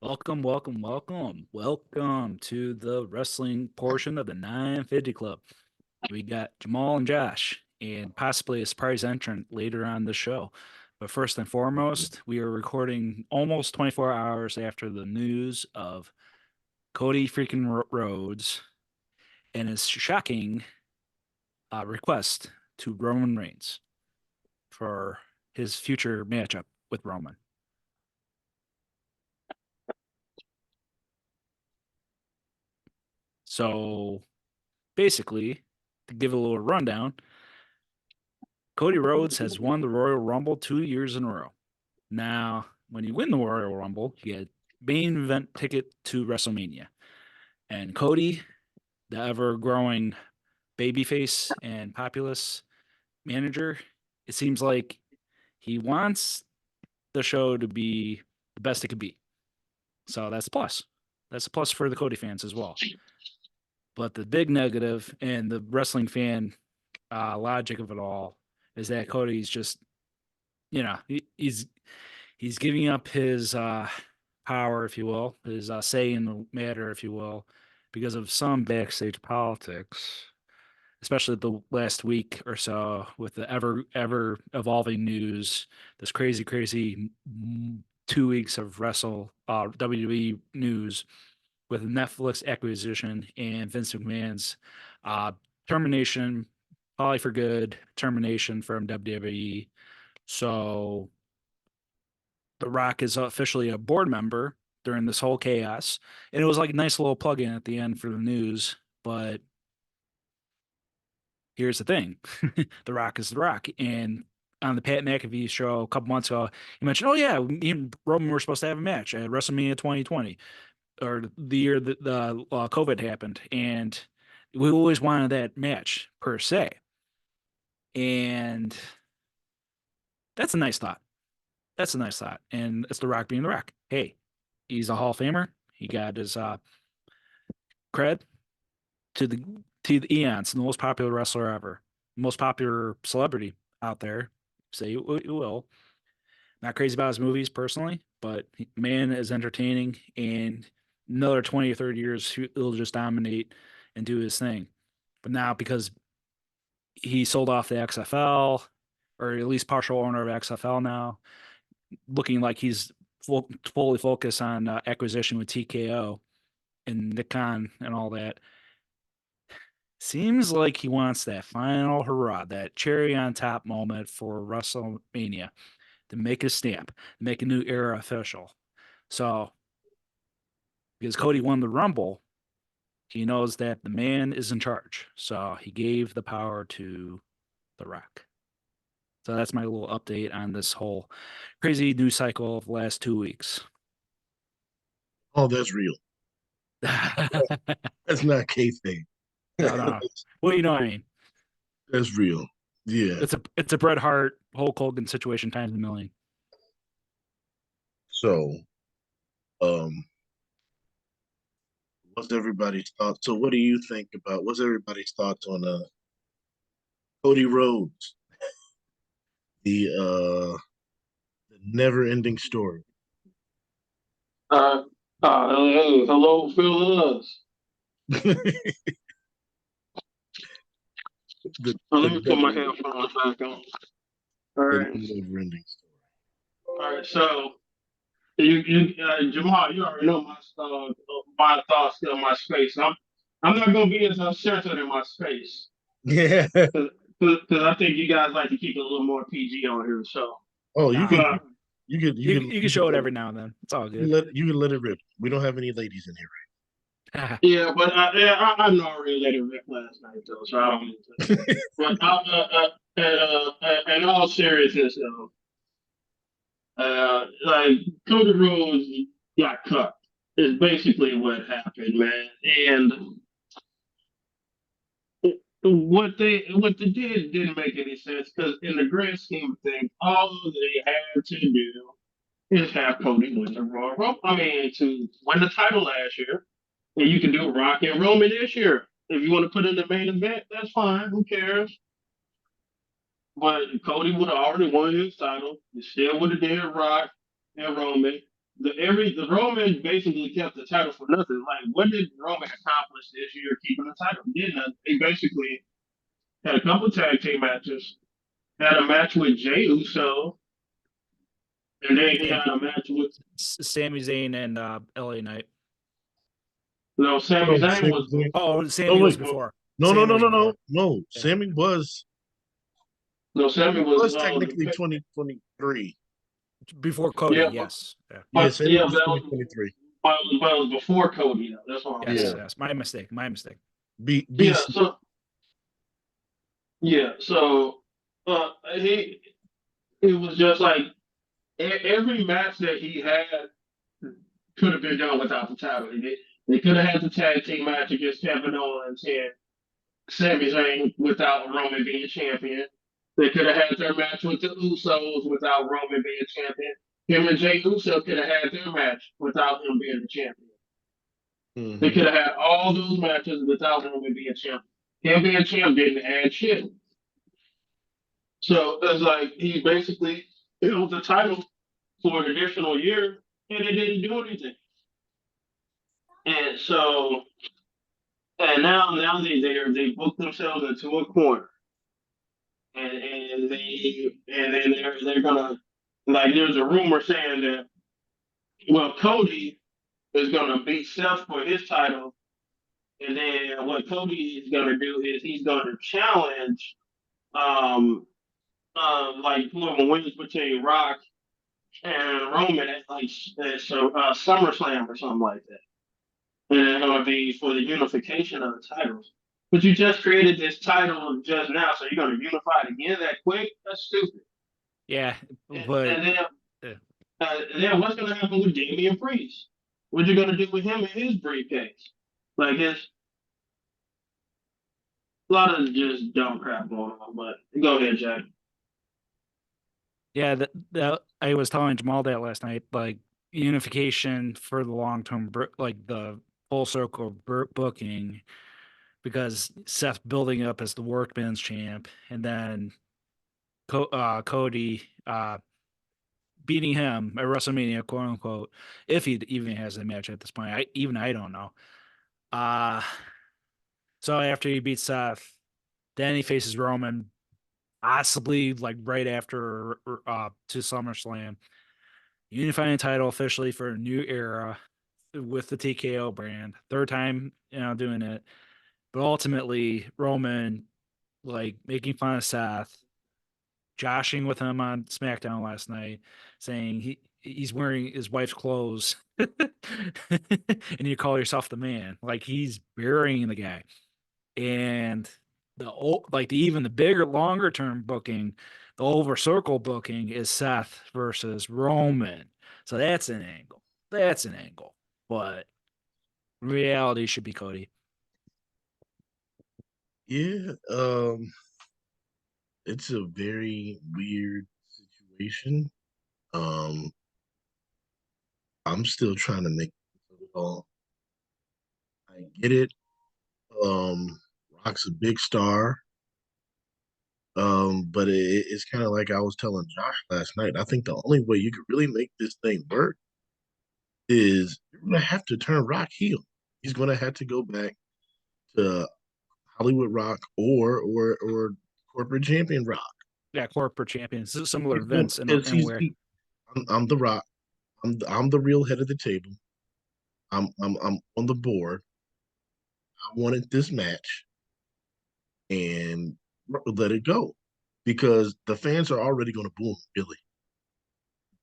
Welcome, welcome, welcome. Welcome to the wrestling portion of the 950 Club. We got Jamal and Josh, and possibly a surprise entrant later on the show. But first and foremost, we are recording almost 24 hours after the news of Cody freaking Rhodes and his shocking request to Roman Reigns for his future matchup with Roman. So basically, to give a little rundown, Cody Rhodes has won the Royal Rumble 2 years in a row. Now, when you win the Royal Rumble, you get main event ticket to WrestleMania. And Cody, the ever growing babyface and populist manager, it seems like he wants the show to be the best it could be. So that's a plus. That's a plus for the Cody fans as well. But the big negative and the wrestling fan logic of it all is that Cody's just, he's giving up his power, if you will, his say in the matter, if you will, because of some backstage politics, especially the last week or so with the ever evolving news. This crazy 2 weeks of WWE news with Netflix acquisition and Vince McMahon's uh, termination, probably for good termination from WWE. So the Rock is officially a board member during this whole chaos. And it was like a nice little plug in at the end for the news. But here's the thing The Rock is The Rock. And on the Pat McAfee show a couple months ago, he mentioned, oh, yeah, me and Roman were supposed to have a match at WrestleMania 2020 or the year that the COVID happened. And we always wanted that match per se. And that's a nice thought. That's a nice thought. And it's The Rock being The Rock. Hey, he's a Hall of Famer. He got his cred to the eons, the most popular wrestler ever, most popular celebrity out there. Say you will. Not crazy about his movies personally, but man is entertaining. And another 20 or 30 years, he'll just dominate and do his thing. But now, because he sold off the XFL, or at least partial owner of XFL now, looking like he's fully focused on acquisition with TKO and Nikon and all that. Seems like he wants that final hurrah, that cherry on top moment for WrestleMania to make a stamp, make a new era official. So, because Cody won the Rumble, he knows that the man is in charge. So he gave the power to The Rock. So that's my little update on this whole crazy news cycle of the last 2 weeks. Oh, that's real. No, That's not kayfabe. no. Well, you know what I mean. That's real. Yeah. It's a Bret Hart Hulk Hogan situation times a million. So, um, what's everybody's thoughts? So, what do you think about? What's everybody's thoughts on Cody Rhodes, the never-ending story? Uh, hey, hello, fellas. the, Let the me put my never, headphones back on. All the right, never-ending story. all right. So, Jamal, you already know my thoughts on my space. I'm not gonna be as uncensored in my space Yeah. because I think you guys like to keep it a little more PG on here. So, Oh, you Nah, can, uh, you can, you you can, you can you can show it let every now and then. It's all you can good. let you can let it rip. We don't have any ladies in here, yeah, but I know I really let it rip last night though, so I don't need to. right? But in all seriousness though. Like Cody Rhodes got cut is basically what happened, man. And what they didn't make any sense because in the grand scheme of things, all they had to do is have Cody win the Royal Rumble. I mean, to win the title last year, and you can do Rock and Roman this year. If you want to put in the main event, that's fine. Who cares? But Cody would have already won his title. He still would have did Rock and Roman. the Roman basically kept the title for nothing. Like, what did Roman accomplish this year keeping the title? He didn't. He basically had a couple tag team matches, had a match with Jey Uso, and then he had a match with Sami Zayn and LA Knight. no, Sami Zayn was Oh, Sammy was before. No, Sammy no, no, was no, before. no. Yeah. Sammy was Sammy was technically 2023. Before Cody, Yeah, yes. Yeah. Yeah, Sammy was but 2023. but it was before Cody. Though. That's what I'm Yes, saying. yes. My mistake. My mistake. BC. So he it was just like every match that he had could have been done without the title. They could have had the tag team match against Kevin Owens and Sami Zayn without Roman being champion. They could have had their match with the Usos without Roman being champion. Him and Jey Uso could have had their match without him being the champion. Mm-hmm. They could have had all those matches without Roman being champion. Him being champion didn't add shit. So it's like he basically held the title for an additional year and it didn't do anything. And so and now they booked themselves into a corner. And then they're gonna, like, there's a rumor saying that, well, Cody is gonna beat Seth for his title, and then what Cody is gonna do is he's gonna challenge like whoever wins between Rock and Roman at like SummerSlam or something like that. And it's gonna be for the unification of the titles. But you just created this title just now, so you're gonna unify it again that quick? That's stupid. Yeah, but And then what's gonna happen with Damian Priest? What you gonna do with him and his briefcase? Like, it's a lot of just dumb crap going on. But go ahead, Jack. yeah, that I was telling Jamaal that last night. Like unification for the long term, like the full circle booking, because Seth building up as the Workman's champ, and then Cody beating him at WrestleMania, quote unquote, if he even has a match at this point. I don't know. So after he beats Seth, then he faces Roman, possibly like right after to SummerSlam, unifying the title officially for a new era with the TKO brand. Third time, doing it. But ultimately, Roman like making fun of Seth, joshing with him on SmackDown last night, saying he's wearing his wife's clothes, and you call yourself the man. Like he's burying the guy. And even the bigger, longer term booking, the over circle booking is Seth versus Roman. So that's an angle. That's an angle. But reality should be Cody. Yeah, it's a very weird situation. I'm still trying to make it all. I get it. Rock's a big star. But it's kind of like I was telling Josh last night. I think the only way you could really make this thing work is you're gonna have to turn Rock heel. He's gonna have to go back to Hollywood Rock or corporate champion Rock. Yeah, corporate champions, similar events and where I'm the Rock. I'm the real head of the table. I'm on the board. I wanted this match, and let it go, because the fans are already going to boo him in Philly.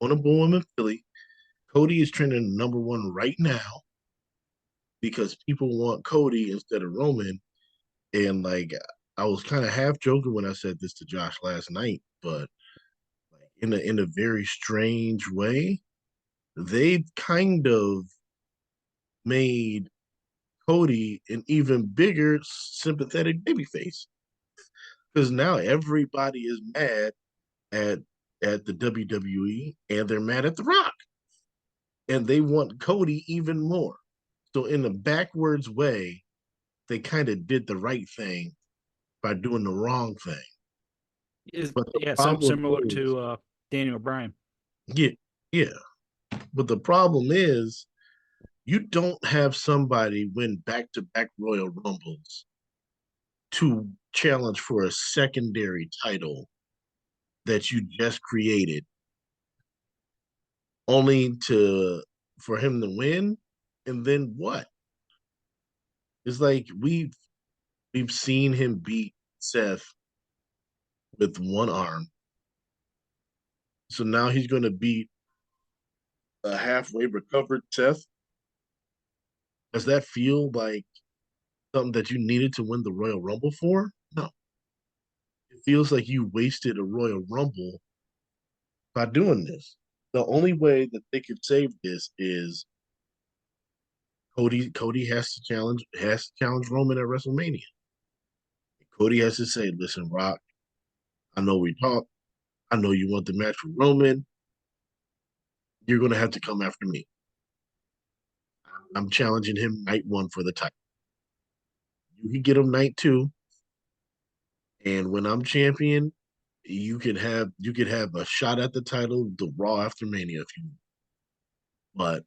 Going to boo him in Philly. Cody is trending number one right now because people want Cody instead of Roman. And like I was kind of half joking when I said this to Josh last night, but like in a very strange way, they kind of made Cody an even bigger sympathetic babyface, because now everybody is mad at the WWE and they're mad at The Rock, and they want Cody even more. So in a backwards way, they kind of did the right thing by doing the wrong thing. But the some problem similar is, to Daniel Bryan. yeah, yeah. But the problem is, you don't have somebody win back-to-back Royal Rumbles to challenge for a secondary title that you just created, only for him to win, and then what? It's like we've seen him beat Seth with one arm. So now he's going to beat a halfway recovered Seth. Does that feel like something that you needed to win the Royal Rumble for? No. It feels like you wasted a Royal Rumble by doing this. The only way that they could save this is Cody has to challenge Roman at WrestleMania. Cody has to say, "Listen, Rock, I know we talked. I know you want the match with Roman. You're going to have to come after me. I'm challenging him night 1 for the title. You can get him night 2, and when I'm champion, you could have a shot at the title the Raw after Mania if you want. But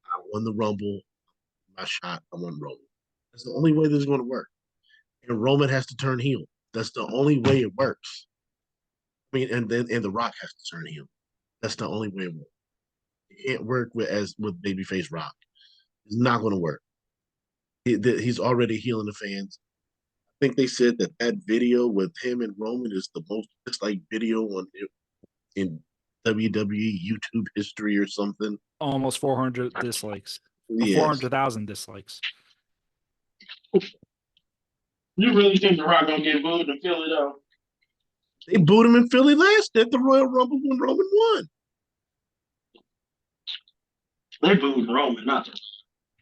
I won the Rumble. My shot. I won Roman. That's the only way this is going to work. And Roman has to turn heel. That's the only way it works. I mean, and The Rock has to turn heel. That's the only way it works. It can't work with babyface Rock. It's not going to work. He's already healing the fans. I think they said that video with him and Roman is the most disliked video in WWE YouTube history or something. Almost 400 dislikes. Yes. 400,000 dislikes. You really think The Rock gonna get booed in Philly though? They booed him in Philly last at the Royal Rumble when Roman won. They booed Roman, not the.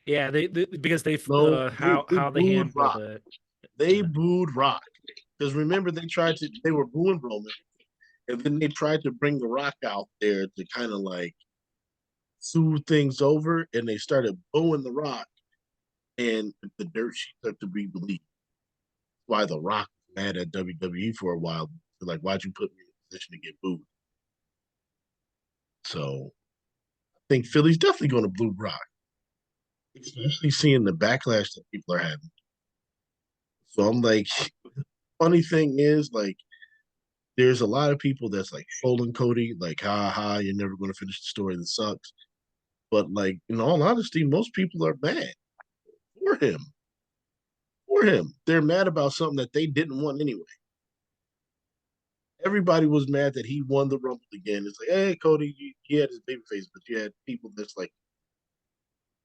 Yeah, they because they No, how they they booed handled Rock. it. They booed Rock because remember they were booing Roman, and then they tried to bring The Rock out there to kind of like soothe things over, and they started booing The Rock, and the dirt sheet took to be believed. Why The Rock was mad at WWE for a while, like why'd you put me in a position to get booed? So I think Philly's definitely going to boo Rock, especially seeing the backlash that people are having. So I'm like, funny thing is, like, there's a lot of people that's like trolling Cody, like, ha, you're never going to finish the story. That sucks. But like, in all honesty, most people are mad for him. For him, they're mad about something that they didn't want anyway. Everybody was mad that he won the Rumble again. It's like, hey, Cody, he had his baby face, but you had people that's like,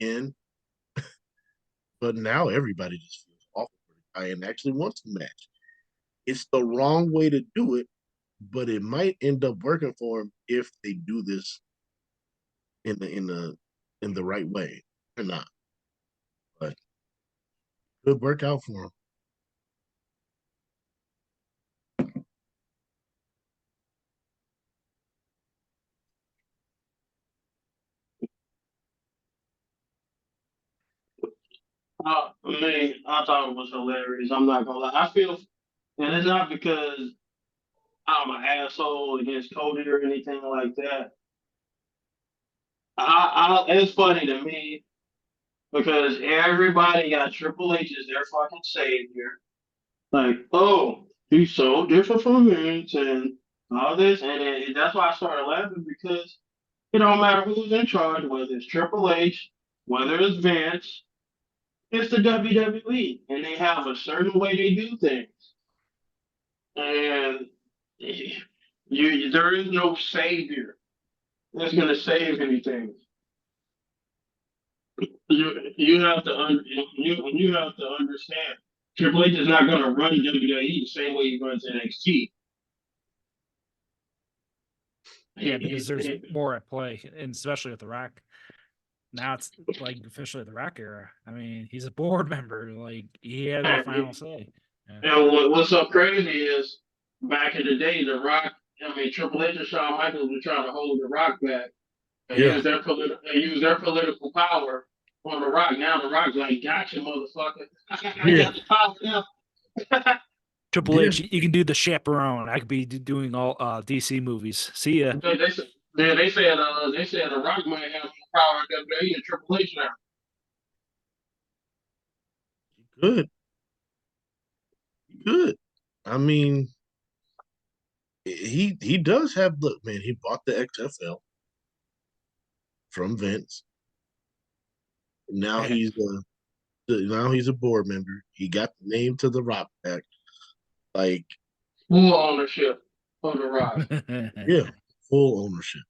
in. But now everybody just feels awful for the guy and actually wants the match. It's the wrong way to do it, but it might end up working for him if they do this in the right way or not. But good work out for him. I thought it was hilarious. I'm not gonna lie. I feel, and it's not because I'm an asshole against Cody or anything like that. It's funny to me because everybody got Triple H as their fucking savior. Like, oh, he's so different from Vince and all this, and that's why I started laughing because it don't matter who's in charge, whether it's Triple H, whether it's Vince, it's the WWE, and they have a certain way they do things, and there is no savior that's gonna save anything. You have to you have to understand. Triple H is not gonna run WWE the same way he runs NXT. Yeah, because there's more at play, and especially with The Rock. Now it's like officially the Rock era. I mean, he's a board member. Like he has the final say. Yeah. And what's so crazy is back in the day, The Rock. I mean, Triple H and Shawn Michaels were trying to hold The Rock back and use their political power on The Rock. Now The Rock's like, "Gotcha, motherfucker! I got the power now." Triple H, you can do the chaperone. I could be doing all DC movies. See ya. Yeah, they said the Rock might have more power in WWE and Triple H now. Good, good. I mean, he does have. Look, man, he bought the XFL from Vince. Now he's a board member. He got the name to the Rock back. Like, Full ownership of the Rock. yeah, full ownership.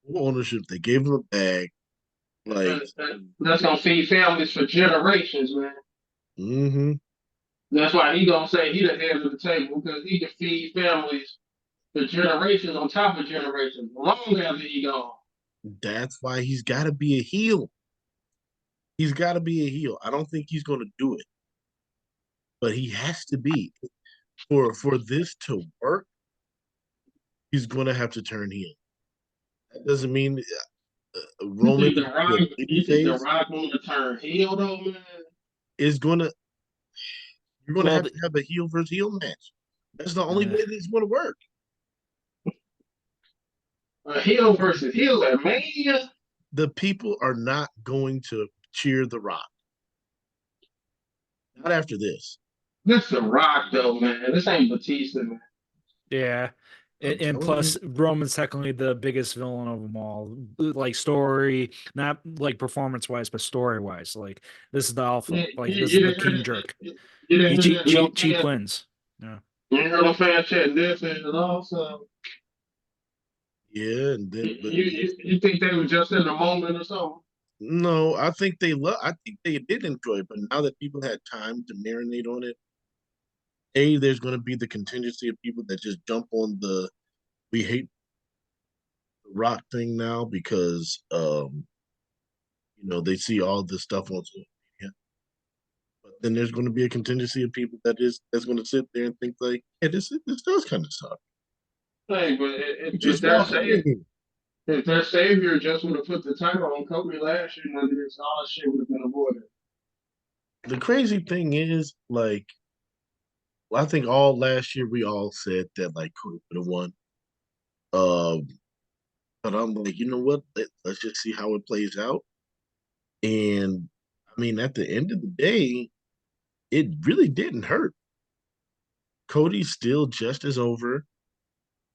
Full ownership. They gave him a bag. Like, That's gonna feed families for generations, man. mm-hmm. That's why he gonna say he the head of the table because he can feed families for generations on top of generations, long after he gone. That's why he's got to be a heel. He's got to be a heel. I don't think he's going to do it, but he has to be for this to work. He's going to have to turn heel. That doesn't mean Roman, the You think the babyface, Rock gonna turn heel though, man? is going to. You're going Well, to have a heel versus heel match. That's the only way that it's going to work. A heel versus heel at Mania? The people are not going to cheer The Rock. Not after this. This the Rock though, man. This ain't Batista, man. yeah. I'm And telling you. plus, Roman's technically the biggest villain of them all. Like story, not like performance wise, but story wise. Like this is the alpha. Like this is the king jerk. You He didn't hear that? cheap wins. Yeah. You didn't hear no fan chat this and also. Yeah, and then but You think they were just in the moment or something? no, I think I think they did enjoy it, but now that people had time to marinate on it, there's going to be the contingency of people that just jump on the we hate the Rock thing now because they see all this stuff on social media. But then there's going to be a contingency of people that's going to sit there and think like, yeah, this does kind of suck. Hey, but Just walk away. if their savior just would have put the title on Cody last year, none of this all this shit would have been avoided. The crazy thing is, like, well, I think all last year we all said that like Cody would have won. Um, but I'm like, you know what? Let's just see how it plays out. And I mean, at the end of the day, it really didn't hurt. Cody's still just as over.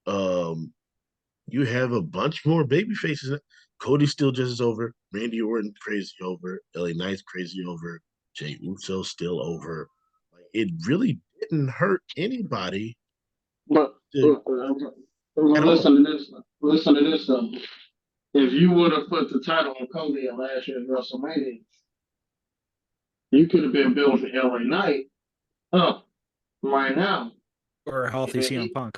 Um, you have a bunch more baby faces. Cody's still just as over. Randy Orton crazy over. LA Knight's crazy over. Jay Uso still over. Like it really didn't hurt anybody But to, at all. listen to this. Listen to this though. If you would have put the title on Cody at last year's WrestleMania, you could have been building LA Knight up right now. Or a healthy CM Punk.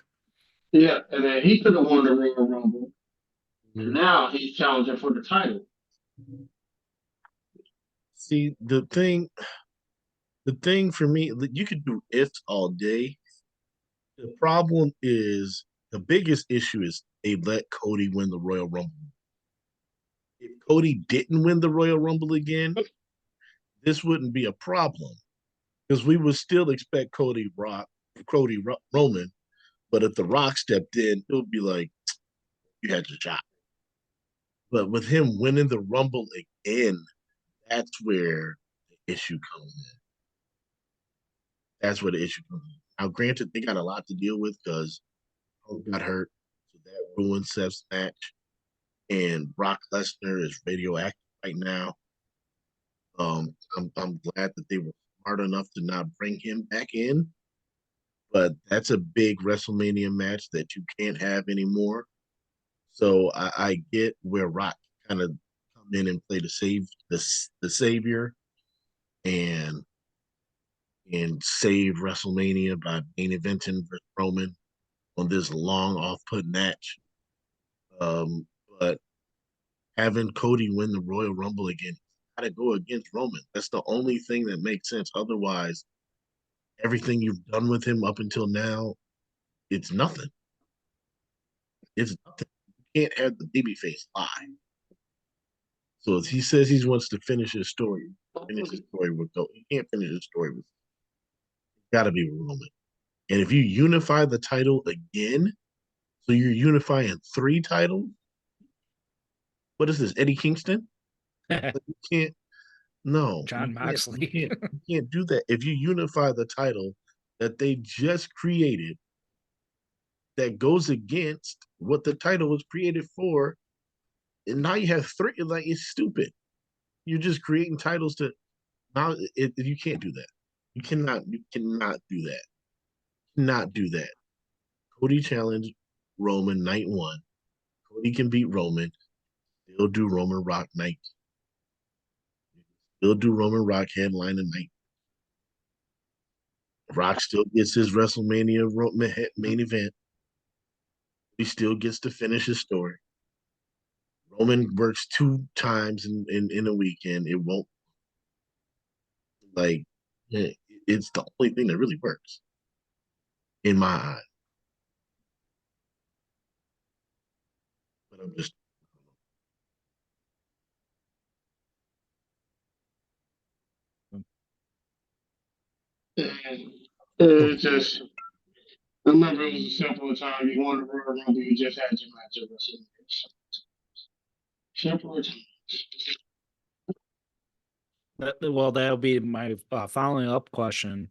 Yeah, and then he could have won the Royal Rumble. And Mhm. now he's challenging for the title. See, the thing for me, you could do ifs all day. The problem is the biggest issue is they let Cody win the Royal Rumble. If Cody didn't win the Royal Rumble again, this wouldn't be a problem because we would still expect Roman. But if The Rock stepped in, it would be like, you had your shot. But with him winning the Rumble again, that's where the issue comes in. That's where the issue comes in. Now, granted, they got a lot to deal with because Hulk got hurt, so that ruined Seth's match. And Brock Lesnar is radioactive right now. I'm glad that they were smart enough to not bring him back in, but that's a big WrestleMania match that you can't have anymore. So I get where Rock kind of come in and play the savior and save WrestleMania by main eventing versus Roman on this long off put match. But having Cody win the Royal Rumble again, got to go against Roman. That's the only thing that makes sense. Otherwise, everything you've done with him up until now, it's nothing. It's nothing. You can't have the babyface lie. So if he says he wants to finish his story, with Cody. He can't finish his story with. Got to be Roman. And if you unify the title again, So you're unifying 3 titles? What is this, Eddie Kingston? Like, you can't. No, John Moxley. you can't do that. If you unify the title that they just created, that goes against what the title was created for, and now you have 3. Like, it's stupid. You're just creating titles to now. You can't do that. You cannot. You cannot do that. Not do that. Cody challenged Roman night 1. Cody can beat Roman. Still do Roman Rock night. Still do Roman Rock headline night. Rock still gets his WrestleMania main event. He still gets to finish his story. Roman works 2 times in a weekend. It won't, like, it's the only thing that really works in my eye. But I'm just And it's just, I remember it was a simple time. You won the Royal Rumble, you just had your match at WrestleMania. Simple time. Well, that'll be my following up question.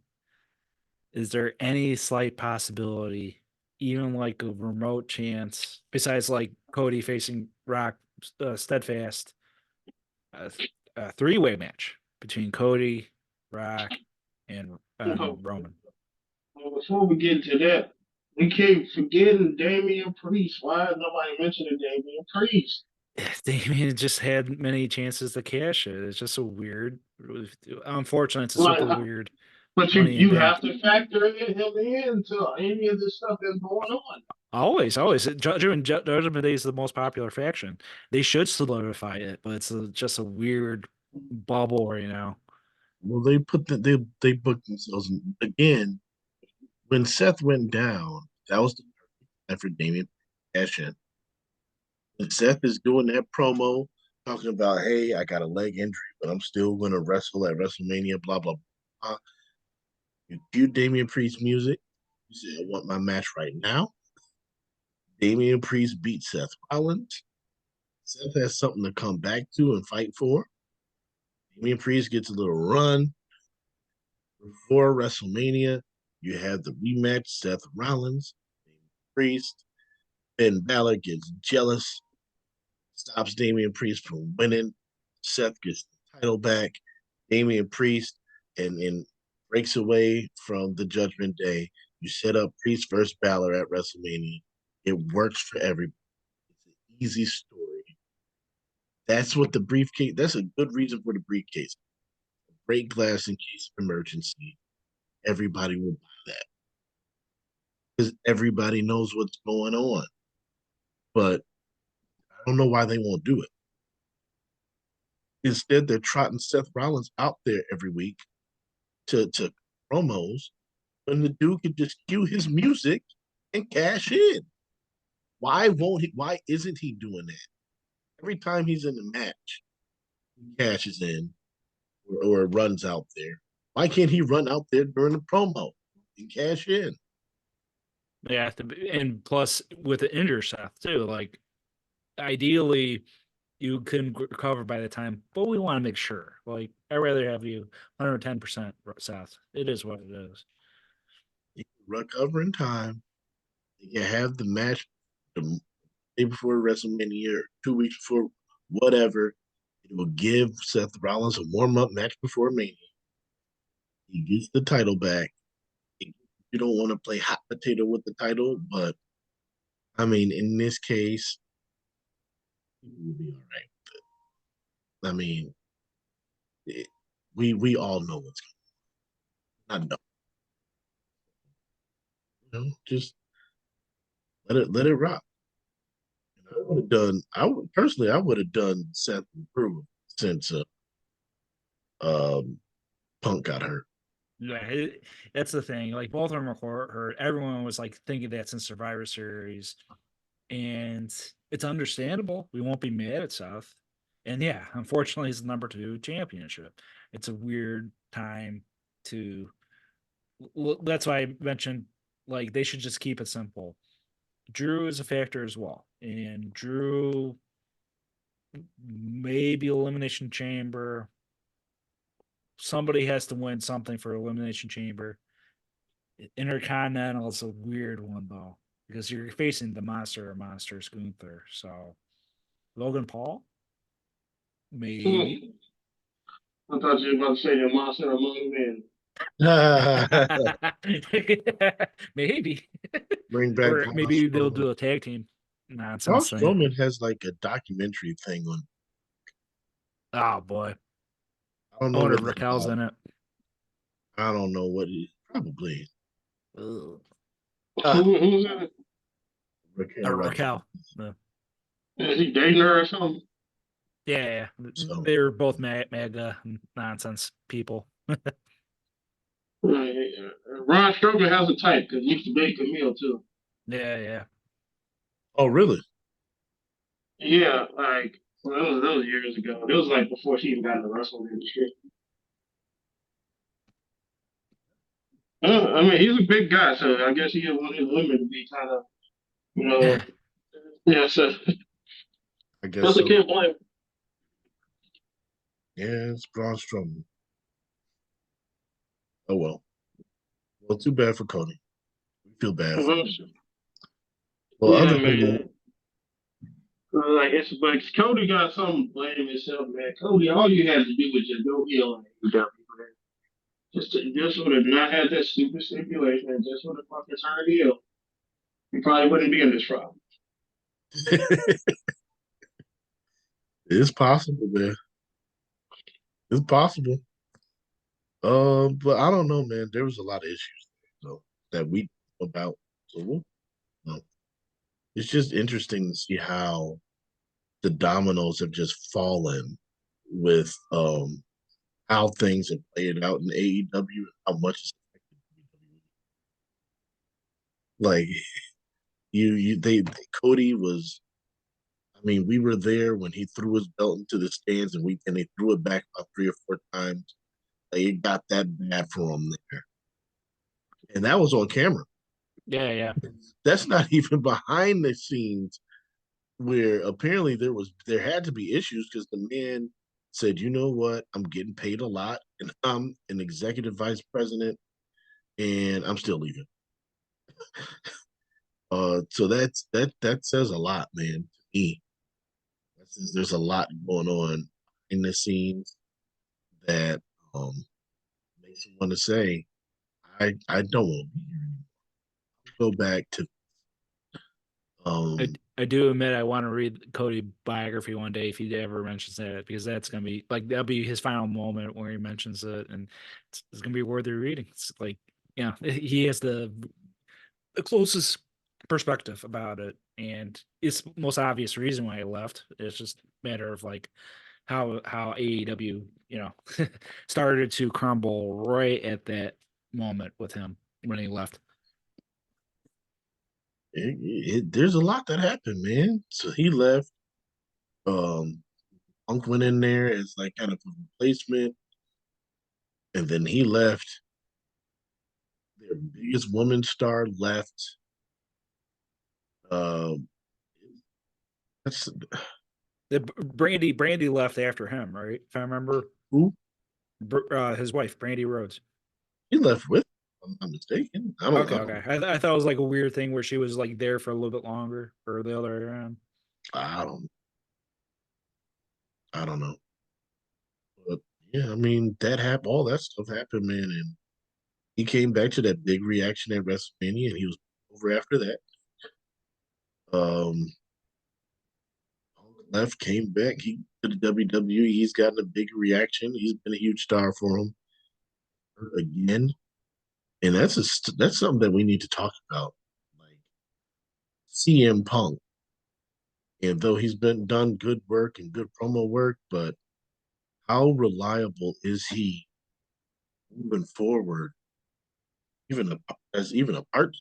Is there any slight possibility, even like a remote chance, besides like Cody facing Rock Steadfast, a 3-way match between Cody, Rock, and Roman? Well, before we get to that, we can't forget Damian Priest. Why is nobody mentioning Damian Priest? Damien just had many chances to cash it. It's just so weird. Unfortunately, it's a Like, super weird but Money in you Bank. have to factor him into any of this stuff that's going on. Always. Judgment Day is the most popular faction. They should solidify it, but it's just a weird bubble right now. well, they booked themselves again when Seth went down. That was the time for Damien cash in. And Seth is doing that promo, talking about, hey, I got a leg injury, but I'm still going to wrestle at WrestleMania, blah, blah, blah. You cue Damian Priest music. You say, I want my match right now. Damian Priest beats Seth Rollins. Seth has something to come back to and fight for. Damian Priest gets a little run. Before WrestleMania, you have the rematch Seth Rollins, Damian Priest. Ben Balor gets jealous, stops Damian Priest from winning. Seth gets the title back. Damian Priest and breaks away from the Judgment Day. You set up Priest versus Balor at WrestleMania. It works for everybody. It's an easy story. That's what the briefcase. That's a good reason for the briefcase. Break glass in case of emergency. Everybody will buy that because everybody knows what's going on. But I don't know why they won't do it. Instead, they're trotting Seth Rollins out there every week to promos when the dude could just cue his music and cash in. Why won't he? Why isn't he doing that? Every time he's in the match, he cashes in or runs out there. Why can't he run out there during the promo and cash in? Yeah, and plus with the injured Seth too. Like ideally, you can recover by the time, but we want to make sure. Like I'd rather have you 110% Seth. It is what it is. He can recover in time. He can have the match the day before WrestleMania, or 2 weeks before, whatever. It will give Seth Rollins a warm up match before Mania. He gets the title back. You don't want to play hot potato with the title, but I mean, in this case, we'll be all right. I mean, it, we all know what's going on. I know. Just let it rock. And I would have done. I would personally, I would have done Seth Improve since um, Punk got hurt. Yeah, that's the thing. Like both of them were hurt. Everyone was like thinking that's in Survivor Series, and it's understandable. We won't be mad at Seth. And yeah, unfortunately, it's the number 2 championship. It's a weird time to. That's why I mentioned like they should just keep it simple. Drew is a factor as well, and Drew maybe Elimination Chamber. Somebody has to win something for Elimination Chamber. Intercontinental is a weird one though, because you're facing the monster or Monster Gunther. So Logan Paul, maybe. I thought you were about to say the monster among men. Maybe. Bring back Or Braun maybe they'll Strowman. do a tag team Braun nonsense thing. Strowman has like a documentary thing on. Oh boy. I don't I know wonder if what that's Raquel's about. in it. I don't know what it is. Probably. Ugh. Who's in it? Raquel Raquel. Rodriguez. Is he dating her or something? Yeah. So They're both mega nonsense people. Ron Strowman has a type because he used to date Camille too. Yeah. oh really? Yeah, like well, that was years ago. It was like before she even got in the wrestling industry. I mean, he's a big guy, so I guess he wanted women to be kind of, you know, yeah. So I guess that's a so. kid blame. Yeah, it's Braun Strowman. Oh well. Well, too bad for Cody. We feel bad for him. Well, Yeah, other than that, man. Like it's but Cody got something to blame himself, man. Cody, all you had to do was just go heel on AEW, man. Just would have not had that stupid stipulation and just would have fucking turned heel. You probably wouldn't be in this problem. it's possible, man. It's possible. But I don't know, man. There was a lot of issues, that we know about. So it's just interesting to see how the dominoes have just fallen with how things have played out in AEW, how much it's affected WWE. Like they Cody was. I mean, we were there when he threw his belt into the stands, and they threw it back about 3 or 4 times. Like, it got that bad for him there, and that was on camera. Yeah. That's not even behind the scenes where apparently there had to be issues because the man said, you know what, I'm getting paid a lot and I'm an executive vice president and I'm still leaving. So that says a lot, man, to me. That says there's a lot going on in the scenes that makes him want to say, I don't want to be here anymore. Go back to I um I do admit I want to read Cody biography one day if he ever mentions that, because that's gonna be like that'll be his final moment where he mentions it, and it's gonna be worthy reading. It's like, yeah, he has the closest perspective about it, and it's the most obvious reason why he left. It's just a matter of like how AEW, started to crumble right at that moment with him when he left. there's a lot that happened, man. So he left. Punk went in there as like kind of a replacement, and then he left. Their biggest woman star left. Um, that's Brandy left after him, right? If I remember, who his wife, Brandy Rhodes. he left with. If I'm not mistaken. I don't. Okay, I okay. don't. I thought it was like a weird thing where she was like there for a little bit longer, or the other way around. I don't. I don't know. But yeah, I mean that happened. All that stuff happened, man. And he came back to that big reaction at WrestleMania, and he was over after that. Um, left, came back. He to the WWE. He's gotten a big reaction. He's been a huge star for him again, and that's something that we need to talk about. Like CM Punk, and though he's been done good work and good promo work, but how reliable is he moving forward, even a part?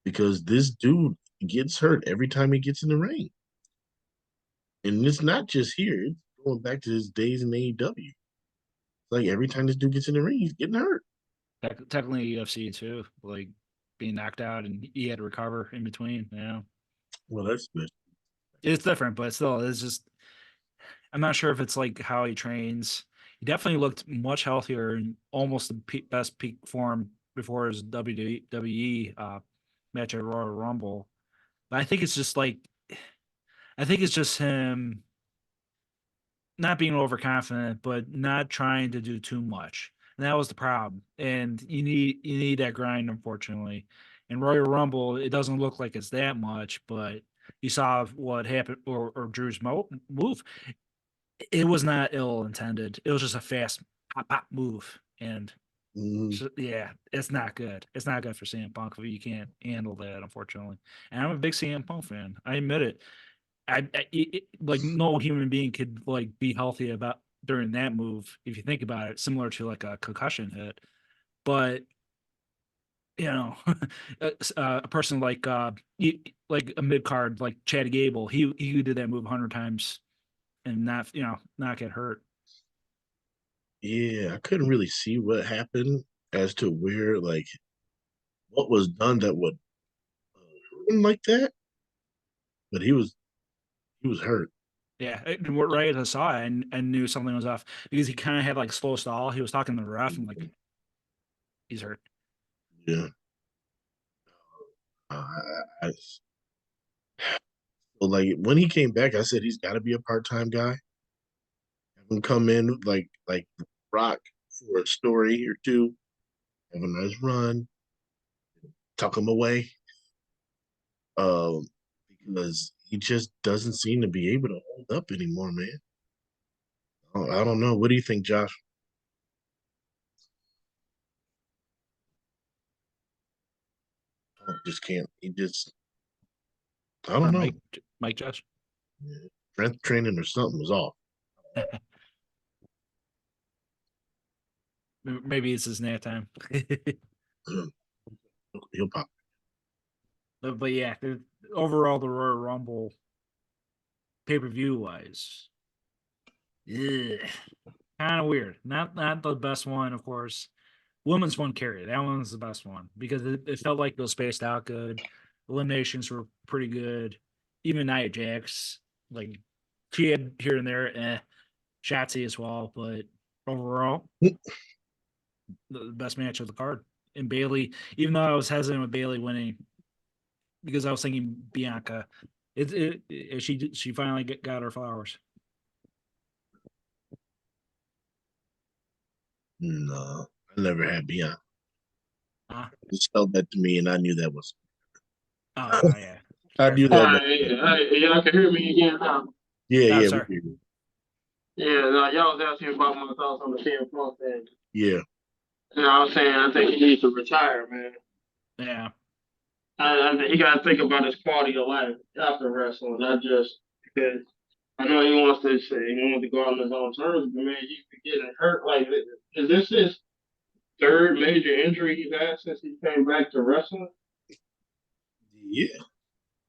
Because this dude gets hurt every time he gets in the ring, and it's not just here. It's going back to his days in AEW. Like every time this dude gets in the ring, he's getting hurt. Technically UFC too. Like being knocked out, and he had to recover in between. Well, that's good. It's different, but still, it's just I'm not sure if it's like how he trains. He definitely looked much healthier and almost the best peak form before his WWE match at Royal Rumble. But I think it's just like I think it's just him not being overconfident, but not trying to do too much. And that was the problem. And you need that grind, unfortunately. In Royal Rumble, it doesn't look like it's that much, but you saw what happened or Drew's move. It was not ill intended. It was just a fast pop pop move. And Mhm. so, yeah, it's not good. It's not good for CM Punk if you can't handle that, unfortunately. And I'm a big CM Punk fan. I admit it. Like no human being could like be healthy about during that move if you think about it, similar to like a concussion hit. But you know, a person like like a mid card like Chad Gable, he did that move 100 times and not get hurt. Yeah, I couldn't really see what happened as to where, like, what was done that would hurt him like that. But he was hurt. Yeah, and right as I saw it, and I knew something was off because he kind of had like slow stall. He was talking to the ref and like he's hurt. Yeah. I, so like when he came back, I said he's got to be a part-time guy. Have him come in like Rock for a story or two, have a nice run, tuck him away. Um, because he just doesn't seem to be able to hold up anymore, man. I don't know. What do you think, Josh? Just can't. He just. I Or don't know. Mike Judge. Strength training or something was off. Maybe it's his nap time. He'll pop. But yeah, overall the Royal Rumble pay-per-view wise, kind of weird. Not the best one, of course. Women's one carried. That one's the best one because it felt like it was spaced out good. Eliminations were pretty good. Even Nia Jax, like she had here and there, Shotzi as well, but overall, the best match of the card. And Bailey, even though I was hesitant with Bailey winning, because I was thinking Bianca, she finally got her flowers. No, I never had Beyond. Ah, Just told that to me, and I knew that was. oh yeah, I fair, knew fair. that. Y'all can hear me again now. Yeah, I'm yeah, we sorry. hear you. Yeah, no, y'all was asking about my thoughts on the CM Punk thing. Yeah, I was saying I think he needs to retire, man. Yeah, I think he got to think about his quality of life after wrestling, not just because I know he wants to say he wants to go out on his own terms, but man, he's been getting hurt. Like, is this his third major injury he's had since he came back to wrestling? yeah.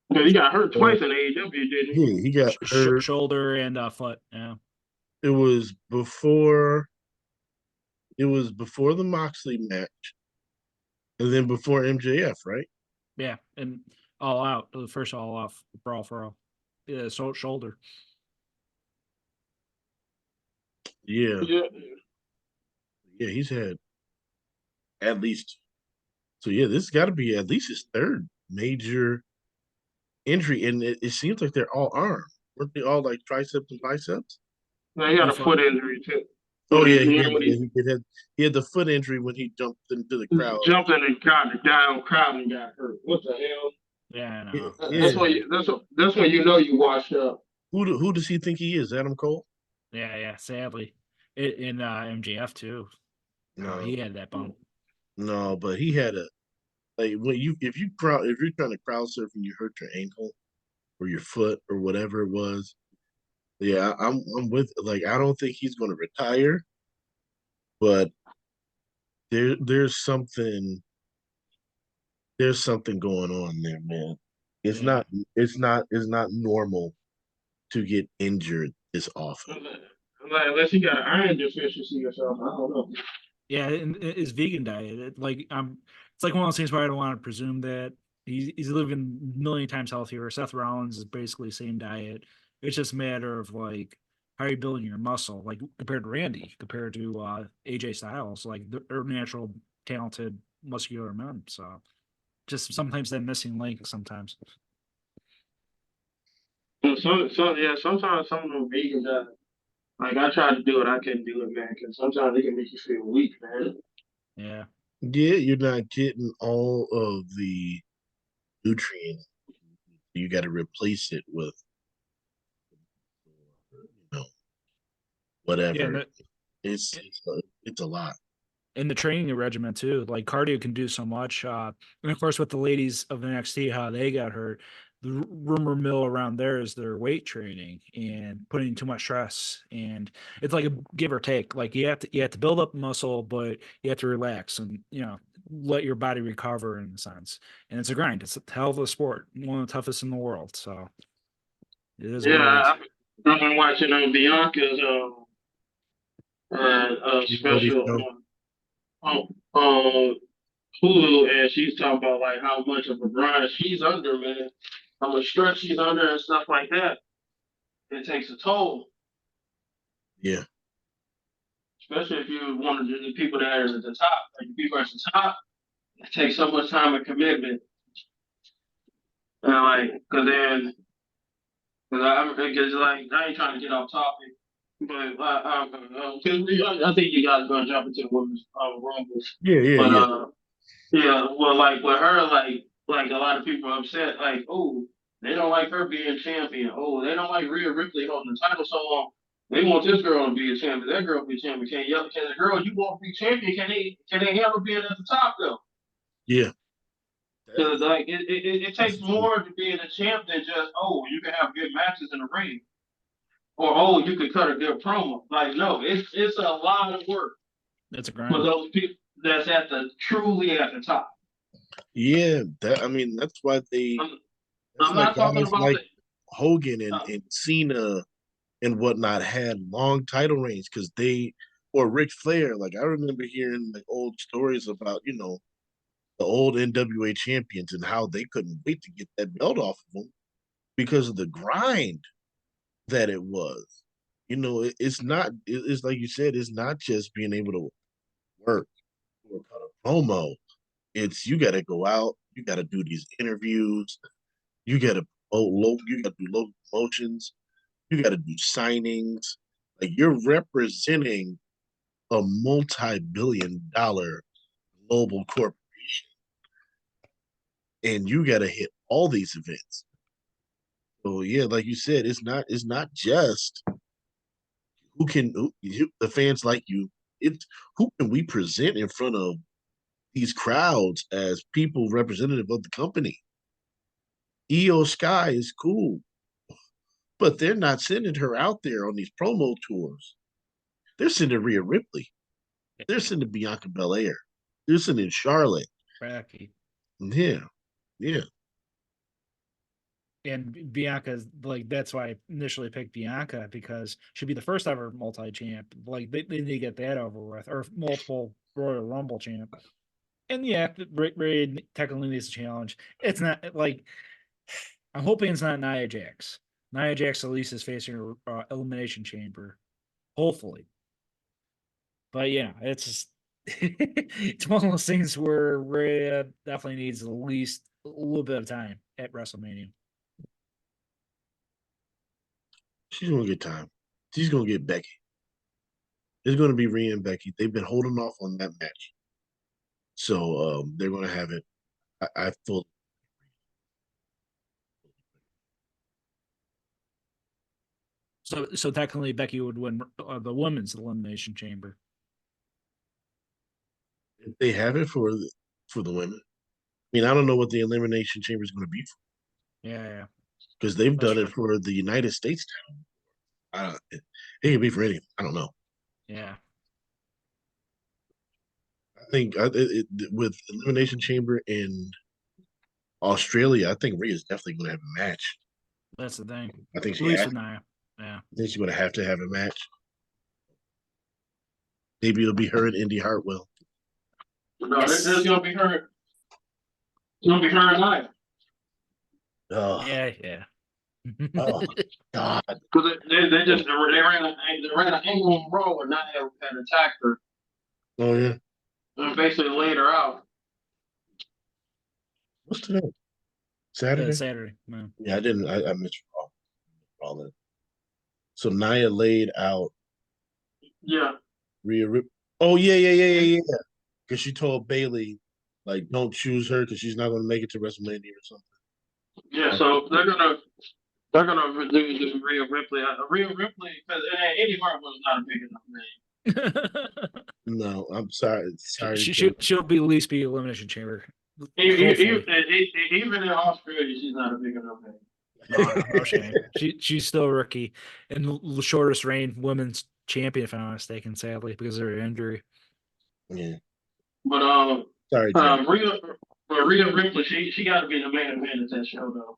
Because he got hurt Uh, twice in AEW, didn't he? yeah, he got hurt. shoulder and foot. Yeah, It was before. It was before the Moxley match, and then before MJF, right? yeah, and all out the first all off brawl for all. Yeah, so shoulder. Yeah, Yeah. yeah. He's had at least. So yeah, this got to be at least his third major injury, and it seems like they're all arm. Weren't they all like triceps and biceps? No, he had And a foot injury too. Oh When yeah, he, when he he had the foot injury when he jumped into the crowd. jumped in and got the down crowd and got hurt. What the hell? Yeah, I Yeah, know. That's yeah. when that's when you know you washed up. Who does he think he is? Adam Cole? Yeah. Sadly, in MGF too. No, He had that bump. no, but he had a like when you if you're trying to crowd surf and you hurt your ankle or your foot or whatever it was. Yeah, I'm with like I don't think he's going to retire, but there's something going on there, man. It's Yeah. not it's not normal to get injured this often. Like, unless you got an iron deficiency or something, I don't know. Yeah, and it's vegan diet. Like it's like one of those things where I don't want to presume that he's living a million times healthier. Seth Rollins is basically the same diet. It's just a matter of like how are you building your muscle, like compared to Randy, compared to AJ Styles, like they're natural, talented, muscular men. So just sometimes that missing link. Sometimes. Well, yeah, sometimes some of them vegans like I tried to do it, I couldn't do it, man. Because sometimes they can make you feel weak, man. Yeah. Yeah, you're not getting all of the nutrients. You got to replace it with, you know, Yeah. whatever. It's a lot. In the training regimen too. Like cardio can do so much. And of course, with the ladies of NXT, how they got hurt, the rumor mill around there is their weight training and putting too much stress. And it's like a give or take. Like you have to build up muscle, but you have to relax and let your body recover in a sense. And it's a grind. It's a hell of a sport, one of the toughest in the world. So it is what it Yeah, is. I've been watching Bianca's Cody special show. on Hulu, and she's talking about like how much of a grind she's under, man. How much stress she's under and stuff like that. It takes a toll, Yeah. especially if you're one of the people that is at the top. Like the people at the top, it takes so much time and commitment. And like, because like I ain't trying to get off topic, but I think you guys are gonna jump into the women's rumbles. Yeah, yeah, But yeah. yeah, well, like with her, like a lot of people are upset, like, oh, they don't like her being champion. Oh, they don't like Rhea Ripley holding the title so long. They want this girl to be a champion. That girl to be a champion. Can the girl you want to be champion? Can they handle being at the top though? Yeah. Because like it That's takes true. more to being a champ than just you can have good matches in the ring or you could cut a good promo. Like no, it's a lot of work It's a for grind. those people that's at the truly at the top. Yeah, that's why I'm, that's I'm why not talking guys about like the. Hogan Uh, and Cena and whatnot had long title reigns because or Ric Flair. Like I remember hearing like old stories about, the old NWA champions and how they couldn't wait to get that belt off of them because of the grind that it was. It's not. It's like you said. It's not just being able to work or cut a promo. It's you got to go out. You got to do these interviews. You got to You got to do local promotions. You got to do signings. Like you're representing a multi-billion-dollar global corporation, and you got to hit all these events. So yeah, like you said, it's not just the fans like you. It's who can we present in front of these crowds as people representative of the company. EO Sky is cool, but they're not sending her out there on these promo tours. They're sending Rhea Ripley. They're sending Bianca Belair. They're sending Charlotte. Bracky. Yeah, yeah, And Bianca's like that's why I initially picked Bianca because she'd be the first ever multi champ. Like they need to get that over with, or multiple Royal Rumble champ. And yeah, Ray technically needs a challenge. It's not like I'm hoping it's not Nia Jax. Nia Jax at least is facing her elimination chamber, hopefully. But yeah, it's just, it's one of those things where Rhea definitely needs at least a little bit of time at WrestleMania. she's gonna get time. She's gonna get Becky. It's gonna be Rhea and Becky. They've been holding off on that match, so they're gonna have it. I feel So technically, Becky would win the women's elimination chamber. if they have it for the women. I mean, I don't know what the elimination chamber is going to be Yeah, yeah, because they've that's done it true. for the United States. It could be for anything. I don't know. Yeah, I think with elimination chamber in Australia, I think Rhea is definitely going to have a match. that's the thing. I think At least with Nia. Yeah. she's going to have a match. Maybe it'll be her and Indy Hartwell. no, there's Yes. gonna be her. It's gonna be her and I. Oh, Yeah. oh God. Because they ran an angle on Raw and Nia had attacked her Oh yeah. and basically laid her out. What's today? Saturday? Saturday. No. Yeah, I didn't. I missed all that. So Nia laid out Yeah. Rhea Rip. Oh yeah. Because she told Bailey, like, don't choose her because she's not going to make it to WrestleMania or something. Yeah, so they're gonna do Rhea Ripley. Rhea Ripley, because Eddie Hart was not a big enough name. No, I'm sorry. Sorry. She'll be at least be Elimination Chamber. Even in Australia, she's not a big enough name. No shame. She's still a rookie and the shortest reign women's champion, if I'm not mistaken, sadly, because of her injury. Yeah. But Sorry, Jack. Rhea Ripley, she got to be the main event of that show, though.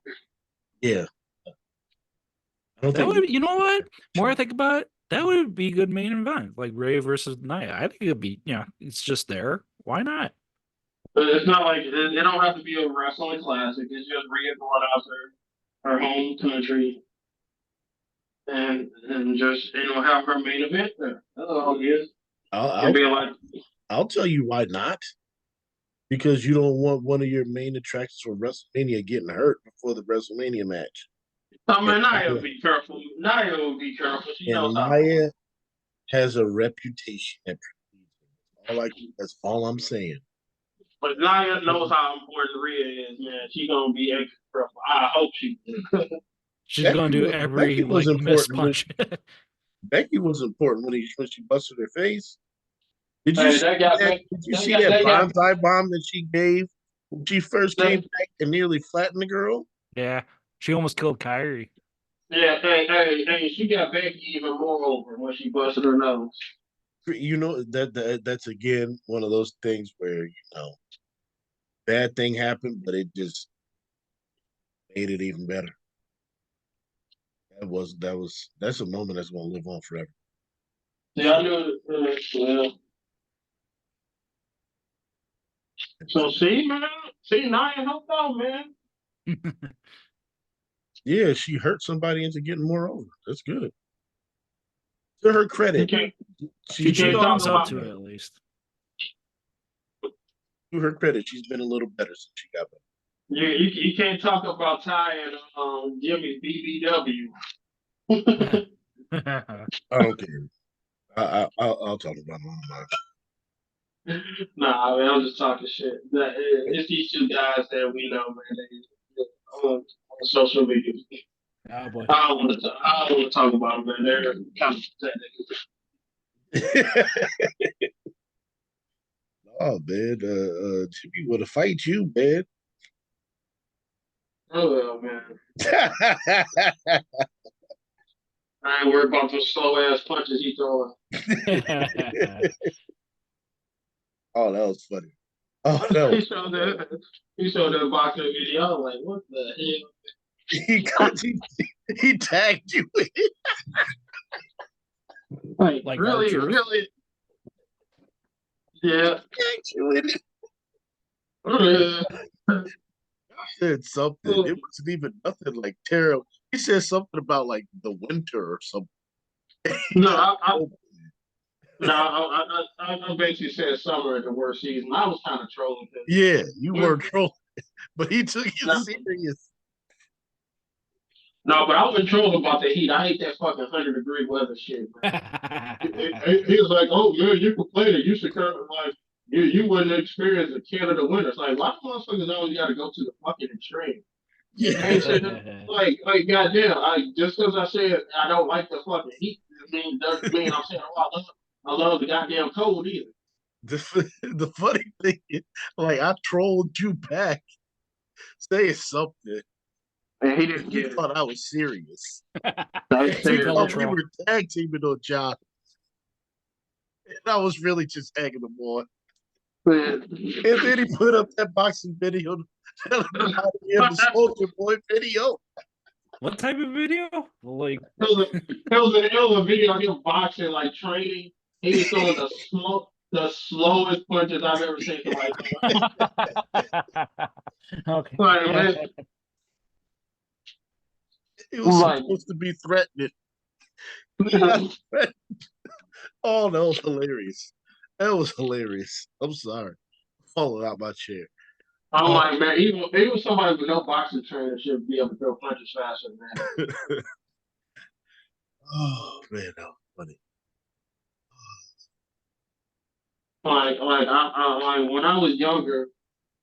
Yeah. I don't That think. would, you know what? More I think about it, that would be a good main event, like Ray versus Nia. I think it'd be, it's just there. Why not? But it's not like it don't have to be a wrestling classic. It's just Rhea going out to her home country and just have her main event there. That's all it is. I'll tell you why not. Because you don't want one of your main attractions for WrestleMania getting hurt before the WrestleMania match. I mean, Nia will be careful. Nia will be careful. She knows how. Nia has a reputation that's all I'm saying. But Nia knows how important Rhea is, man. She's gonna be extra careful. I hope she is. She's gonna do every miss punch. Becky was important when she busted her face. Did you see that bonsai bomb that she gave when she first came back and nearly flattened the girl? Yeah, she almost killed Kyrie. Yeah, hey, she got Becky even more over when she busted her nose. You know that's again one of those things where bad thing happened, but it just made it even better. That's a moment that's gonna live on forever. Yeah, I knew it. Yeah. So Nia helped out, man. Yeah, she hurt somebody into getting more over. That's good. To her credit, she owns up to it at least. To her credit, she's been a little better since she got back. You can't talk about Ty and Jimmy's BBW. I don't care. I'll talk about it. Nah, I mean, I'm just talking shit. It's these two guys that we know, man. They on social media. Oh boy. I don't want to talk about them, man. They're kind of pathetic. Oh man, Jimmy would have fight you, man. Oh man. I ain't worried about those slow ass punches he throwing. Oh, that was funny. Oh no. He showed that boxing video. I'm like, what the hell? He tagged you in. Like really? Yeah. Tagged you in it. I said something. It wasn't even nothing like terrible. He said something about like the winter or something. No, I basically said summer is the worst season. I was kind of trolling. Yeah, you were trolling, but he took you serious. No, but I wasn't trolling about the heat. I hate that fucking 100-degree weather shit. He was like, "Oh man, you complaining? You should kind of like you wouldn't experience the Canada winter." It's like, why do motherfuckers always got to go to the fucking extreme? Yeah. like goddamn. Just because I said I don't like the fucking heat doesn't mean I'm saying I love the goddamn cold either. The funny thing is, like, I trolled you back, saying something. And he didn't get it. Thought I was serious. He thought we were tag teaming on John. And I was really just tagging him on. And then he put up that boxing video, telling him how to give the Soldier Boy video. What type of video? Like it was a video of him boxing, like training. He was doing the smoke. the slowest punches I've ever seen somebody throw. Okay. Like, man, It was like, supposed to be threatening. Oh, that was hilarious. That was hilarious. I'm sorry. Falling out my chair. I'm like, man, even somebody with no boxing training should be able to throw punches faster than that. Oh man, that was funny. Like when I was younger,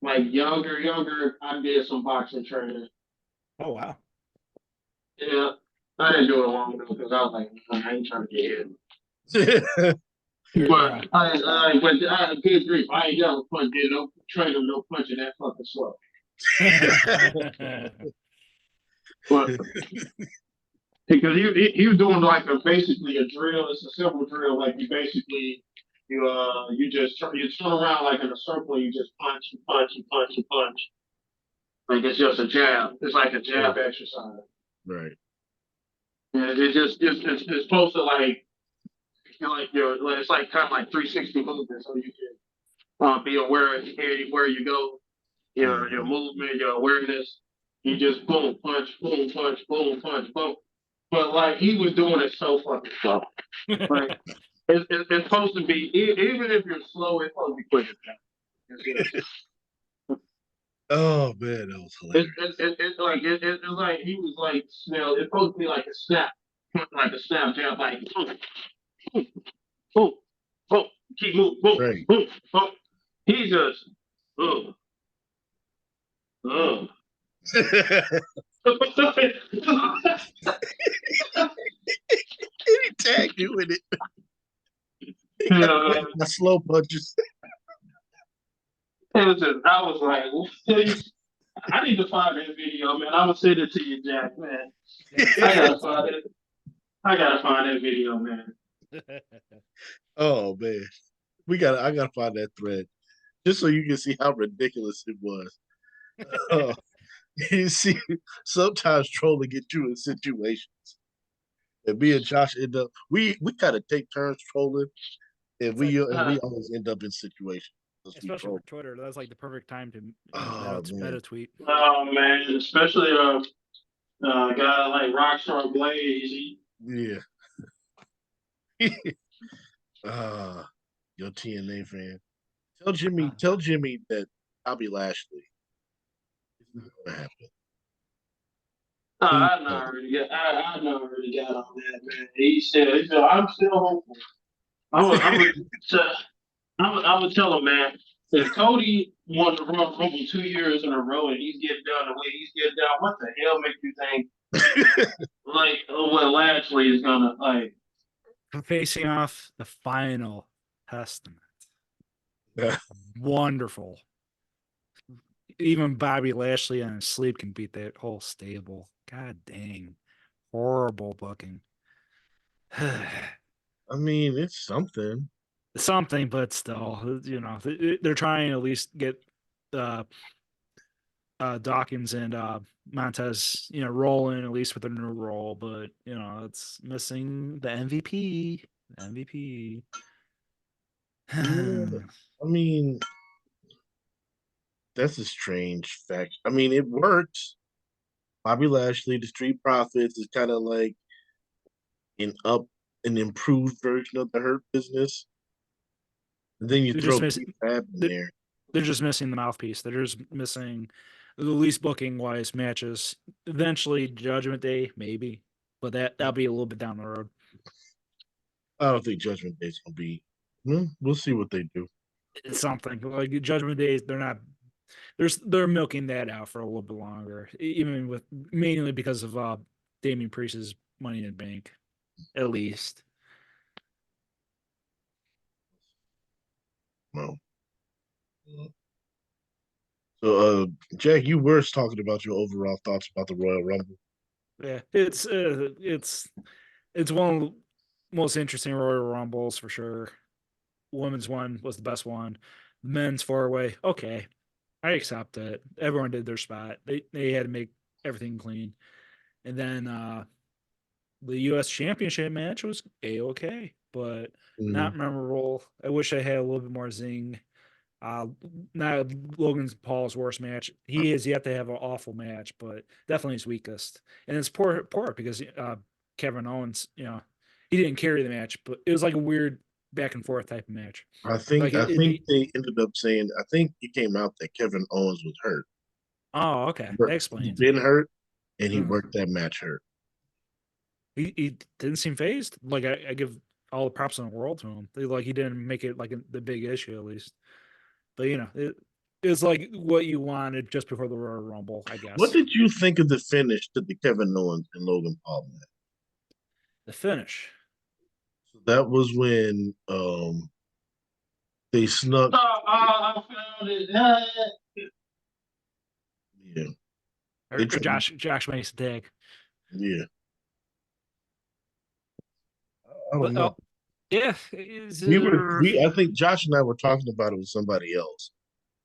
younger, I did some boxing training. Oh wow. Yeah, I didn't do it long enough because I was like, I ain't trying to get hit. But good grief, I ain't never did no training, no punching that fucking slow. But because he was doing like basically a drill. It's a simple drill. Like you turn around like in a circle. And you just punch, you punch, you punch, you punch. Like it's just a jab. It's like a jab exercise. Right. And it's supposed to like it's like kind of like 360 movement, so you can be aware of where you go, your movement, your awareness. You just boom, punch, boom, punch, boom, punch, boom. But like he was doing it so fucking slow. Like it's supposed to be even if you're slow, it's supposed to be quick as that. Oh man, that was hilarious. It's like he was like smell. It's supposed to be like a snap jab, like boom, boom, boom, boom, keep moving, boom, Right. boom, boom. He just, ugh, ugh. He tagged you in it. He got my slow punches. It was just, I was like, please, I need to find that video, man. I'm gonna send it to you, Jack, man. I gotta find it. I gotta find that video, man. Oh man, I gotta find that thread just so you can see how ridiculous it was. You see, sometimes trolling get you in situations, and me and Josh end up. We gotta take turns trolling, and we always end up in situations. Especially for Twitter, that's like the perfect time to meta tweet. Oh man, especially a guy like Rockstar Blaze. Yeah. Your TNA fan. Tell Jimmy that Bobby Lashley is not gonna happen. I know already got on that, man. He said, I'm still hopeful. I'm gonna tell him, man. If Cody won the Royal Rumble 2 years in a row and he's getting down the way he's getting down, what the hell makes you think like what Lashley is gonna like facing off the final testament? Yeah. Wonderful. Even Bobby Lashley on his sleep can beat that whole stable. God dang. Horrible booking. I mean, it's something. Something, but still, they're trying to at least get Dawkins and Montez, rolling at least with a new role, but it's missing the MVP. MVP. Yeah, I mean, that's a strange fact. I mean, it works. Bobby Lashley, the Street Profits, is kind of like an improved version of the Hurt Business. And then you They're throw just Fab in there. They're just missing the mouthpiece. They're just missing the least booking wise matches. Eventually, Judgment Day, maybe, but that'll be a little bit down the road. I don't think Judgment Day's gonna be. We'll see what they do. It's something like Judgment Day. They're not. They're milking that out for a little bit longer, even with mainly because of Damian Priest's Money in the Bank, at least. Well, so Jack, you were talking about your overall thoughts about the Royal Rumble. Yeah, it's one of the most interesting Royal Rumbles for sure. Women's one was the best one. The men's 4-way, okay, I accept it. Everyone did their spot. They had to make everything clean, and then the U.S. Championship match was a-okay, but Mhm. not memorable. I wish I had a little bit more zing. Not Logan Paul's worst match. He is yet to have an awful match, but definitely his weakest. And it's poor because Kevin Owens, he didn't carry the match, but it was like a weird back and forth type of match. I think Like I think they ended up saying I think it came out that Kevin Owens was hurt. Oh, okay, that He's explains. been hurt, and he Hmm. worked that match hurt. He didn't seem phased. Like I give all the props in the world to him. Like he didn't make it like the big issue at least. But it's like what you wanted just before the Royal Rumble, I What guess. did you think of the finish to the Kevin Owens and Logan Paul match? The finish. So that was when they snuck. I found it. Yeah, Or they tried. Josh makes a tag. Yeah, I don't But know. yeah, I think Josh and I were talking about it with somebody else,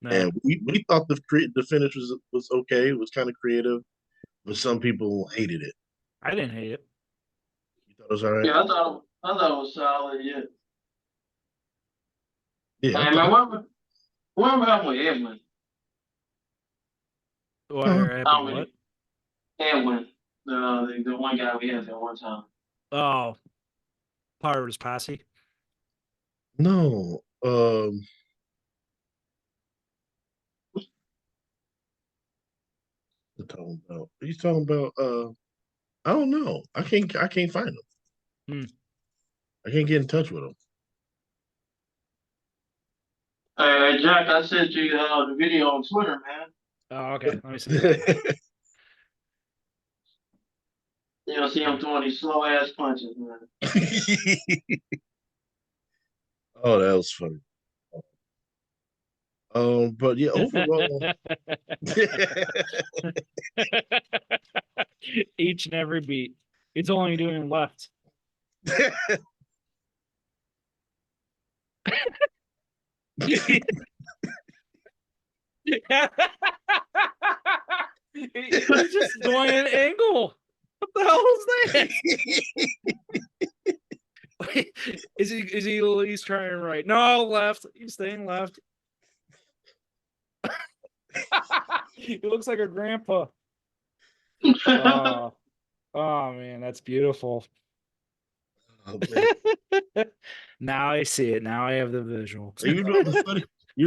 nah, and we thought the finish was okay. It was kind of creative, but some people hated it. I didn't hate it. You thought it was all right? Yeah, I thought it was solid. Yeah. Yeah, I Hey thought. man, where am with Edwin? What Uh, happened? I What? mean, Edwin, the one guy we had that one time. Oh, part of his posse. no, what talking about? He's talking about. I don't know. I can't find him. Hmm. I can't get in touch with him. Hey, Jack, I sent you the video on Twitter, man. Oh, okay. Let me see. You'll see him throwing these slow ass punches, man. Oh, that was funny. But yeah, overall, Each and every beat. It's only doing left. He's just going at an angle. What the hell is that? Wait, he's trying right? No, left. He's staying left. He looks like a grandpa. Oh, oh man, that's beautiful. Oh, man. Now I see it. Now I have the visual. And you know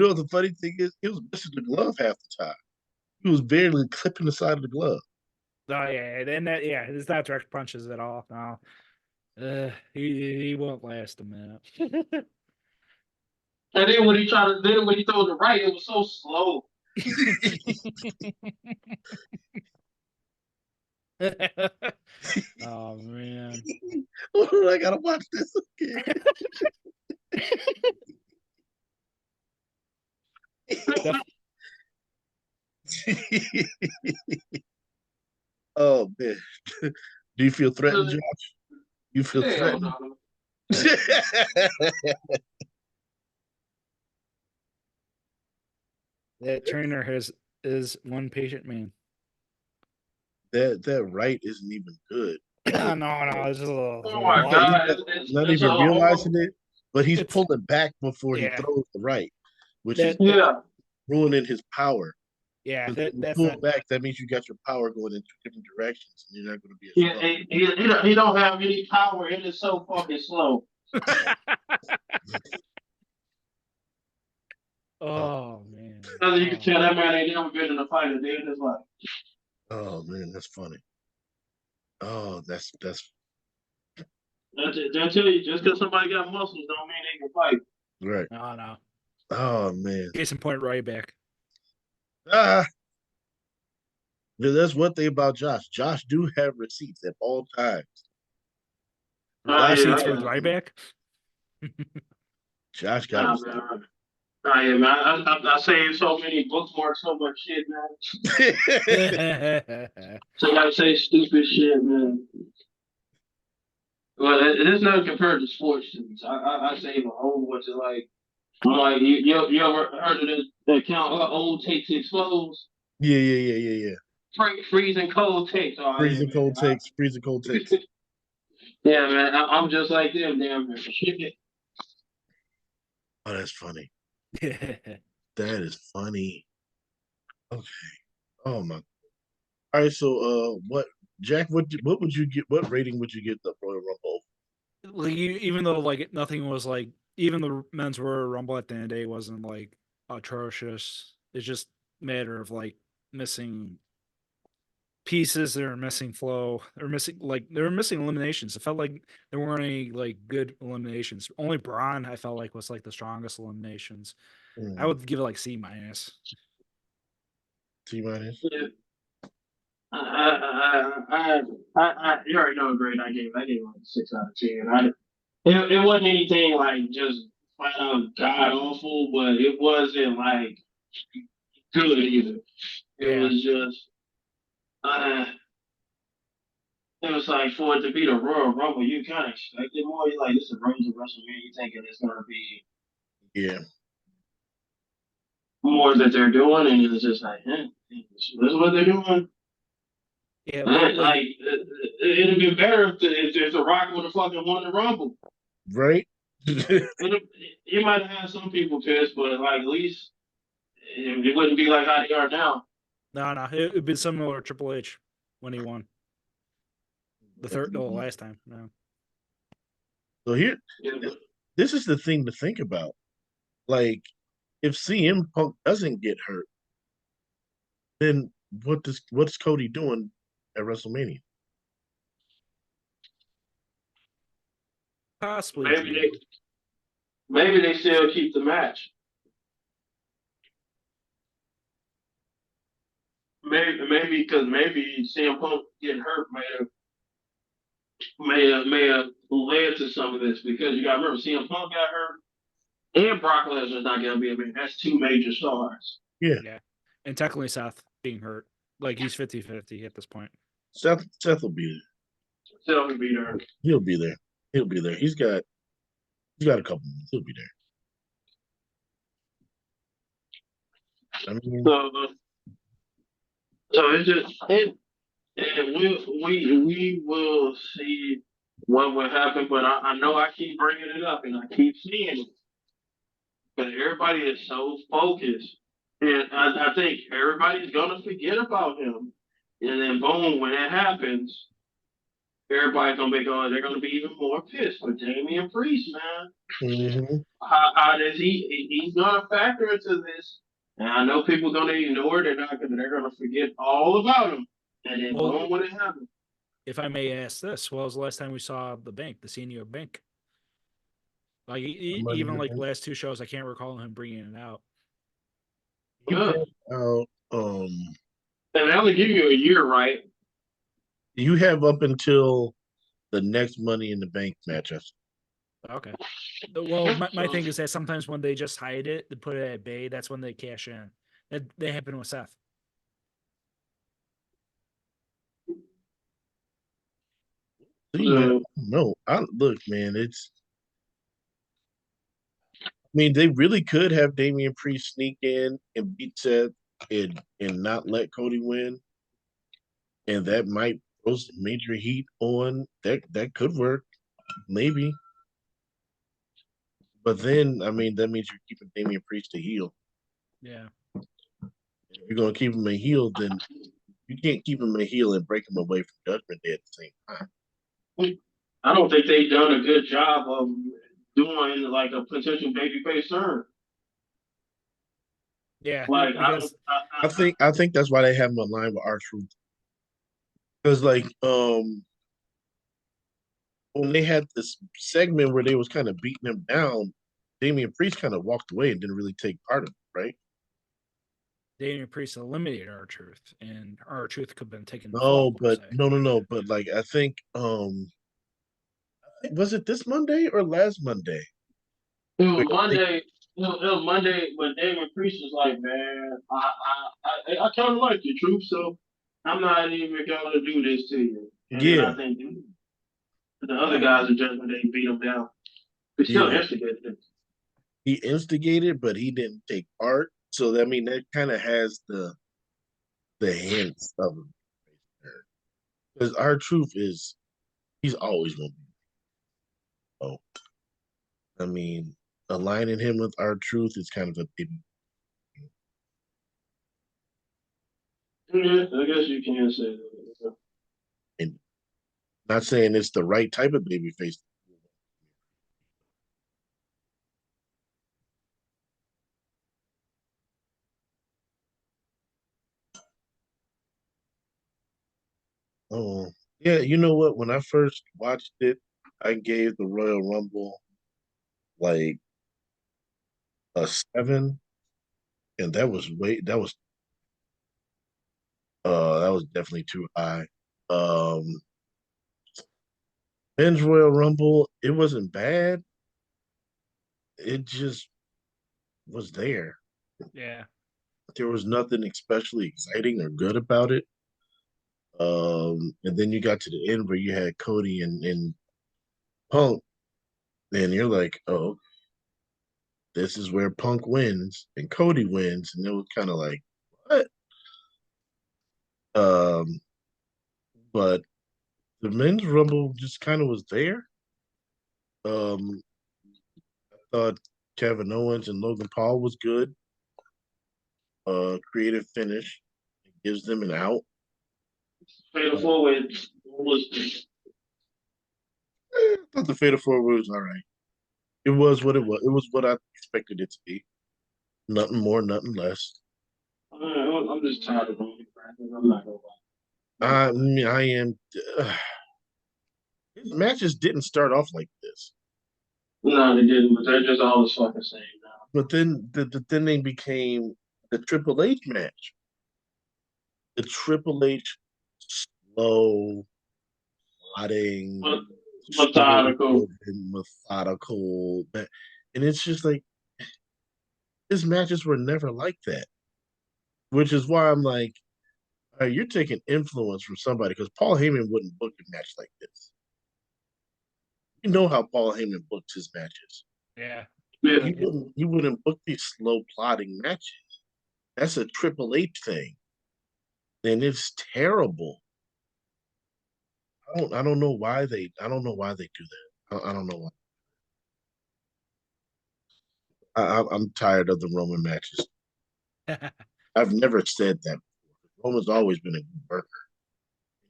what the funny thing is? He was missing the glove half the time. He was barely clipping the side of the glove. Oh yeah, and it's not direct punches at all. No, he won't last a minute. And then when he throws it right, it was so slow. Oh man. I gotta watch this again. Oh man. Do you feel threatened, Josh? You feel Hell threatened? no. That trainer is one patient man. That right isn't even good. No, it's just a little. Oh my God! Not It's even realizing it, but he's It's- pulling back before he yeah. throws the right, which is yeah. ruining his power. Yeah, Because when you that's pull not. back, that means you got your power going in two different directions, and you're not going to be as Yeah, strong. he don't have any power. It is so fucking slow. Oh man. As you can tell, that man ain't never been in a fight a day in his life. Oh man, that's funny. Oh, that's They'll tell you, just because somebody got muscles don't mean they can fight. right. No. Oh man. Case in point, right back. Ah, that's one thing about Josh. Josh do have receipts at all times. Receipts for the right back. Josh got receipts. Man. Oh, yeah, man. I saved so many bookmarks, so much shit, man. So I say stupid shit, man. Well, it's not compared to sports things. I save a whole bunch of I'm like, you ever heard of the account old takes expose? Yeah. Freezing cold takes. Oh, Freezing yeah, cold man. takes. Freezing cold takes. Yeah, man, I'm just like them, damn. Oh, that's funny. Yeah. That is funny. Okay. Oh my. All right. So, what, Jack? What would you get? What rating would you get the Royal Rumble? Like even though like nothing was like even the men's Royal Rumble at the end of the day wasn't like atrocious. It's just a matter of like missing pieces, they were missing flow, they were missing eliminations. It felt like there weren't any like good eliminations. Only Braun I felt like was like the strongest eliminations. I would give it like C minus. T minus. Yeah. You already know a grade I gave like a 6 out of 10. It wasn't anything like just flat out god awful, but it wasn't like good either. It Yeah. was just, uh, it was like for it to be the Royal Rumble, you kind of expected more. You're like, this is Rhodes of WrestleMania. You thinking it's gonna be Yeah. more that they're doing, and it's just like, this is what they're doing. Yeah, Like it'd have been better if the Rock would have fucking won the Rumble. Right. You might have had some people pissed, but like at least it wouldn't be like how they are now. no, it'd been similar to Triple H when he won the last time. No. So here, Yeah. this is the thing to think about. Like, if CM Punk doesn't get hurt, then what's Cody doing at WrestleMania? Possibly Maybe Drew. they still keep the match. Maybe because maybe CM Punk getting hurt may have led to some of this because you got to remember CM Punk got hurt and Brock Lesnar's not going to be a man. That's two major stars. Yeah. Yeah. And technically Seth being hurt. Like he's 50-50 at this point. Seth will be there. Still will be there. He'll be there. He'll be there. He's got a couple minutes. He'll be there. I mean, So it's just and we will see what will happen. But I know I keep bringing it up and I keep seeing it. But everybody is so focused. And I think everybody's going to forget about him. And then, boom, when it happens, everybody's going to be going, they're going to be even more pissed with Damian Priest, man. mm-hmm. How does he's going to factor into this? And I know people are going to ignore it. They're going to forget all about him. And then, boom, when it happens. If I may ask this, when was the last time we saw the senior bank? Like even like the last two shows, I can't recall him bringing it out. He brought out, and they only give you a year, right? you have up until the next Money in the Bank match. Okay. Well, my thing is that sometimes when they just hide it, they put it at bay, that's when they cash in. That happened with Seth. No, look, man. I mean, they really could have Damian Priest sneak in and beat Seth and not let Cody win, and that might throw some major heat on that. That could work, maybe. But then, I mean, that means you're keeping Damian Priest a heel. Yeah. If you're gonna keep him a heel, then you can't keep him a heel and break him away from Judgment Day at the same time. I don't think they've done a good job of doing like a potential babyface turn. Yeah, like because I think that's why they have him aligned with R-Truth. Because like when they had this segment where they was kind of beating him down, Damian Priest kind of walked away and didn't really take part of it, right? Damian Priest eliminated R-Truth, and R-Truth could have been taken. No, but no. But like I think was it this Monday or last Monday? It was Monday. It was Monday when Damian Priest was like, "Man, I kind of like you, Truth. So I'm not even gonna do this to you." And then I think the other guys in Judgment Day beat him down. He still instigated it. He instigated, but he didn't take part. So I mean, that kind of has the hints of him. Because R-Truth he's always gonna be So, I mean, aligning him with R-Truth is kind of a big. Yeah, I guess you can say that. And not saying it's the right type of baby face. Oh, yeah. You know what? When I first watched it, I gave the Royal Rumble like a 7, and that was definitely too high. Um, Men's Royal Rumble, it wasn't bad. It just was there. Yeah. There was nothing especially exciting or good about it. And then you got to the end where you had Cody and Punk, and you're like, oh, this is where Punk wins and Cody wins, and it was kind of like, what? Um, but the men's rumble just kind of was there. I thought Kevin Owens and Logan Paul was good. Creative finish. It gives them an out. Fatal four way was I thought the Fatal Four was all right. It was what it was. It was what I expected it to be. Nothing more, nothing less. I'm just tired of Roman Reigns. I'm not gonna I lie. mean, I am. His matches didn't start off like this, No, they didn't, but they're just all the fucking same now. but then they became the Triple H match. The Triple H slow, plodding, But slow methodical. and methodical, and it's just like his matches were never like that. Which is why I'm like, all right, you're taking influence from somebody because Paul Heyman wouldn't book a match like this. You know how Paul Heyman booked his matches. Yeah. Yeah. He wouldn't book these slow plodding matches. That's a Triple H thing, and it's terrible. I don't know why they do that. I don't know why. I'm tired of the Roman matches. I've never said that before. Roman's always been a good worker.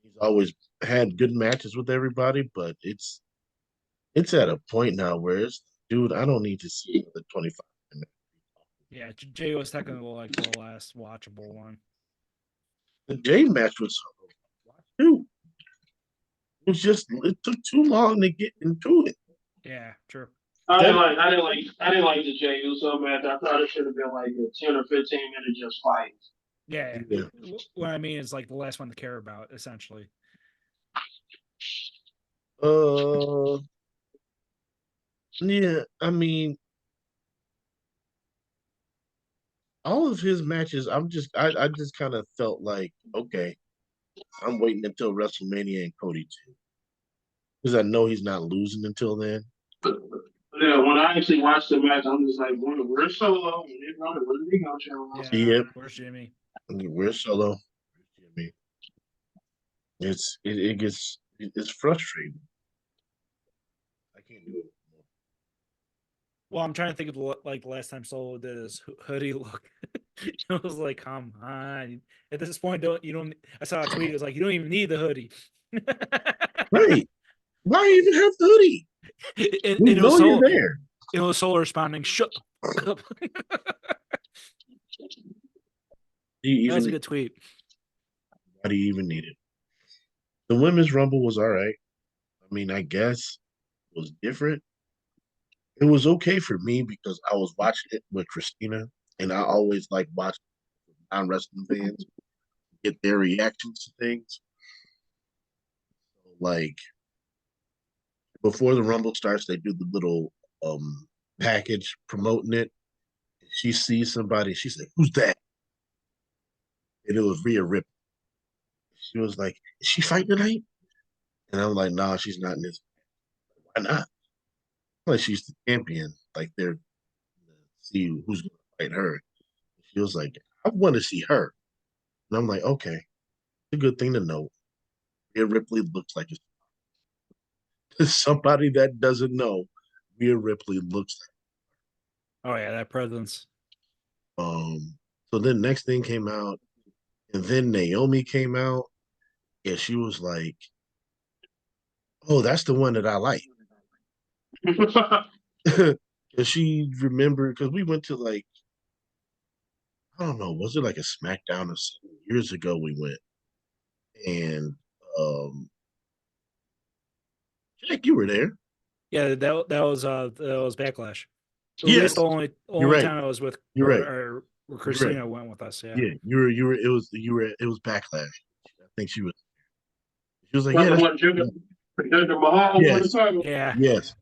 He's always had good matches with everybody, but it's at a point now where it's, dude, I don't need to see the 25 minutes. Yeah. Jay was technically like the last watchable one. The Jay match was too. It took too long to get into it. Yeah. True. I didn't like the Jey Uso match. I thought it should have been like a 10 or 15 minute just fight. Yeah. Yeah. What I mean is like the last one to care about, essentially. Uh, yeah. I mean, all of his matches, I just kind of felt like, okay, I'm waiting until WrestleMania and Cody too, because I know he's not losing until then. Yeah, when I actually watched the match, I'm just like, where's Solo? Where did he go, Jamaal? Yeah. Yep, Where's Jimmy? we're solo. I mean, it's frustrating. I can't do it. Well, I'm trying to think of like the last time Solo did his hoodie look. It was like, come on. At this point, don't. I saw a tweet. It was like, you don't even need the hoodie. Right? Why even have the hoodie? and You it was know you're so. there. It was Solo responding, "Shut the fuck up." You That was a even good tweet. Why do you even need it? The women's rumble was all right. I mean, I guess it was different. It was okay for me because I was watching it with Christina, and I always like watching non-wrestling fans get their reactions to things. Like before the rumble starts, they do the little package promoting it. She sees somebody, she's like, "Who's that?" And it was Rhea Ripley. She was like, "Is she fighting tonight?" And I'm like, "No, she's not in this. Why not?" Like she's the champion. Like they're see who's going to fight her. She was like, "I want to see her," and I'm like, "Okay, it's a good thing to know." Rhea Ripley looks like Somebody that doesn't know, Rhea Ripley looks Oh yeah, that presence. like. So then next thing came out, and then Naomi came out, and she was like, "Oh, that's the one that I like." And she remembered because we went to like I don't know, was it like a SmackDown or something years ago we went, and um, Jack, you were there. Yeah, that was Backlash. At least Yes, the only you're only right. time I was with You're right. or You're right. Christina went with us. Yeah. Yeah, you were. It was Backlash. I think she was. She was like, That's yeah, the that's one Jinder Mahal won the yes, title. Yeah. yes,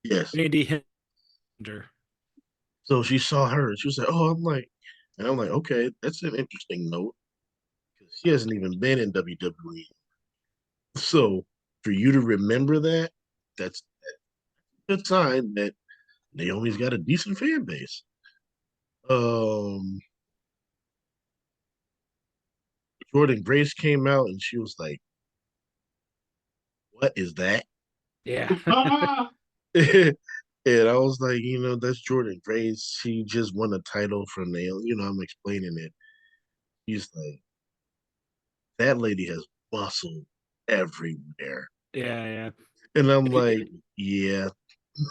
yes. We need to hinder. So she saw her and she was like, oh, and I'm like, okay, that's an interesting note because she hasn't even been in WWE. So for you to remember that, that's a good sign that Naomi's got a decent fan base. Um, Jordan Grace came out and she was like, what is that? Yeah. And I was like, that's Jordan Grace. She just won a title from Naomi. I'm explaining it. He's like, that lady has muscle everywhere. Yeah, yeah. And I'm like, yeah,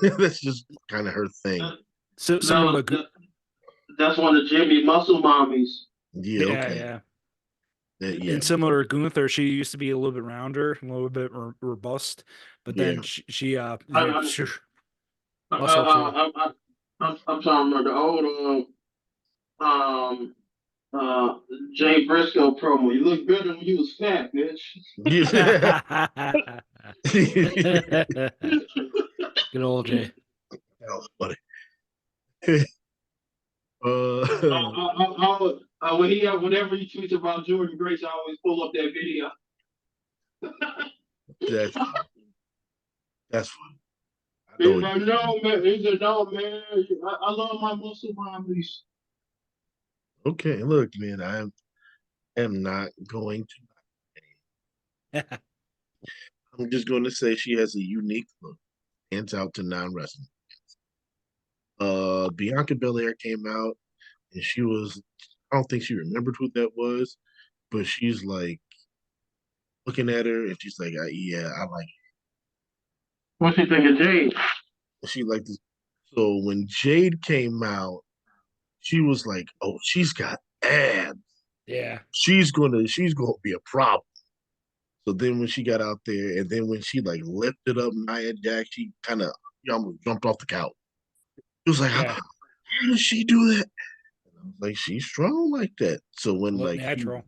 that's just kind of her thing. So That similar was to that's one of Jimmy Muscle Mommies. Yeah, yeah, okay. yeah. Yeah, And similar to Gunther, she used to be a little bit rounder, a little bit robust, but yeah. then she I, I, muscle too. I'm trying to remember the old um Jay Briscoe promo. You look better when you was fat, bitch. Yeah. Good old Jay. That was funny. Whenever he tweets about Jordan Grace, I always pull up that video. that's that's funny. I know He's what like, you're saying. no, man. He said, no, man. I love my muscle mommies. Okay, look, man, I am not going to. I'm just going to say she has a unique look, hands out to non-wrestling. Bianca Belair came out, and she was. I don't think she remembered who that was, but she's like looking at her, and she's like, "Yeah, I like." What's he think of Jade? She like this. So when Jade came out, she was like, "Oh, she's got abs. Yeah. She's gonna be a problem." So then when she got out there, and then when she like lifted up Nia Jax, she kind of almost jumped off the couch. She was like, Yeah. "How does she do that?" And I was like, "She's strong like that." So when Look like she natural.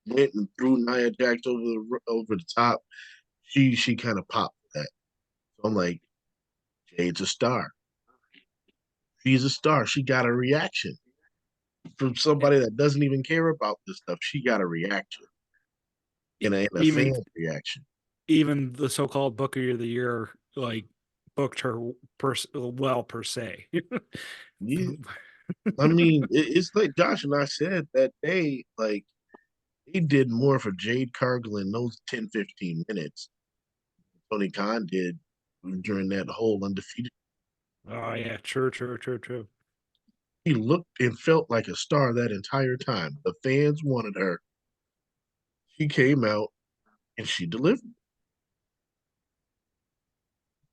went and threw Nia Jax over the top, she kind of popped that. So I'm like, Jade's a star. She's a star. She got a reaction from somebody that doesn't even care about this stuff. She got a reaction in a Even fan reaction. even the so-called Booker of the Year like booked her per se. Yeah. I mean, it's like Josh and I said that day, like he did more for Jade Cargill in those 10, 15 minutes Tony Khan did during that whole undefeated. Oh yeah, true. He looked and felt like a star that entire time. The fans wanted her. She came out and she delivered.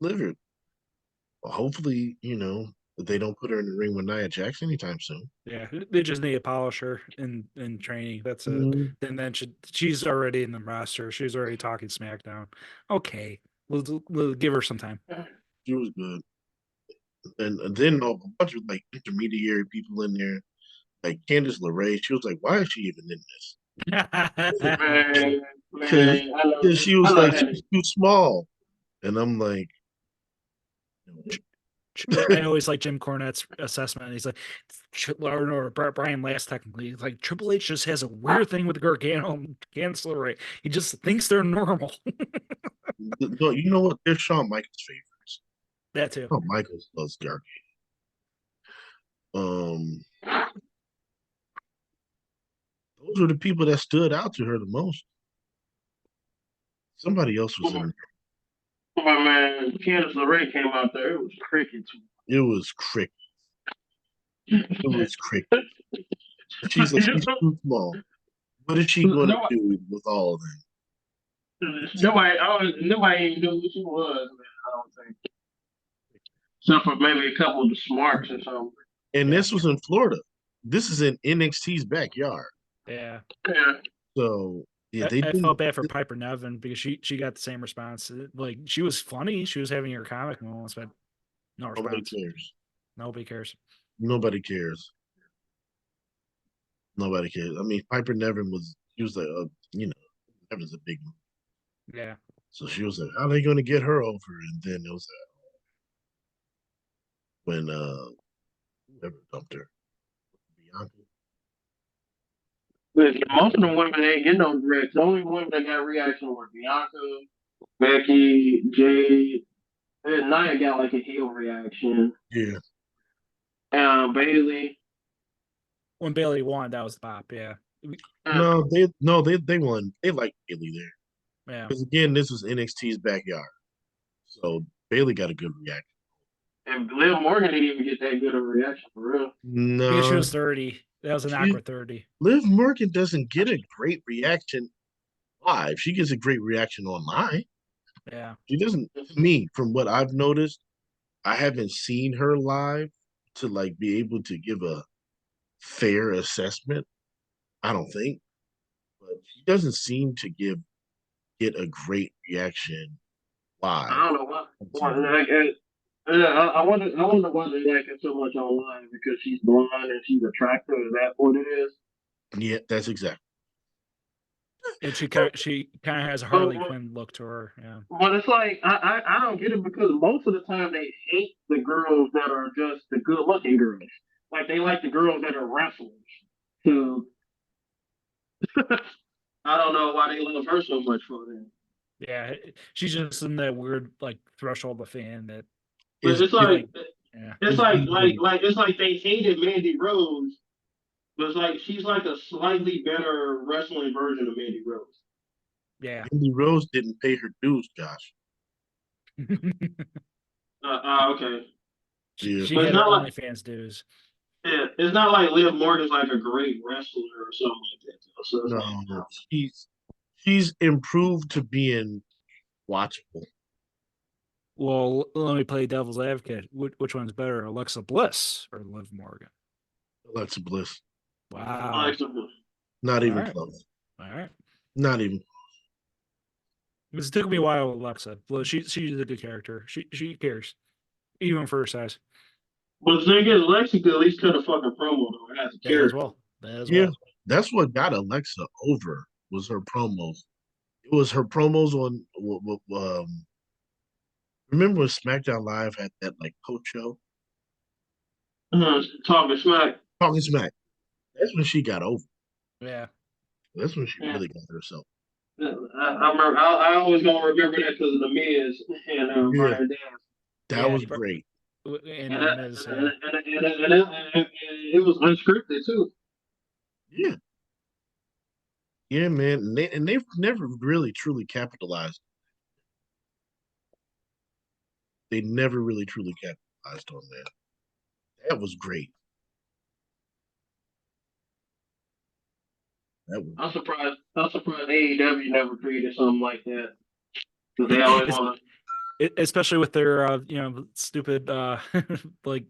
Well, hopefully, they don't put her in the ring with Nia Jax anytime soon. Yeah, they just need to polish her in training. That's it. Mhm. And then she's already in the roster. She's already talking SmackDown. Okay, we'll give her some time. She was good. And then a bunch of like intermediary people in there, like Candice LeRae. She was like, "Why is she even in this?" Man, Because man, she I was know like, that. "She's too small," and I'm like, I always like Jim Cornette's assessment. He's like, or Brian Last technically. He's like Triple H just has a weird thing with Gargano and Canceler. He just thinks they're normal. "No, you know what? They're Shawn Michaels' favorites. That too. Shawn Michaels loves Gargano." Um, those were the people that stood out to her the most. Somebody else was in there. My man Candice LeRae came out there. It was crickets. It was cricket. It was cricket. She's too small. What is she going to nobody, do with all of them? nobody even knew who she was, man. I don't think, except for maybe a couple of the smarts or something. And Yeah. this was in Florida. This is in NXT's backyard. Yeah. Yeah. So yeah, I, they I didn't. felt bad for Piper Nevin because she got the same response. Like she was funny, she was having her comic moments, but no Nobody response. cares. Nobody cares. Nobody cares. Nobody cares. I mean, Piper Nevin was. She was like, Nevin's a big one. Yeah. So she was like, "How are they going to get her over?" And then it was when whoever dumped her, Bianca. But most of the women ain't getting no direct. The only women that got reaction were Bianca, Becky, Jade, and Nia got like a heel reaction. Yeah. Bailey. When Bailey won, that was the pop. Yeah. No, they won. They like Bailey there Yeah. because again, this was NXT's backyard, so Bailey got a good reaction. And Liv Morgan didn't even get that good of a reaction for real. Because she No, was 30. That was an awkward 30. Liv Morgan doesn't get a great reaction live. She gets a great reaction online. Yeah. She doesn't. To me, from what I've noticed, I haven't seen her live to like be able to give a fair assessment. I don't think, but she doesn't seem to get a great reaction live. I don't know why. I wonder why they like her so much online because she's blonde and she's attractive. Is that what it is? Yeah, that's exactly. And she kind of has a Harley Quinn look to her. Yeah. But it's like I don't get it because most of the time they hate the girls that are just the good looking girls. Like they like the girls that are wrestlers. So I don't know why they love her so much for that. Yeah. She's just in that weird like threshold of fan that But it's like yeah. it's like they hated Mandy Rose, but it's like she's like a slightly better wrestling version of Mandy Rose. Yeah. Andy Rose didn't pay her dues, Josh. Okay. She But had it's her not like OnlyFans dues. yeah, it's not like Liv Morgan's like a great wrestler or something like that. So it's like, No, she's improved to being watchable. Well, let me play devil's advocate. Which one's better, Alexa Bliss or Liv Morgan? Alexa Bliss. Wow. Not even right. close. All right. Not even. It took me a while with Alexa. Well, she's a good character. She cares, even for her size. but the thing is, Lexi could at least cut a fucking promo though. It has a That as character. well. That as Yeah, well. that's what got Alexa over was her promos. It was her promos on. Remember when SmackDown Live had that like coach show? Talking smack. Talking Smack. That's when she got over. Yeah. That's when she Yeah. really got herself. I remember. I always gonna remember that because of the Miz and Brian Dance. That was great. And it was unscripted too. Yeah. Yeah, man. And they've never really truly capitalized. They never really truly capitalized on that. That was great. That was I'm surprised. AEW never created something like that. Because they always want to. Especially with their stupid like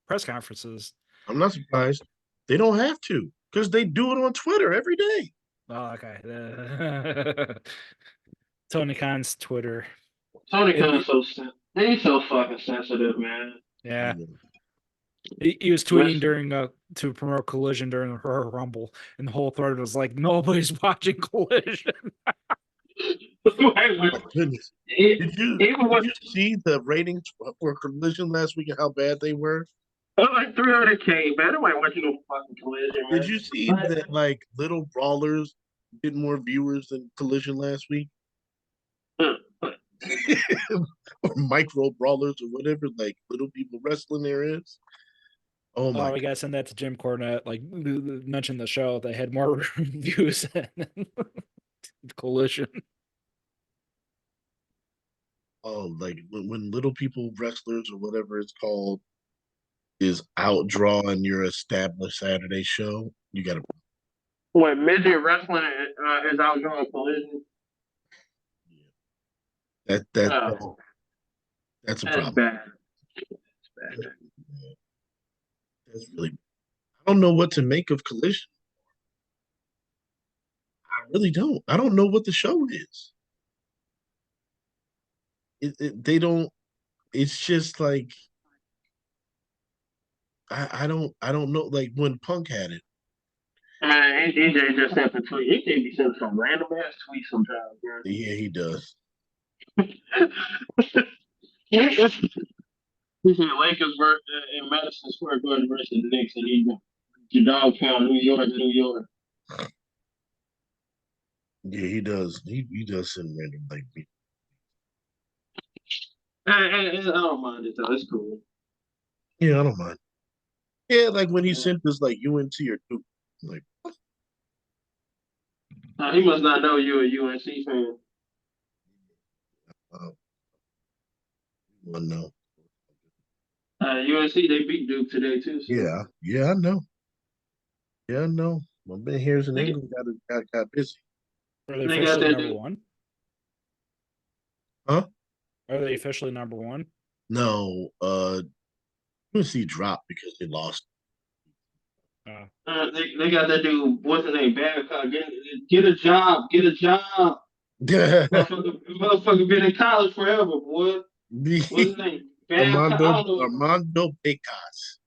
press conferences. I'm not surprised. They don't have to because they do it on Twitter every day. Oh, okay. Tony Khan's Twitter. Tony Khan's he's so fucking sensitive, man. Yeah. He was tweeting during to promote Collision during the Royal Rumble, and the whole thread was like, "Nobody's watching Collision." My goodness. Did you see the ratings for Collision last week and how bad they were? Like 300K, man. Nobody watching no fucking Collision, man. Did you see that like Little Brawlers did more viewers than Collision last week? Or Micro Brawlers or whatever, like Little People Wrestling there is. Oh my! We gotta send that to Jim Cornette. Like mentioned the show, they had more views than Collision. Oh, like when little people wrestlers or whatever it's called is outdrawing your established Saturday show, you got to. When midget wrestling is outgoing collision, That that oh, that's a that's problem. bad. That's bad. That's really. I don't know what to make of Collision. I really don't. I don't know what the show is. They don't. It's just like I don't know. Like when Punk had it. Man, EJ just sent the tweet. EJ be sending some random ass tweets sometimes, man. Yeah, he does. He said Lakers in Madison Square Garden versus the Knicks, and he your dog pound New York, New York. Yeah, he does. He does send random like. I don't mind it though. It's cool. Yeah, I don't mind. Yeah, like when he sent this like UNC or Duke. Like, He must not know you a UNC fan. uh, well, no. UNC they beat Duke today too. So Yeah, I know. Yeah, I know. My been here's in they, England got busy. Are they they got officially that number dude. one? Huh? Are they officially number one? No, UNC dropped because they lost. They got that dude. What's his name? Babcock. Get a job. Get a job. Motherfucker been in college forever, boy. What's his name? Babcock. I don't know. Armando Pecas.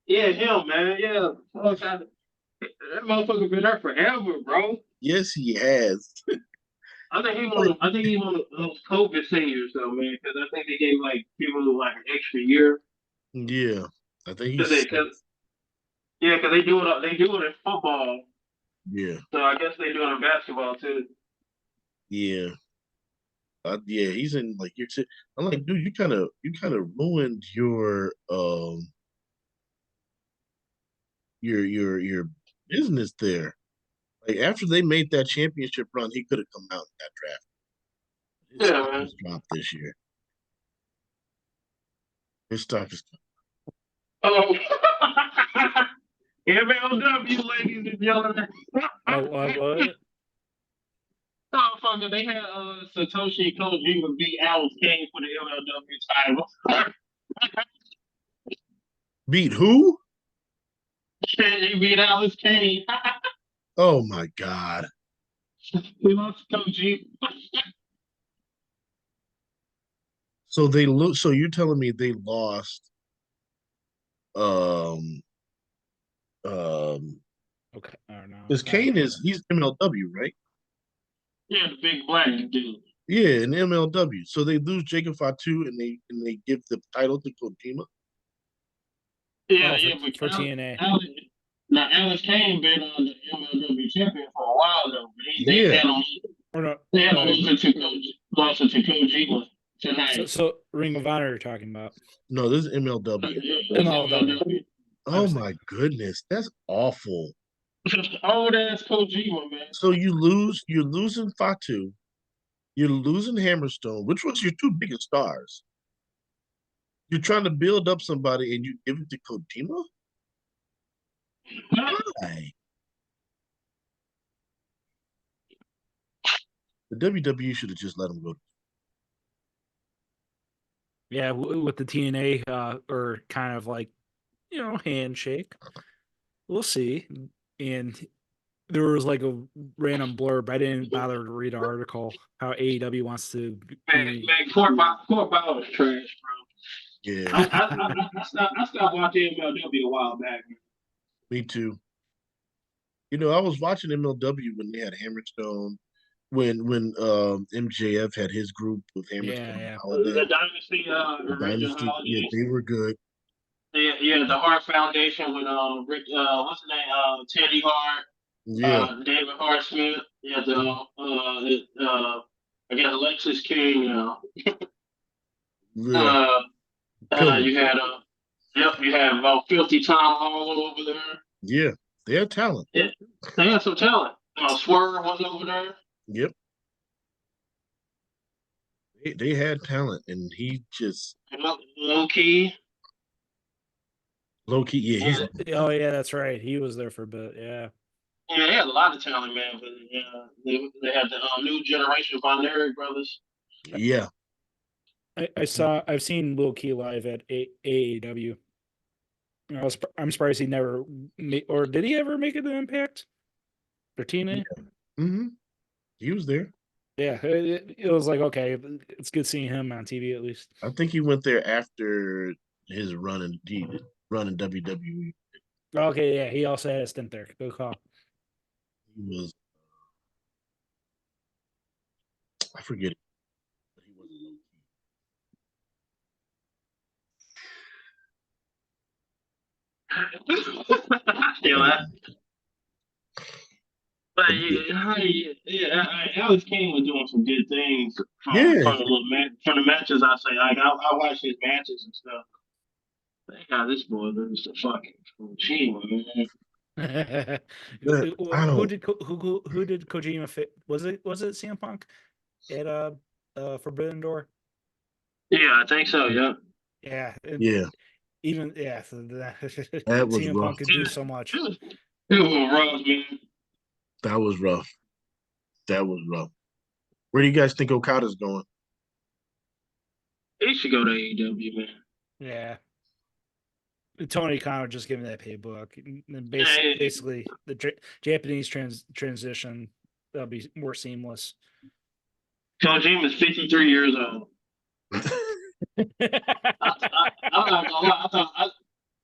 Yeah, him, man. Yeah. That motherfucker been there forever, bro. Yes, he has. I think he one of those COVID seniors though, man, because I think they gave like people like an extra year. Yeah, I think Cause he's. cause they do it in football, Yeah, so I guess they do it in basketball too. yeah, yeah. He's in like you're. I'm like, dude, you kind of ruined your business there. Like after they made that championship run, he could have come out in that draft. His Yeah, stock man. has dropped this year. His stock is. Oh, MLW, ladies and gentlemen. What? Motherfucker, they had Satoshi Kojima beat Alex Kane for the MLW title. Beat who? He beat Alex Kane. Oh my God. He lost to Kojima. So they look. So you're telling me they lost? Um. Um. Okay. Or no. Because Kane he's MLW, right? Yeah, the big black dude. Yeah, in MLW. So they lose Jacob Fatu and they give the title to Kojima. Yeah, Oh, yeah, for but TNA. now Alex Kane been on the MLW champion for a while though, but they Yeah. had him Or no. they had him losing to Kojima tonight. So Ring of Honor you're talking about. No, this is MLW. MLW. Oh my goodness, that's awful. Old ass Kojima, man. So you're losing Fatu, you're losing Hammerstone, which was your two biggest stars. You're trying to build up somebody and you give it to Kojima? Why? The WWE should have just let him go. Yeah, with the TNA or kind of like, handshake. We'll see. And there was like a random blurb. I didn't bother to read the article. How AEW wants to be. Man, Court Bauer was trash, bro. Yeah, I stopped watching MLW a while back. me too. I was watching MLW when they had Hammerstone, when MJF had his group with Hammerstone and Yeah. Holiday. The Dynasty, The Richard Dynasty, yeah, Holiday. they were good. Yeah, the Hart Foundation with Rick, what's his name? Teddy Hart, Yeah, David Hart Smith. Yeah, I guess Alexis King. yeah. You had you had about 50 Tom Holland over there. Yeah, they had talent. Yeah, they had some talent. Swerve was over there. Yep. They had talent, and he just Low key. low key. Yeah, he's Oh yeah, that's right. He was there for a bit. Yeah. Yeah, they had a lot of talent, man. But yeah, they had the new generation Von Erich brothers. yeah. I've seen Lil Key live at AEW. I'm surprised he never or did he ever make it to Impact or TNA? Mm-hmm. He was there. Yeah, it was like okay, it's good seeing him on TV at least. I think he went there after his run in WWE. Okay, yeah, he also had a stint there. Good call. He was I forget, but he wasn't low You know, key. but But yeah, Alex King was doing some good things yeah, from the from the matches. I say, like I watch his matches and stuff. Thank God this boy lives the fucking machine, man. but I Who don't. did who did Kojima fit? Was it CM Punk at Forbidden Door? Yeah, I think so. Yeah. Yeah, and Yeah, even yeah, that was CM rough. Punk could do so much. It was rough, man. That was rough. That was rough. Where do you guys think Okada's going? He should go to AEW, man. Yeah, Tony Khan would just give him that paybook. And Yeah, basically, the Japanese transition that'll be more seamless. Kojima's 53 years old. I'm not gonna lie.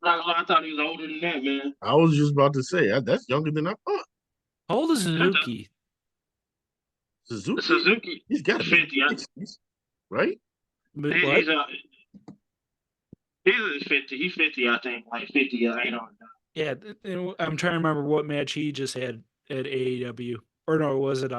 I thought he was older than that, man. I was just about to say that's younger than I thought. How old is Suzuki? Suzuki, Suzuki, he's got to be 50. 60s, right? What? He's 50. He's 50, I think. Like 50, I don't know. Yeah, I'm trying to remember what match he just had at AEW. Or no, was it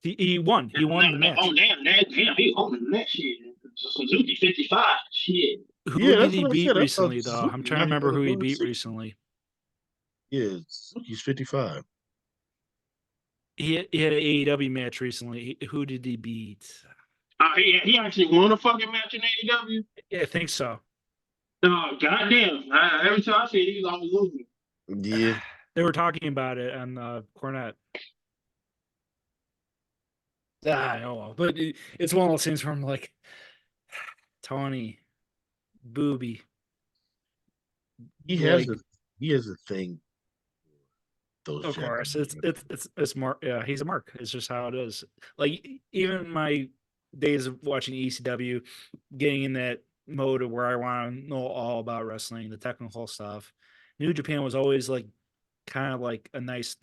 he won. He won the match. Oh damn, he older than that shit. Suzuki 55. Shit. Who Yeah, did that's he what I beat said. I thought recently though? I'm Suzuki trying to might remember end who up he going beat 60. recently. Yeah, Suzuki's 55. He had an AEW match recently. Who did he beat? He actually won a fucking match in AEW. Yeah, I think so. Goddamn. Every time I see it, he's always losing. Yeah, They were talking about it on Cornette. I know, but it's one of those things where I'm like, Tony, booby, he has like, a he has a thing. Those of course, Japanese. it's Mark. Yeah, he's a Mark. It's just how it is. Like even my days of watching ECW, getting in that mode of where I want to know all about wrestling, the technical stuff. New Japan was always like kind of like a nice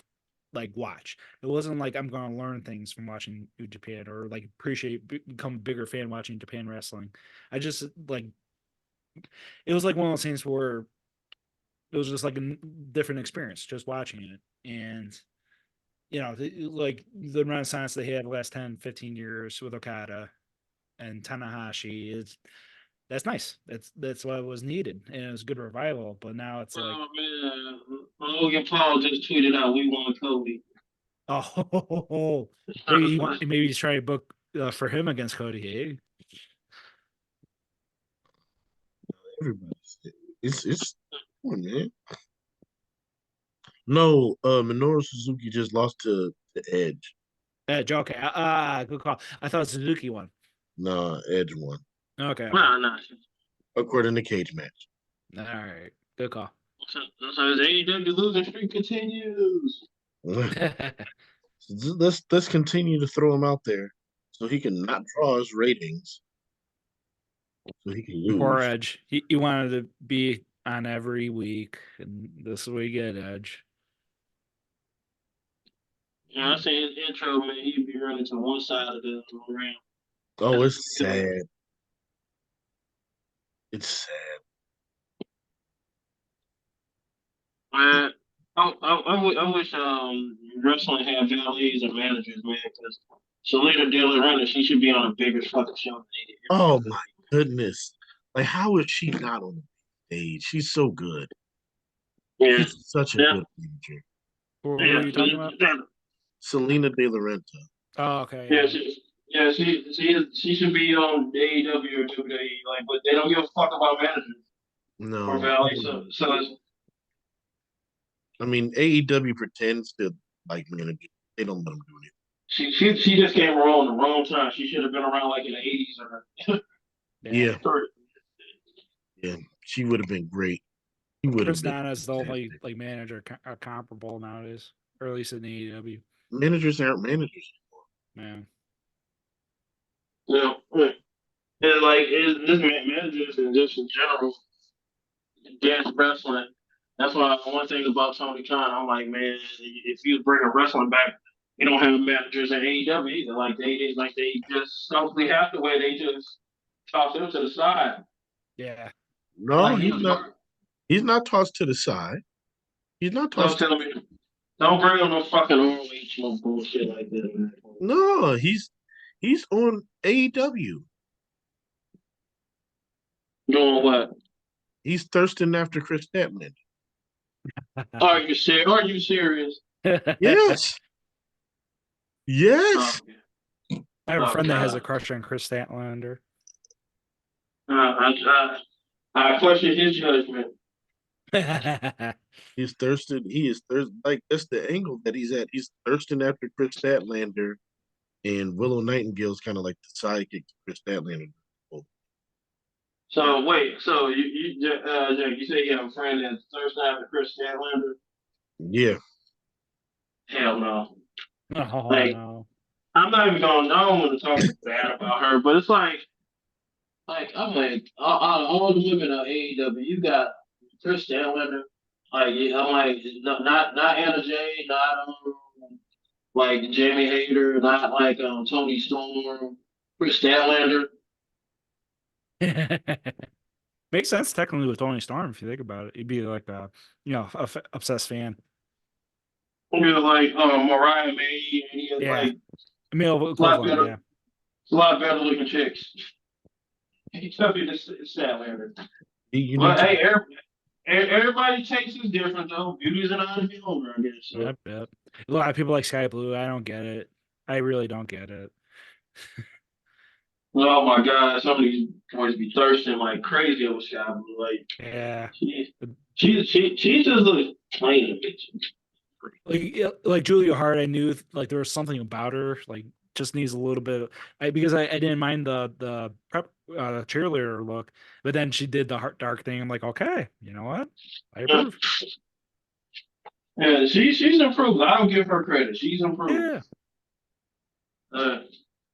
like watch. It wasn't like I'm going to learn things from watching New Japan or like become a bigger fan watching Japan wrestling. I just like it was like one of those things where it was just like a different experience just watching it. And like the renaissance they had the last 10, 15 years with Okada and Tanahashi is that's nice. That's what was needed. And it was good revival. But now it's like, Oh man, Logan Paul just tweeted out, "We want Cody." oh, maybe he's trying to book for him against Cody. Eh? Everybody's it's come on, man. No, Minoru Suzuki just lost to Edge. Edge, okay. Good call. I thought Suzuki won. Nah, Edge won. Okay. Nah. According to Cage Match. All right. Good call. So his AEW losing streak continues. let's continue to throw him out there so he can not draw his ratings. So he can Poor lose. Edge. He wanted to be on every week, and this is what we get, Edge. Yeah, I see his intro, man. He'd be running to one side of the ramp. Oh, it's sad. It's sad. Man, I wish wrestling had valets or managers, man, because Selena Dillon Runner, she should be on a bigger fucking show than Oh everybody. my goodness. Like, how is she not on the stage? She's so good. Yeah, She's such a yeah, good manager. Who yeah. are you talking about? Selena De La Renta. Oh, okay. Yeah, Yeah. she should be on AEW or WWE, like, but they don't give a fuck about managers or No, Valley. So I mean AEW pretends to like manage. They don't let them do anything. she just came around the wrong time. She should have been around like in the 80s or Yeah. Yeah, yeah, she would have been great. He would have Chris been Donna's the only fantastic. like manager are comparable nowadays, or at least in AEW. Managers aren't managers. Man. yeah. And like this managers and just in general, dance wrestling. That's why one thing about Tony Khan, I'm like, man, if you bring a wrestling back, you don't have managers in AEW either. Like they just Stokely Hathaway, they just toss him to the side. Yeah. No, Like he was he's not tossed to the side. He's not don't tossed. tell me don't bring him no fucking ROH no bullshit like that, man. No, he's on AEW. Doing what? He's thirsting after Chris Statlander. Are you serious? Are you serious? Yes, Oh, yes. I have a oh friend that has a God. crush on Chris Statlander. I question his judgment. He's thirsted. He is thirsty. Like that's the angle that he's at. He's thirsting after Chris Statlander, and Willow Nightingale's kind of like the sidekick to Chris Statlander. So wait, so Jack, you say you have a friend that's Thursday after Chris Statlander? Yeah, Hell no. Oh Like no. I'm not even going. I don't want to talk bad about her, but it's like I'm like all the women on AEW. You got Chris Statlander. Like I'm like not Anna Jay, not like Jamie Hayter, not like Tony Storm, Chris Statlander. Makes sense technically with Tony Storm if you think about it. He'd be like a obsessed fan. You're like Mariah May, and he has Yeah. like Male a lot equivalent, better, yeah. a lot better looking chicks. He took me to Statlander. you need But to. hey, everybody takes is different though. Beauty is an eye of the beholder, I guess. So. Yep, yep. A lot of people like Sky Blue. I don't get it. I really don't get it. Oh my God, some of these boys be thirsting like crazy over Sky Blue. Like Yeah. she just looks plain, bitch. Like Julia Hart, I knew like there was something about her, like just needs a little bit. Because I didn't mind the prep cheerleader look, but then she did the heart dark thing. I'm like, okay, you know what? I approve. Yeah, she's improved. I don't give her credit. She's improved. Yeah.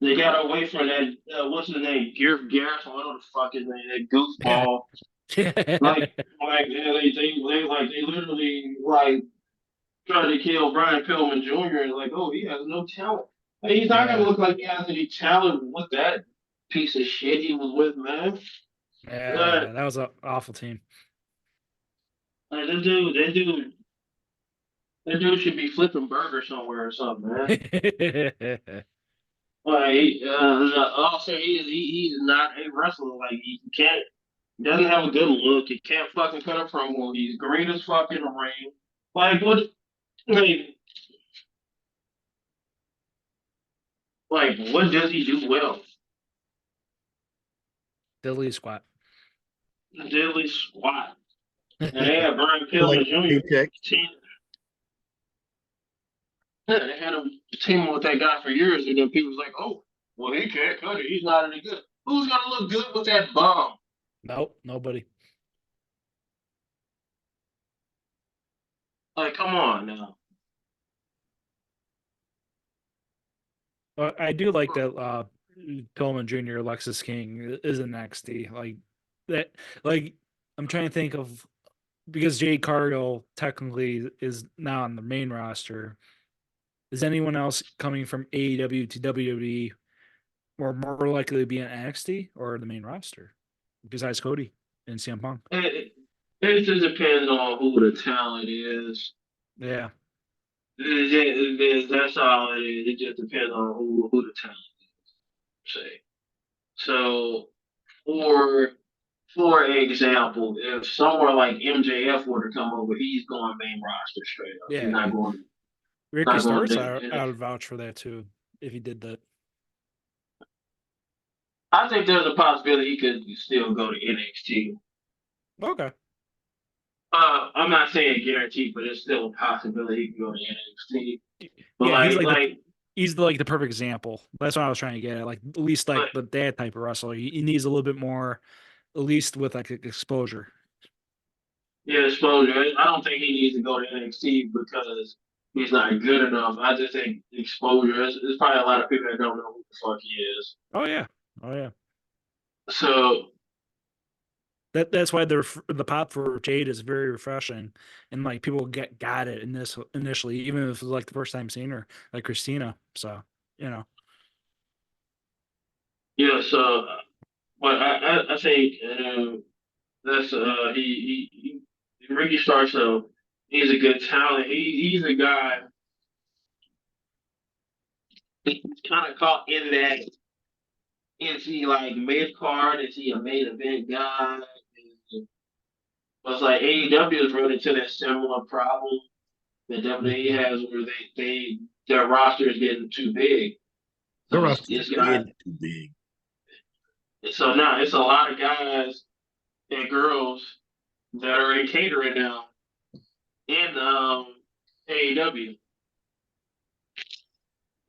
They got away from that. What's his name? Gareth. What the fuck his name? That Yeah. goofball. They literally like tried to kill Brian Pillman Jr. and like, oh, he has no talent. Hey, he's not gonna Yeah. look like he has any talent with that piece of shit he was with, man. Yeah, that was an awful team. Like, that dude should be flipping burgers somewhere or something, man. Like, also he's not a wrestler. Like he can't, doesn't have a good look. He can't fucking cut a promo. He's green as fuck in the ring. Like what? Like, like what does he do well? Dilly squat. Diddly squat. And they had Brian Like Pillman Jr. paycheck. team. Yeah, they had him teaming with that guy for years, and then people was like, "Oh, well, he can't cut it. He's not any good. Who's gonna look good with that bomb?" Nope, nobody. Like, come on now. But I do like that Pillman Jr. Alexis King is in NXT. Like that like I'm trying to think of because Jade Cargill technically is now on the main roster. Is anyone else coming from AEW to WWE or more likely to be in NXT or the main roster besides Cody and CM Punk? It just depends on who the talent is. Yeah. That's all it is. It just depends on who the talent is. Say. So, for example, if somewhere like MJF were to come over, he's going main roster straight up. He's Yeah. not going. Ricky Not going Starks to. I would vouch for that too. if he did that. I think there's a possibility he could still go to NXT. Okay. I'm not saying guaranteed, but it's still a possibility he could go to NXT. But Yeah, he's like the perfect example. That's what I was trying to get at. Like at least like that type of wrestler. He needs a little bit more, at least with like exposure. yeah, exposure. I don't think he needs to go to NXT because he's not good enough. I just think exposure. There's probably a lot of people that don't know who the fuck he is. Oh yeah. Oh yeah. So That's why the pop for Jade is very refreshing, and like people got it in this initially, even if it was like the first time seeing her, like Christina. So you know, yeah, so but I think that's Ricky Starks. So he's a good talent. He's a guy. He's kind of caught in that. Is he like mid card? Is he a main event guy? It's like AEW is running into that similar problem that WWE has, where their roster is getting too big. Their So roster is getting too big. So now it's a lot of guys and girls that are in catering now in AEW.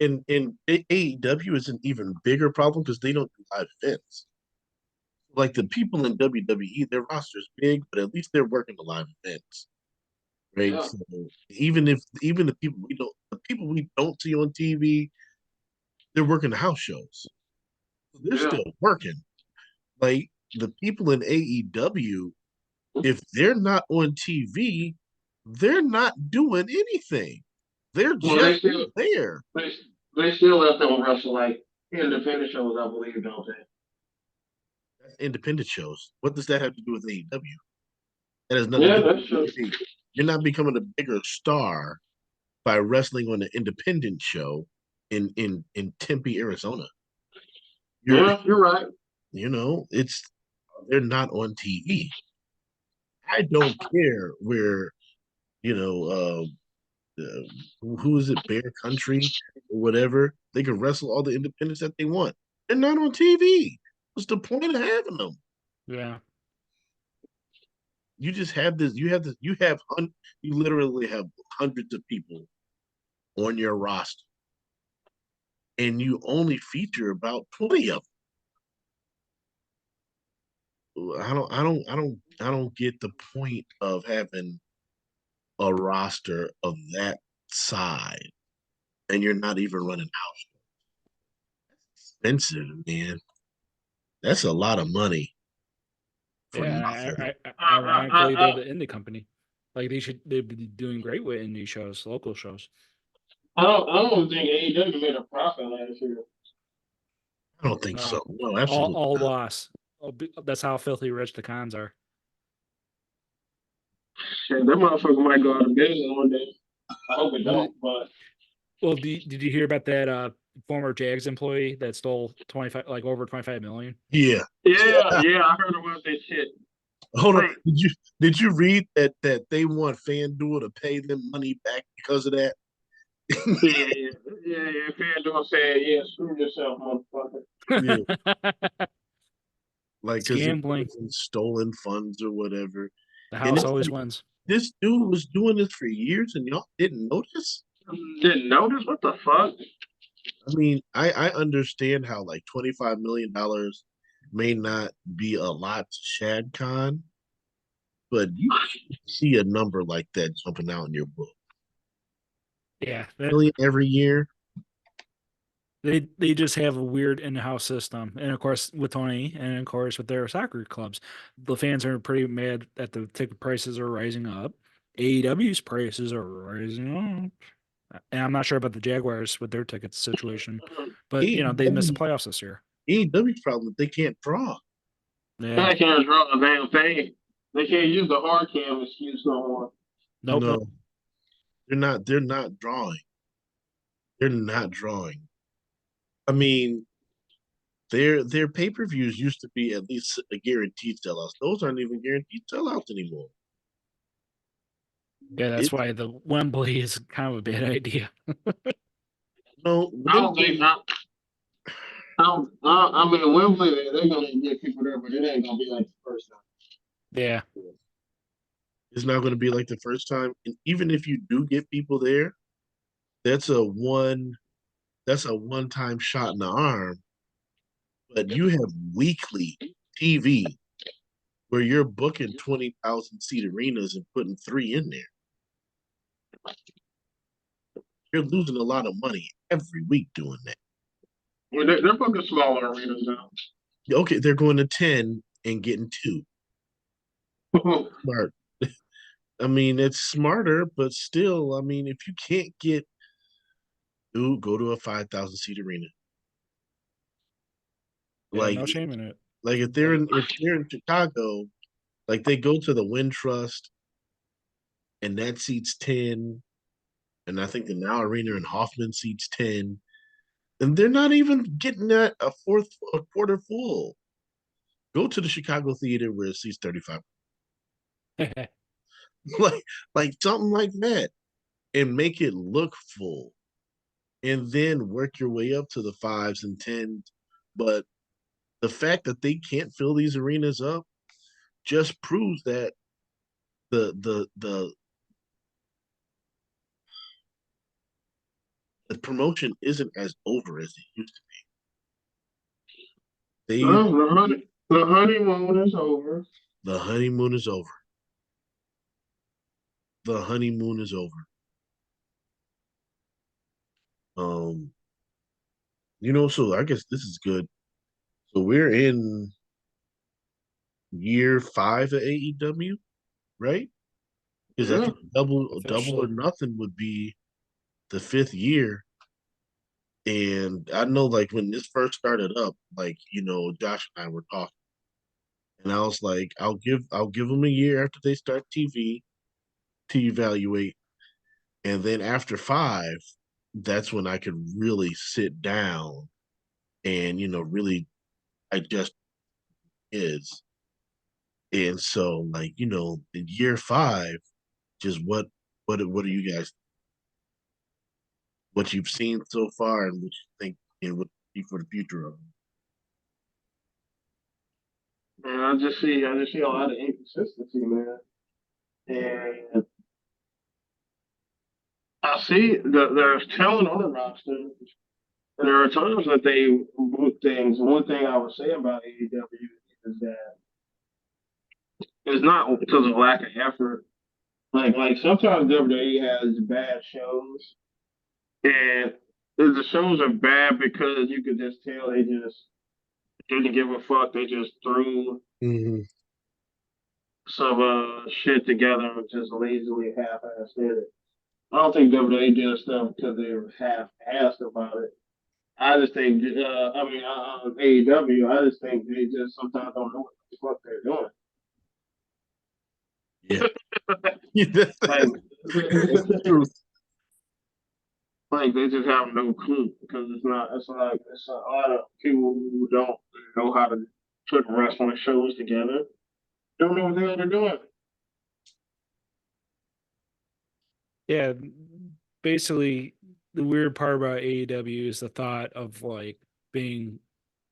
And AEW is an even bigger problem because they don't do live events. Like the people in WWE, their roster is big, but at least they're working the live events, right? Yeah. So even the people we don't see on TV, they're working the house shows. So they're still working. Like the people in AEW, if they're not on TV, they're not doing anything. They're just there. They still let them wrestle like independent shows, I believe, don't they? Independent shows. What does that have to do with AEW? That has nothing to do with AEW. You're not becoming a bigger star by wrestling on an independent show in Tempe, Arizona. You're right. You know, they're not on TV. I don't care where, you know, who is it, Bear Country or whatever. They can wrestle all the independents that they want. They're not on TV. What's the point of having them? Yeah. You just have this. You literally have hundreds of people on your roster, and you only feature about 20 of them. I don't get the point of having a roster of that size, and you're not even running house. That's expensive, man. That's a lot of money. Yeah, ironically, they're the indie company. Like they'd be doing great with indie shows, local shows. I don't think AEW made a profit last year. I don't think so. No, absolutely all not. loss. That's how filthy rich the cons are. Shit, that motherfucker might go out of business one day. I hope it don't. But well, did you hear about that former Jags employee that stole over 25 million? Yeah. I heard about that shit. Hold on. Did you read that they want FanDuel to pay them money back because of that? yeah. FanDuel said, "Yeah, screw yourself, motherfucker." Yeah. Like because gambling, stolen funds or whatever. The house always wins. This dude was doing this for years, and y'all didn't notice. Didn't notice? What the fuck? I mean, I understand how like $25 million may not be a lot to Shad Khan, but you see a number like that jumping out in your book. Yeah, million every year. They just have a weird in-house system, and of course with Tony, and of course with their soccer clubs, the fans are pretty mad that the ticket prices are rising up. AEW's prices are rising up, and I'm not sure about the Jaguars with their ticket situation, but you know they missed the playoffs this year. AEW's problem, they can't draw. Yeah. They can't draw a damn thing. They can't use the hard cam excuse no more. No. They're not drawing. They're not drawing. I mean, their pay-per-views used to be at least a guaranteed sellouts. Those aren't even guaranteed sellouts anymore. Yeah, that's why the Wembley is kind of a bad idea. No, I don't think. I mean, Wembley, they're gonna get people there, but it ain't gonna be like the first time. Yeah. it's not going to be like the first time. And even if you do get people there, that's a one-time shot in the arm. But you have weekly TV where you're booking 20,000 seat arenas and putting three in there. You're losing a lot of money every week doing that. Well, they're booking smaller arenas now. Okay, they're going to 10 and getting two. Smart. I mean, it's smarter, but still, I mean, if you can't get, dude, go to a 5,000 seat arena. Yeah, Like, no shame in it. like if they're in Chicago, like they go to the Wind Trust, and that seats 10, and I think the Now Arena in Hoffman seats 10, and they're not even getting that a quarter full. Go to the Chicago Theater where it seats 35. like something like that, and make it look full, and then work your way up to the fives and tens. But the fact that they can't fill these arenas up just proves that the the promotion isn't as over as it used to be. They The honeymoon is over. The honeymoon is over. The honeymoon is over. Um, so I guess this is good. So we're in year 5 of AEW, right? Because I Yeah. think double or Officially. nothing would be the fifth year. And I know, like, when this first started up, like, Josh and I were talking, and I was like, I'll give them a year after they start TV to evaluate, and then after 5, that's when I could really sit down and really digest is. And so, like, in year 5, just what are you guys, what you've seen so far, and what you think it would be for the future of them? Man, I just see a lot of inconsistency, man. And I see that there's talent on the roster, and there are times that they book things. One thing I would say about AEW is that it's not because of lack of effort. Like sometimes WWE has bad shows, and the shows are bad because you could just tell they just didn't give a fuck. They just threw Mm-hmm. some shit together and just lazily half-assed it. I don't think WWE did stuff because they were half-assed about it. I just think, AEW, I just think they just sometimes don't know what the fuck they're doing. Yeah. that's, Like, that's the truth. like they just have no clue because it's a lot of people who don't know how to put wrestling shows together. Don't know what the hell they're doing. Yeah, basically, the weird part about AEW is the thought of like being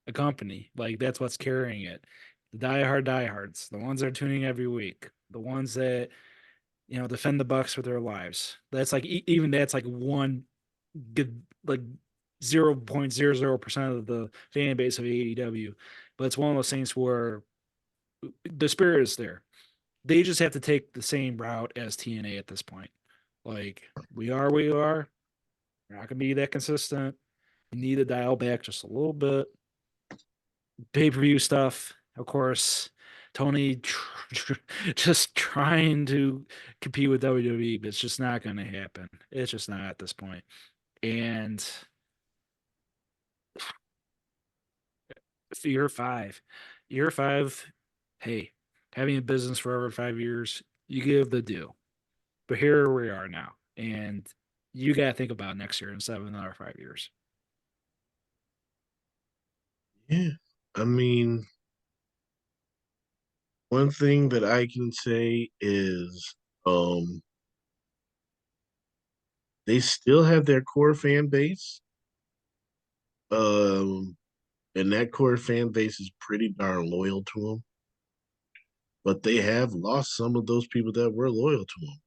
a company. Like that's what's carrying it. The diehards, the ones that are tuning every week, the ones that defend the Bucks with their lives. That's like even that's like one good like 0.00% of the fan base of AEW. But it's one of those things where the spirit is there. They just have to take the same route as TNA at this point. Like we are, we are. We're not gonna be that consistent. We need to dial back just a little bit. Pay-per-view stuff, of course. Tony just trying to compete with WWE, but it's just not going to happen. It's just not at this point. And year 5, year 5, hey, having a business for over 5 years, you give the due. But here we are now, and you got to think about next year instead of another 5 years. Yeah. I mean, one thing that I can say is they still have their core fan base. And that core fan base is pretty darn loyal to him. But they have lost some of those people that were loyal to him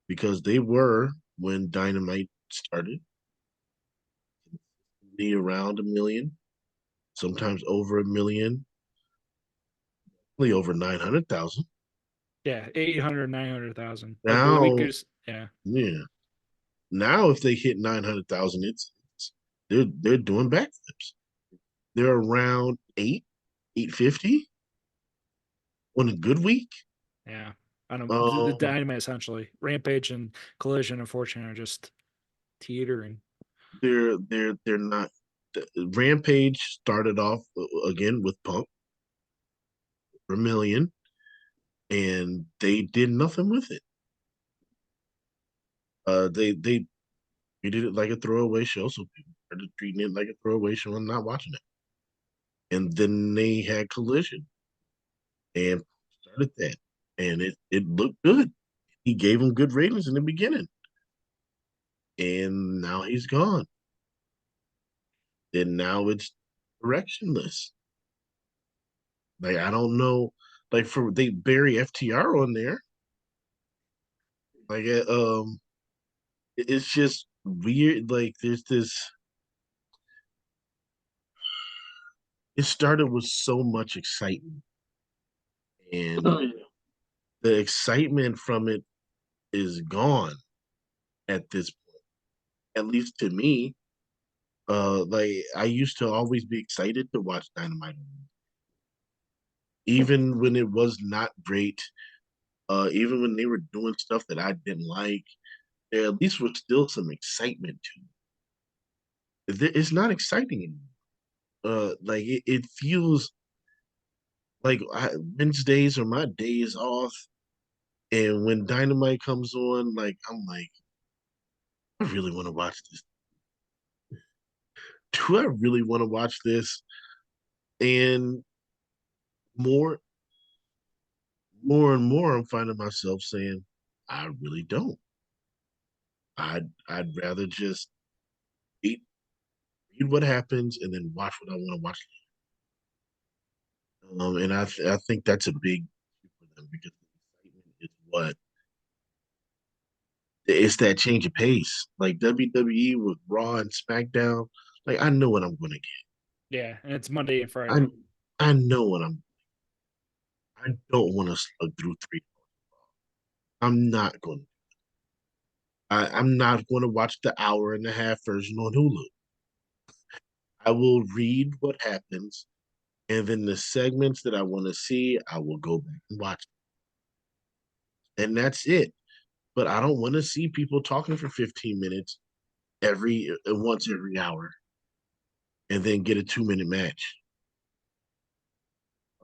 because they were, when Dynamite started, around 1 million, sometimes over 1 million, only over 900,000. Yeah, 800, 900,000. Like the Now, weakest. Yeah. yeah, now if they hit 900,000, they're doing backflips. They're around 850 on a good week. Yeah. I don't the Um, Dynamite essentially. Rampage and Collision, unfortunately, are just teetering. they're not. Rampage started off again with Punk for 1 million, and they did nothing with it. They treated it like a throwaway show, so people started treating it like a throwaway show and not watching it. And then they had Collision and started that, and it looked good. He gave them good ratings in the beginning, and now he's gone. And now it's directionless. Like I don't know. Like for they bury FTR on there. Like it's just weird. Like there's this. It started with so much excitement, and Oh, yeah. the excitement from it is gone at this point. At least to me. Like I used to always be excited to watch Dynamite, even when it was not great. Even when they were doing stuff that I didn't like, there at least was still some excitement to it. It's not exciting anymore. Like it feels like Wednesdays are my days off, and when Dynamite comes on, like I'm like, I really want to watch this. Do I really want to watch this? And more, more and more, I'm finding myself saying, I really don't. I'd rather just read, read what happens and then watch what I want to watch. And I think that's a big issue for them because the excitement is what it's that change of pace. Like WWE with Raw and SmackDown, like I know what I'm gonna Yeah, and it's Monday and get. Friday. I know what I don't want to slug through 3 hours. I'm not going. I'm not going to watch the hour and a half version on Hulu. I will read what happens, and then the segments that I want to see, I will go back and watch, and that's it. But I don't want to see people talking for 15 minutes once every hour, and then get a 2 minute match.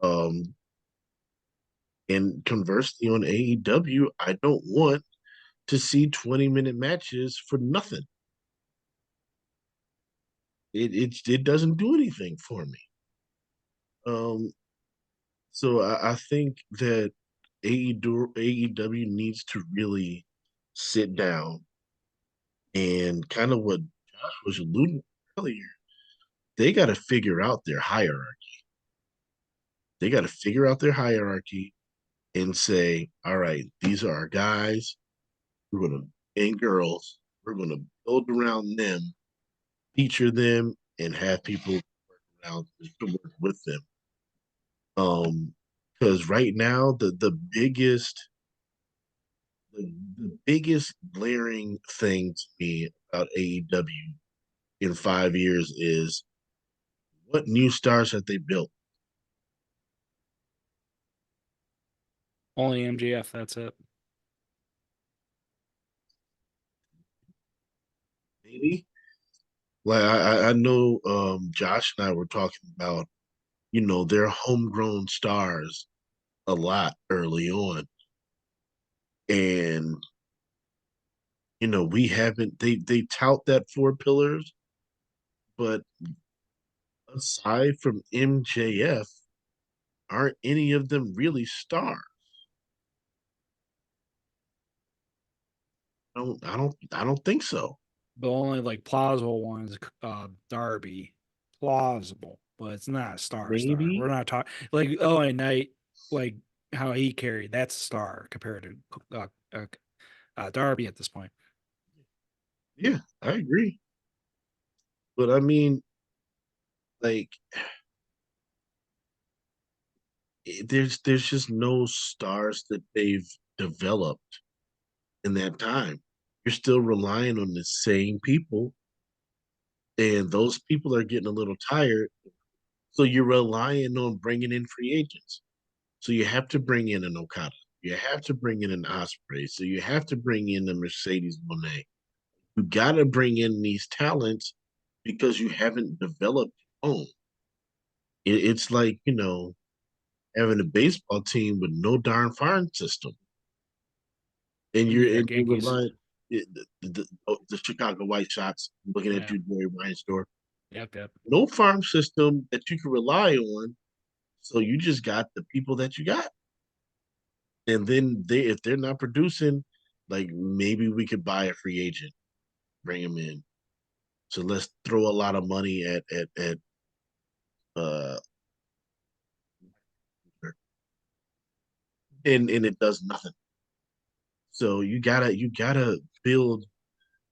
Um, and conversely, on AEW, I don't want to see 20-minute matches for nothing. It doesn't do anything for me. Um, so I think that AEW needs to really sit down and kind of what Josh was alluding to earlier. They got to figure out their hierarchy. They got to figure out their hierarchy and say, all right, these are our guys. We're going to, and girls, we're going to build around them, feature them, and have people work around to work with them. Because right now the biggest glaring thing to me about AEW in 5 years is what new stars have they built? Only MGF, that's it. Maybe. Like I know Josh and I were talking about, their homegrown stars a lot early on. And we haven't they tout that 4 pillars, but aside from MJF, aren't any of them really stars? I don't think so. The only like plausible one is Darby. Plausible, but it's not a star. Maybe. We're not talking like LA Knight, like how he carried. That's a star compared to Darby at this point. Yeah, I agree. But I mean, like, there's just no stars that they've developed in that time. You're still relying on the same people, and those people are getting a little tired. So you're relying on bringing in free agents. So you have to bring in an Okada. You have to bring in an Osprey. So you have to bring in the Mercedes Monet. You got to bring in these talents because you haven't developed your own. It's like, having a baseball team with no darn farm system. And You need you're that and you're Yankees. relying the Chicago White Sox, looking at Yeah. you, Jerry Reinsdorf. Yep. No farm system that you can rely on. So you just got the people that you got. And then if they're not producing, like maybe we could buy a free agent, bring him in. So let's throw a lot of money at uh and it does nothing. So you gotta build.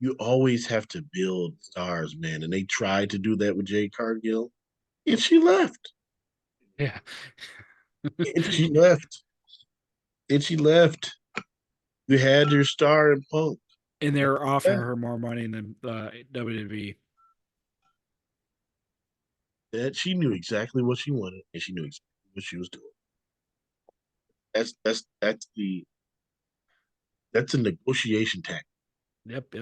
You always have to build stars, man. And they tried to do that with Jade Cargill, and she left. Yeah. And she left. And she left. You had your star in Punk. And they're offering Yeah. her more money than WWE. That she knew exactly what she wanted, and she knew exactly what she was doing. That's a negotiation tactic. Yep.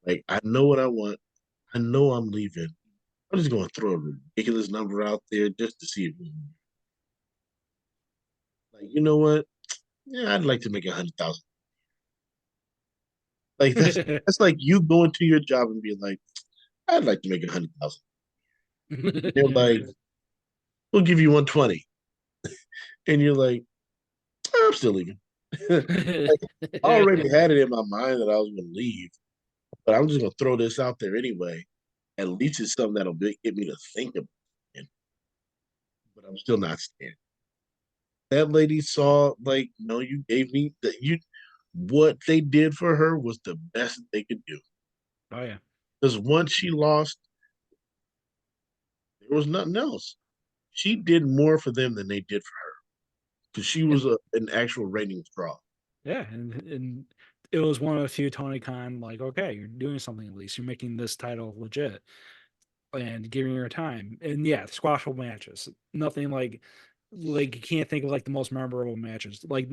Like I know what I want. I know I'm leaving. I'm just going to throw a ridiculous number out there just to see if like you know what? Yeah, I'd like to make 100,000. Like that's like you going to your job and being like, I'd like to make 100,000. They're like, we'll give you 120, and you're like, I'm still leaving. Like, I already had it in my mind that I was going to leave, but I'm just going to throw this out there anyway. At least it's something that'll get me to think about it. But I'm still not staying. That lady saw, like, no, you gave me that you what they did for her was the best they could do. Oh yeah. Because once she lost, there was nothing else. She did more for them than they did for her because she was And an actual ratings draw. yeah, and it was one of the few Tony Khan like, okay, you're doing something at least. You're making this title legit and giving her time. And yeah, squashable matches. Nothing like you can't think of like the most memorable matches. Like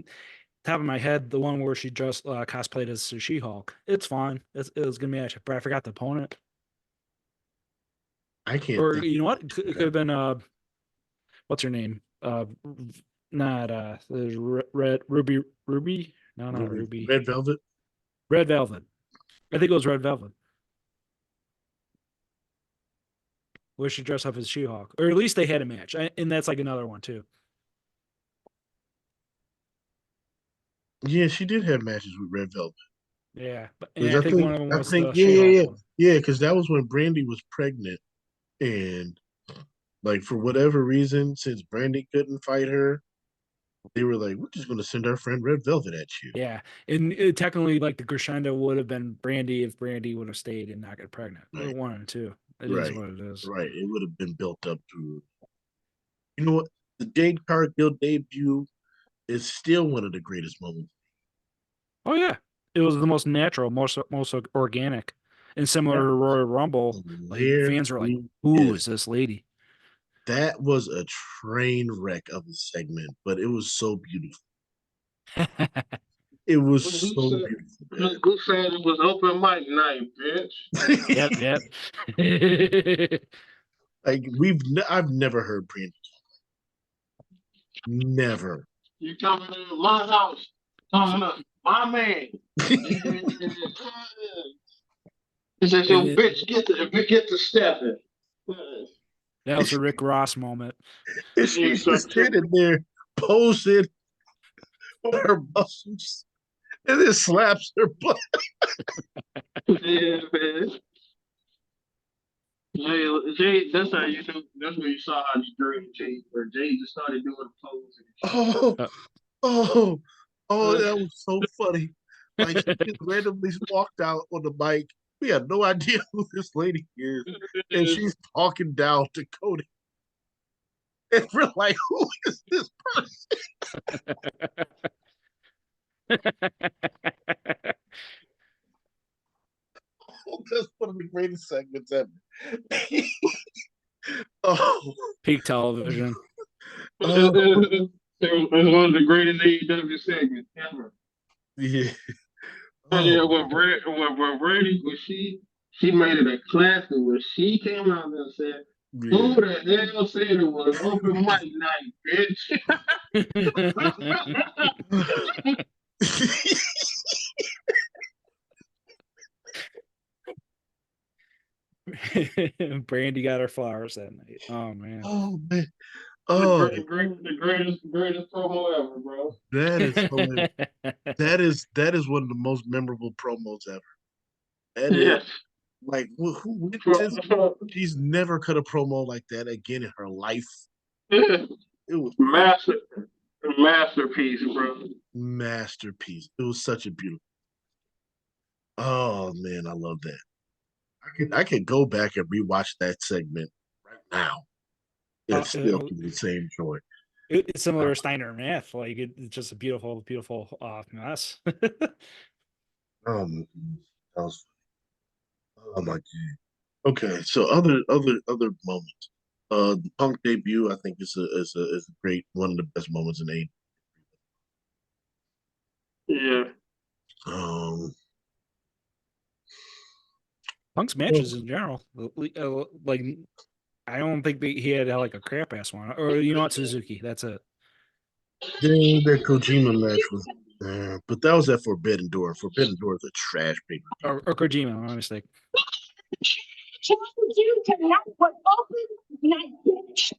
top of my head, the one where she just cosplayed as She Hulk. It's fine. It was a good match, but I forgot the opponent. I can't Or think you know what? It could of have been what's her name? Not there's Red Ruby. No, not Ruby. Red Velvet. Red Velvet. I think it was Red Velvet. Where she dressed up as She-Hulk, or at least they had a match, and that's like another one too. Yeah, she did have matches with Red Velvet. Yeah, and Because I think one of them I was think, the yeah, yeah, She-Hulk yeah, one. yeah. Because that was when Brandy was pregnant, and like for whatever reason, since Brandy couldn't fight her, they were like, we're just going to send our friend Red Velvet at you. Yeah, and technically, like the crescendo would have been Brandy if Brandy would have stayed and not get pregnant. Or Right, one and two. It is right, what it is. right. It would have been built up to, you know what? The Jade Cargill debut is still one of the greatest moments. Oh yeah, it was the most natural, most organic, and similar That to Royal Rumble. Like fans were like, "Who hilarious. is this lady?" That was a train wreck of a segment, but it was so beautiful. It was Who so said beautiful, who said it was open mic night, bitch? man. Yep. Like I've never heard Brandy. Never. You coming to my house, coming up, my man. He says, And "Yo, bitch, get to stepping." that was a Rick Ross moment. And Yeah, she's just standing there posing with her muscles. and then slaps her butt. Yeah, man. Jay, that's how you know. That's when you saw how the dream changed. Where Jay just started doing the pose and shit. Oh, Uh, oh, oh, that was so funny. Like she just randomly walked out on the mic. We had no idea who this lady is. And she's talking down to Cody. And we're like, who is this person? Oh, that's one of the greatest segments ever. Oh, Peak television. It was one of the greatest AEW segments ever. yeah. And yeah, Oh, when Brady, she made it a classic when she came out there and said, yeah. "Who the hell said it was open mic night, bitch?" Brandy got her flowers that night. Oh man. Oh man. Oh, The greatest promo ever, bro. that is hilarious. That is one of the most memorable promos ever. That is Yes. like who witnesses? Pro- She's never cut a promo like that again in her life. yeah. It was Master, masterpiece, bro. masterpiece. It was such a beautiful. Oh man, I love that. I could go back and rewatch that segment right now and still It, feel the same joy. it's similar to Steiner math. Like it's just a beautiful, beautiful mess. Um, that was, oh my god. Okay, so other moments. The Punk debut, I think is a great one of the best moments in A. Yeah. Um, Punk's matches in general, like I don't think he had like a crap ass one. Or you know what, Suzuki. That's it. then that Kojima match was, but that was at Forbidden Door. Forbidden Door is a trash paper. Or Kojima. My mistake. You cannot put open night, bitch.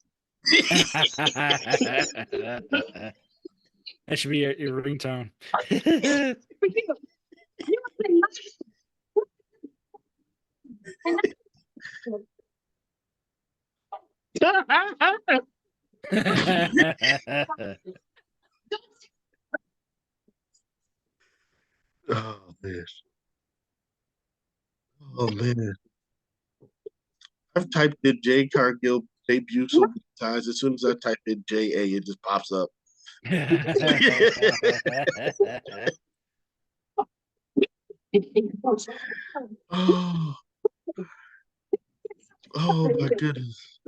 That should be your ringtone. Oh man, oh man. I've typed in Jay Cargill debut so many times. As soon as I type in JA, it just pops up. Oh, oh my goodness.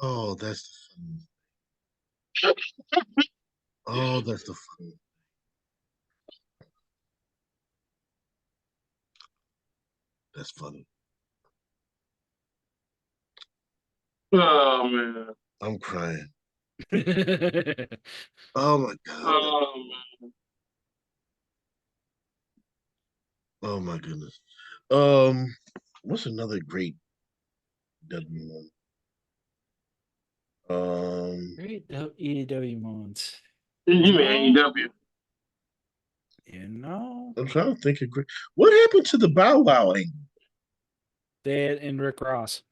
Oh, that's the funny. Oh, that's the funny. That's funny. Oh man. I'm crying. Oh my god. Oh man. Oh my goodness. What's another great W one? Great EW moments. You mean AEW? You know, I'm trying to think of great. What happened to the Bow Wow angle? that and Rick Ross.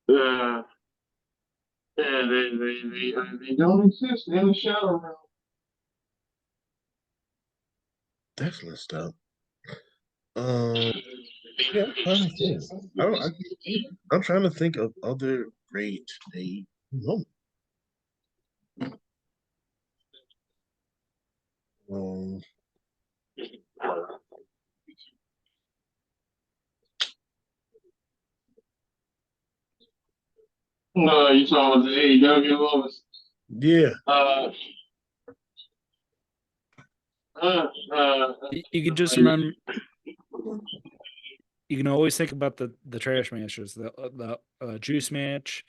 Yeah. Yeah, they don't exist in the shadow realm. That's messed up. Yeah, I'm trying to think. I don't. I'm trying to think of other great day moments. Um, No, you talking about the AEW moments? yeah. Uh, You can just remember. You can always think about the trash matches, the Juice match,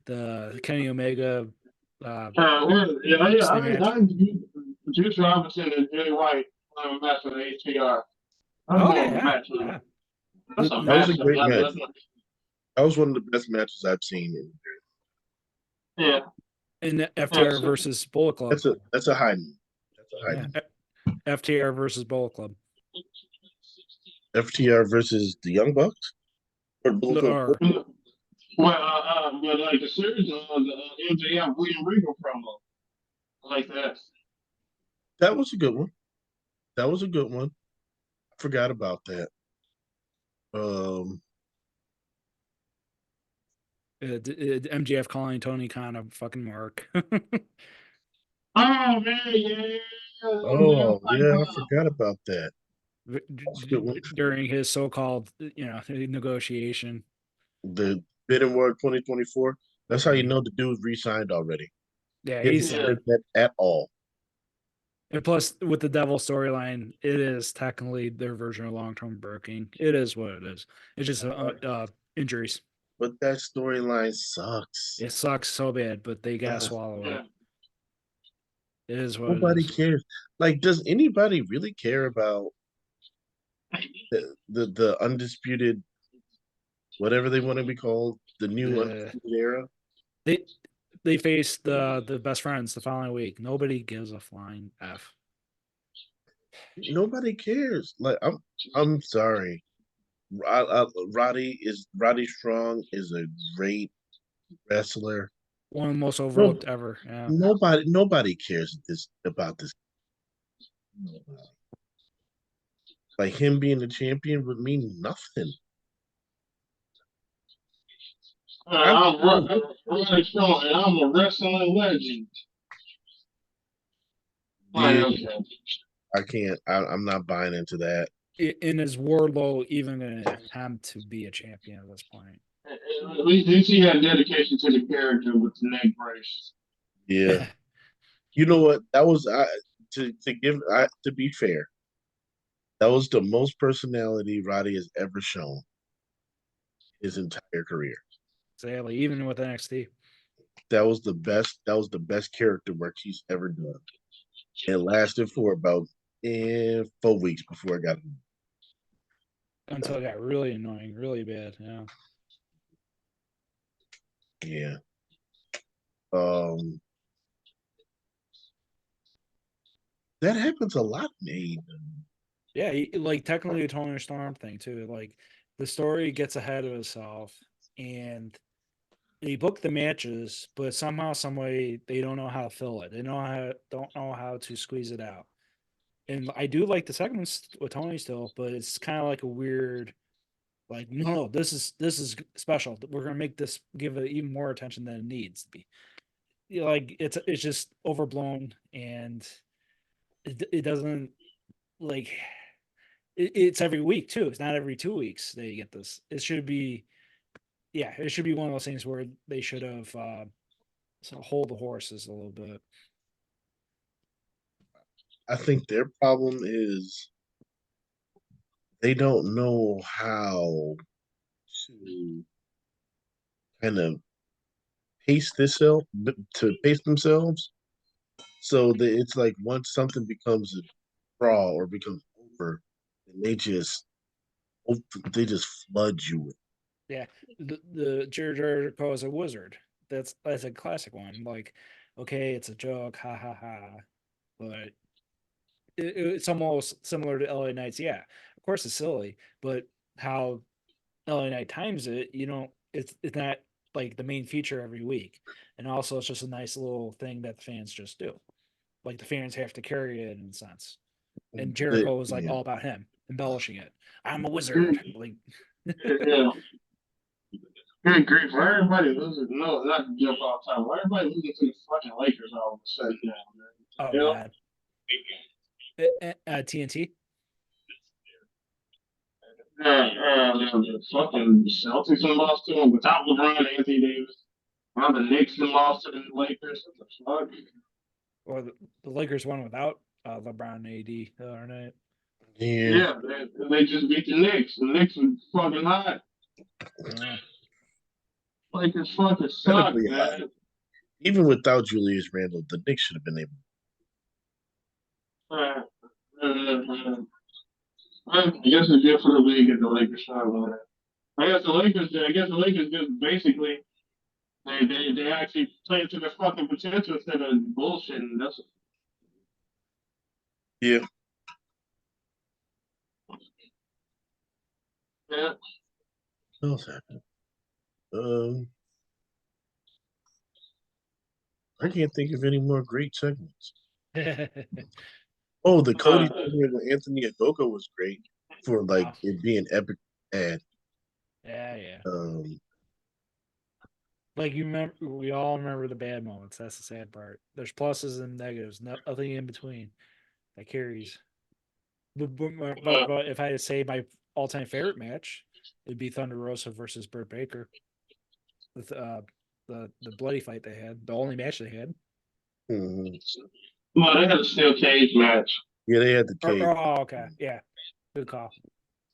the Kenny Omega. Match. Juice Robinson and Jay White match with HBR. That's Oh more of a yeah, match. yeah. That's a That was match. a great match. That was one of the best matches I've seen. Yeah. And FTR so- versus Bullet Club. That's a high move. That's a high Yeah. move. FTR versus Bullet Club. FTR versus the Young Bucks or Bullet Club. Or, but like the series on the MJF William Regal promo, I like that. That was a good one. That was a good one. I forgot about that. MJF calling Tony Khan a fucking mark. Oh man, yeah. Oh yeah, I forgot about that. That's a good one. During his so-called, negotiation. The bidding war 2024. That's how you know the dude re-signed already. Yeah, He he's didn't that at all. And plus, with the Devil storyline, it is technically their version of long-term booking. It is what it is. It's just injuries. But that storyline sucks. It sucks so bad, but they gotta swallow it. It is what Nobody it is. cares. Like, does anybody really care about the undisputed, whatever they want to be called, the new undisputed era? They faced the best friends the following week. Nobody gives a flying F. Nobody cares. Like, I'm sorry. Roddy Strong is a great wrestler. One of the most overlooked ever. Yeah. Nobody cares about this. Nobody. Like him being the champion would mean nothing. I'm Roddy Strong, and I'm a wrestling legend. Yeah, I can't. I'm not buying into that. And is Wardlow even going to attempt to be a champion at this point? At least he had dedication to the character with the neck brace. Yeah. You know what? That was to be fair. That was the most personality Roddy has ever shown his entire career. Exactly, even with NXT. That was the best. That was the best character work he's ever done. It lasted for about 4 weeks before it got until it got really annoying, really bad. Yeah. Yeah. That happens a lot, mate. Yeah, like technically a Tony Storm thing too. Like the story gets ahead of itself, and they book the matches, but somehow, some way, they don't know how to fill it. They don't know how to squeeze it out. And I do like the segments with Tony still, but it's kind of like a weird, like, no, this is special. We're gonna make this give it even more attention than it needs to be. Like it's just overblown, and it doesn't like it's every week too. It's not every 2 weeks they get this. It should be, yeah, it should be one of those things where they should have hold the horses a little bit. I think their problem is they don't know how to kind of pace themselves. So it's like once something becomes a draw or becomes over, they just flood you with. Yeah, the Jericho is a wizard. That's a classic one. Like, okay, it's a joke, ha ha ha, but it's almost similar to LA Knights. Yeah, of course it's silly, but how LA Knight times it, it's not like the main feature every week, and also it's just a nice little thing that the fans just do. Like the fans have to carry it in a sense, and Jericho was like all about him embellishing it. I'm a wizard, like. Yeah. Good grief. Why everybody losing? No, not to jump off time. Why everybody losing to the fucking Lakers all of a sudden now, man? Oh, God. TNT? The fucking Celtics lost to them without LeBron and Anthony Davis. Now the Knicks lost to the Lakers. What the fuck? Or the Lakers won without LeBron and AD, aren't it? Yeah, they just beat the Knicks. The Knicks were fucking hot. Yeah. Lakers fucking suck, man. Even without Julius Randle, the Knicks should have been able. I guess it's good for the league if the Lakers try to win it. I guess the Lakers just basically They actually played to their fucking potential instead of bullshitting. That's Yeah. yeah. What else happened? I can't think of any more great segments. Oh, the Cody segment with Anthony Ogogo was great for like it being epic ad. Yeah. Um, Like you remember, we all remember the bad moments. That's the sad part. There's pluses and negatives. Nothing in between that carries. But if I had to say my all-time favorite match, it'd be Thunder Rosa versus Britt Baker. With the bloody fight they had, the only match they had. mhm. Well, they had a steel cage match. Yeah, they had the cage Oh, okay, yeah, good call.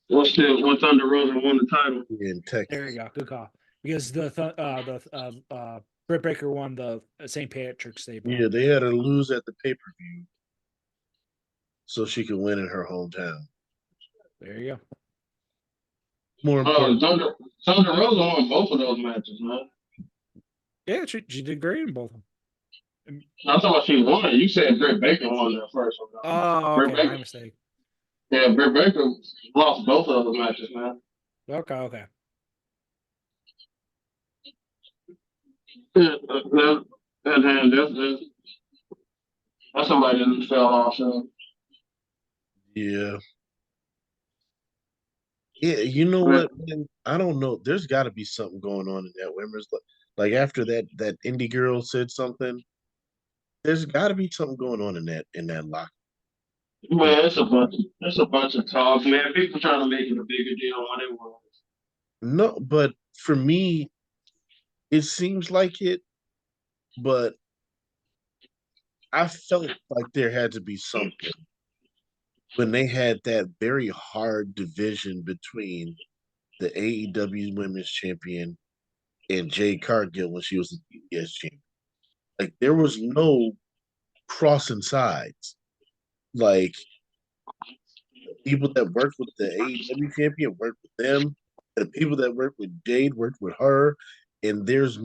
When Thunder Rosa won the title. in Texas. There you go, good call. Because the Britt Baker won the St. Patrick's Day. Yeah, they had her lose at the pay-per-view so she could win in her hometown. There you go. More important. Thunder Rosa won both of those matches, man. Yeah, she did great in both of them. I thought she won. You said Britt Baker won that first one. Oh, okay, my mistake. Yeah, Britt Baker lost both of those matches, man. Okay. Yeah, that's somebody that fell off. So. Yeah. Yeah, you know what, man? I don't know. There's got to be something going on in that women's like after that indie girl said something. There's got to be something going on in that locker. Man, it's a bunch of talk, man. People trying to make it a bigger deal than what it was. No, but for me, it seems like it, but I felt like there had to be something when they had that very hard division between the AEW Women's Champion and Jade Cargill when she was the TBS champion. Like there was no crossing sides. Like the people that worked with the AEW champion worked with them. The people that worked with Jade worked with her. And there's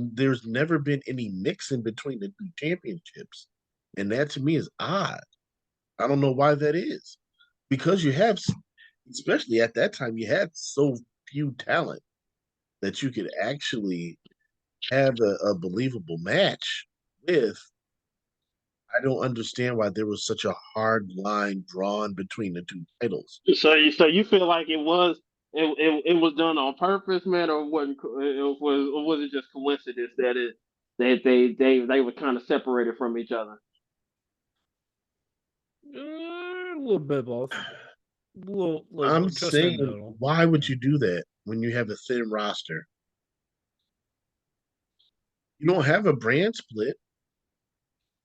never been any mixing between the two championships. And that to me is odd. I don't know why that is. Because you have, especially at that time, you had so few talent that you could actually have a believable match with. I don't understand why there was such a hard line drawn between the two titles. So you feel like it was done on purpose, man, or was it just coincidence that they were kind of separated from each other? A little bit both. Like I'm just in the saying, middle. why would you do that when you have a thin roster? You don't have a brand split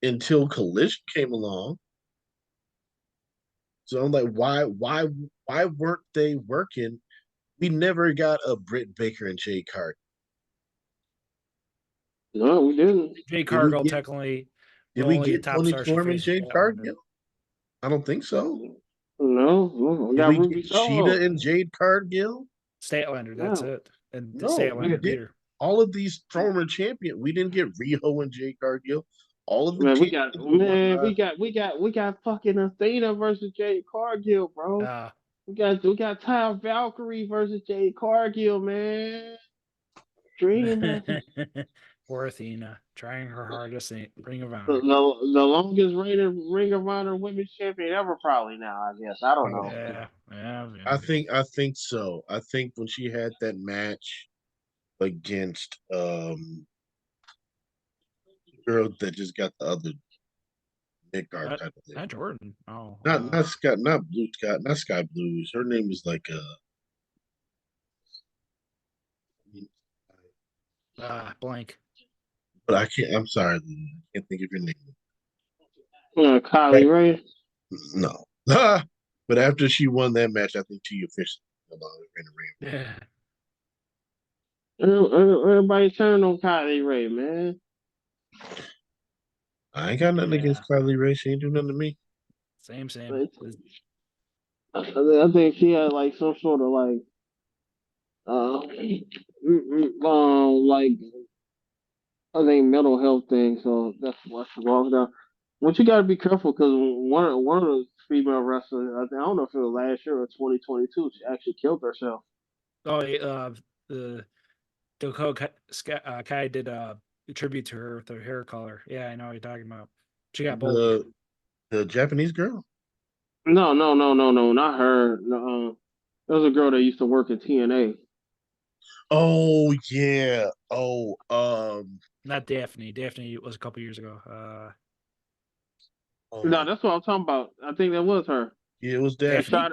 until Collision came along. So I'm like, why weren't they working? We never got a Britt Baker and Jay Cart. No, we didn't. Jade Cargill technically. Did we Only get top Tony star she Storm and faces Jade Cargill? I don't think so. No, we Did got we Ruby get Soho. Sheeta and Jade Cargill? Statlander, that's No. it. And No, Statlander beat her. all of these former champion. We didn't get Riho and Jade Cargill. All of the Man, we got fucking Athena versus Jade Cargill, bro. We got Ty Valkyrie versus Jade Cargill, man. Dream matches. Poor Athena, trying her hardest in Ring of The, Honor. the longest reigning Ring of Honor Women's Champion ever, probably now. I guess I don't know. Yeah. I think so. I think when she had that match against the girl that just got the other Midgard title. Not Jordan. Oh, not Scott, not Blue Scott, not Sky Blues. Her name is like blank. but I can't. I'm sorry, I can't think of your name. Kylie Ray. No, but after she won that match, I think she officially no longer in the ring. Yeah. Everybody turned on Kylie Ray, man. I ain't got nothing against Kylie Ray. She ain't do nothing to me. Same. I think she had like some sort of like I think mental health thing. So that's what's wrong now. What you got to be careful because one of the female wrestlers, I don't know if it was last year or 2022, she actually killed herself. Oh, the Dakota Kai did a tribute to her with her hair color. Yeah, I know what you're talking about. She got bullied. The Japanese girl. No, not her. No, there was a girl that used to work at TNA. Oh yeah. Oh Not Daphne. Daphne was a couple years ago. oh No, my. that's what I'm talking about. I think that was her. Yeah, it was She Daphne. Daphne. shot.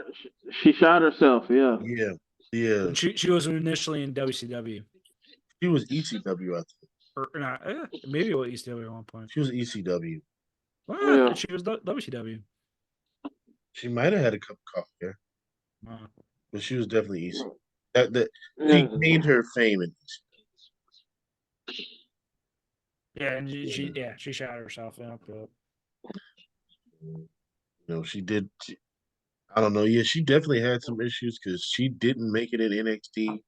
She shot herself. Yeah. Yeah, yeah. And she was initially in WCW. She was ECW. I think Or not, maybe it was ECW at one point. she was ECW. Well, I Yeah. thought she was WCW. She might have had a cup of coffee there, Uh, but she was definitely ECW. That she Yeah. gained her fame in yeah, and ECW. she shot herself. Yeah, but You know, I don't know. Yeah, she definitely had some issues because she didn't make it in NXT.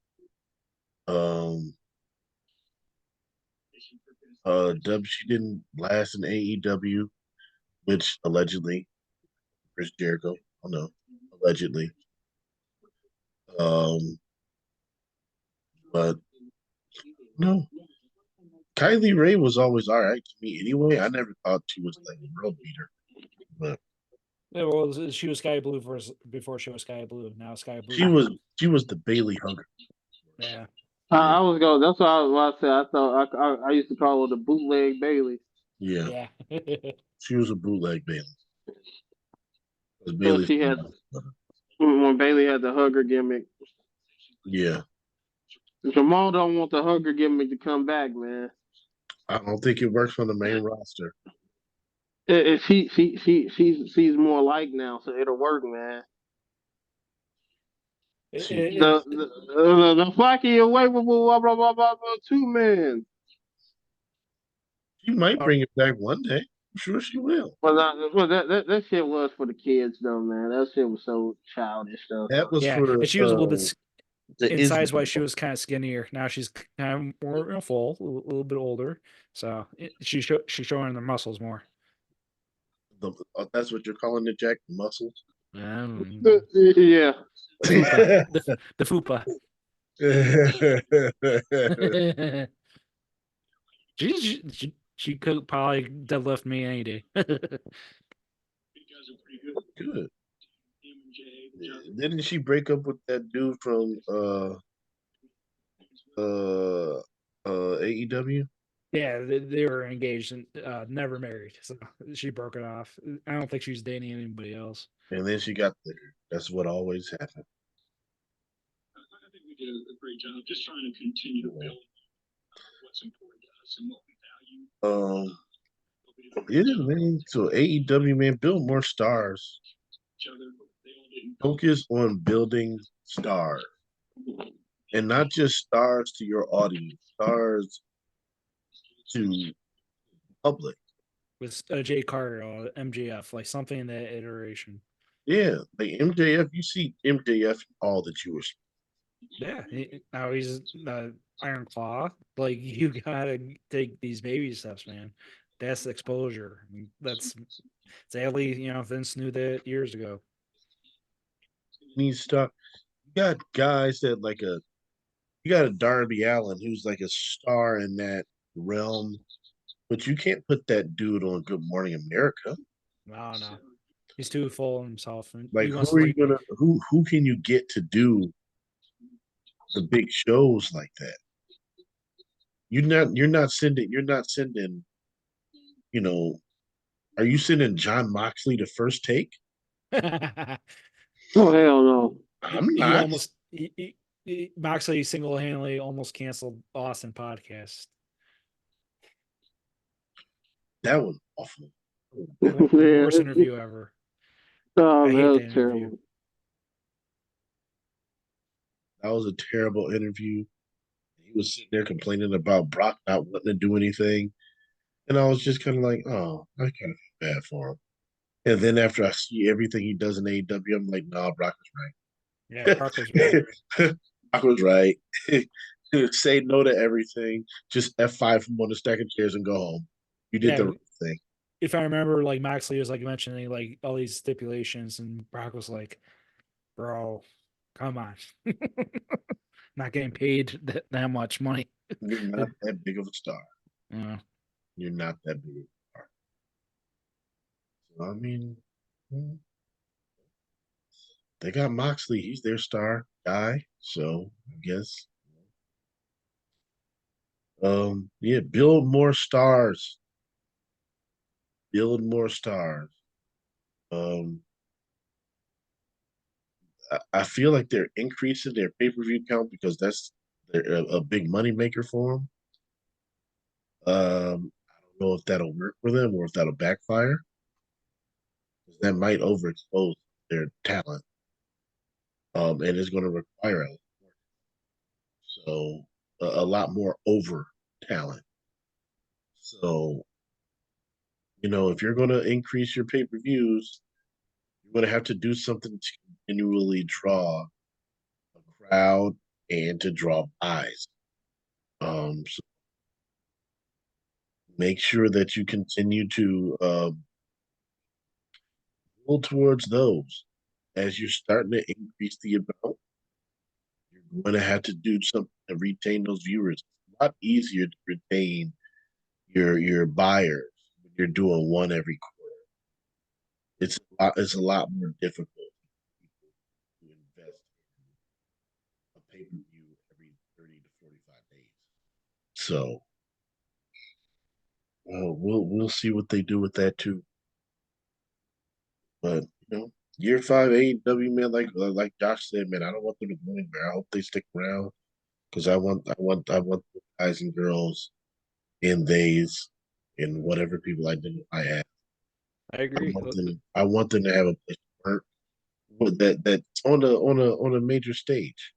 Um, she didn't last in AEW, which allegedly Chris Jericho. Oh no, allegedly. Um, but no, Kylie Ray was always all right to me anyway. I never thought she was like a world beater, but yeah, well, she was Sky Blue first before she was Sky Blue. Now Sky Blue. she was the Bailey hugger. Yeah. Yeah, I was going. That's what I was about to say. I thought I used to call her the bootleg Bailey. yeah, Yeah. she was a bootleg Bailey. 'Cause So Bailey's she had when Bailey had the hugger gimmick. yeah. Jamal don't want the hugger gimmick to come back, man. I don't think it works on the main roster. She's more like now, so it'll work, man. It, The Flaky away with blah blah blah blah blah 2 man. She might uh, bring it back one day. I'm sure she will. That shit was for the kids though, man. That shit was so childish though. That was yeah, for and she was a little bit the in size wise. She Israel. was kind of skinnier. Now she's kind of more full, little bit older. So she's showing the muscles more. That's what you're calling it, Jack? The muscles? Yeah. The fupa. She could probably deadlift me any day. Good. Didn't she break up with that dude from AEW? Yeah, they were engaged and never married. So she broke it off. I don't think she was dating anybody else. And then she got liquor. That's what always happened. I think we did a great job just trying to continue to build what's important to us and what we value. Yeah, man. So AEW, man, build more stars. Each other, they all didn't Focus on building stars. And not just stars to your audience, stars to public. With Jay Carter or MJF, like something in that iteration. Yeah, like MJF, you see MJF all the Jewish. Yeah, now he's Iron Claw. Like you gotta take these baby steps, man. That's the exposure. That's sadly, Vince knew that years ago. Needs stuff. You got guys that you got a Darby Allen who's like a star in that realm, but you can't put that dude on Good Morning America. No, he's too full of himself, and Like he wants who are to you gonna who can you get to do the big shows like that? You're not sending, are you sending John Moxley to First Take? Oh hell no. I'm he not. almost Moxley single handedly almost canceled Austin podcast. That was awful. Worst interview ever. Oh, I hate that was that interview. terrible. That was a terrible interview. He was sitting there complaining about Brock not wanting to do anything. And I was just kind of like, oh, I kind of feel bad for him. And then after I see everything he does in AEW, I'm like, nah, Brock was Yeah, Brock was right. right. Brock was right. Say no to everything. Just F5 from on the stack of chairs and go home. You did the right thing. If I remember, like Moxley was like mentioning like all these stipulations, and Brock was like, "Bro, come on, not getting paid that much money." You're not that big of a star. Yeah. You're not that big of a star. So, I mean, they got Moxley. He's their star guy. So I guess. Yeah, build more stars. Build more stars. I feel like they're increasing their pay-per-view count because that's a big money maker for them. I don't know if that'll work for them or if that'll backfire. That might overexpose their talent. And it's going to require a lot more over talent. So, if you're going to increase your pay-per-views, you're going to have to do something to continually draw a crowd and to draw eyes. So make sure that you continue to build towards those. As you're starting to increase the amount, you're going to have to do something to retain those viewers. It's a lot easier to retain your buyers when you're doing one every quarter. It's a lot more difficult to invest in a pay-per-view every 30 to 45 days. So we'll see what they do with that too. But year 5 AEW, man, like Josh said, man, I don't want them to go anywhere. I hope they stick around because I want the guys and girls in theys and whatever people identify as. I agree. I want them to have a place to work that's on a major stage.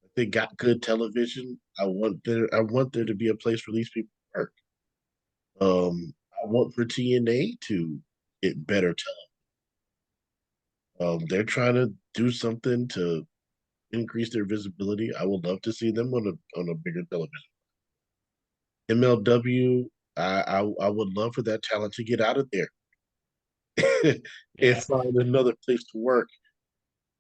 If they got good television, I want there to be a place for these people to work. I want for TNA to get better television. They're trying to do something to increase their visibility. I would love to see them on a bigger television. MLW, I would love for that talent to get out of there and find another place to work.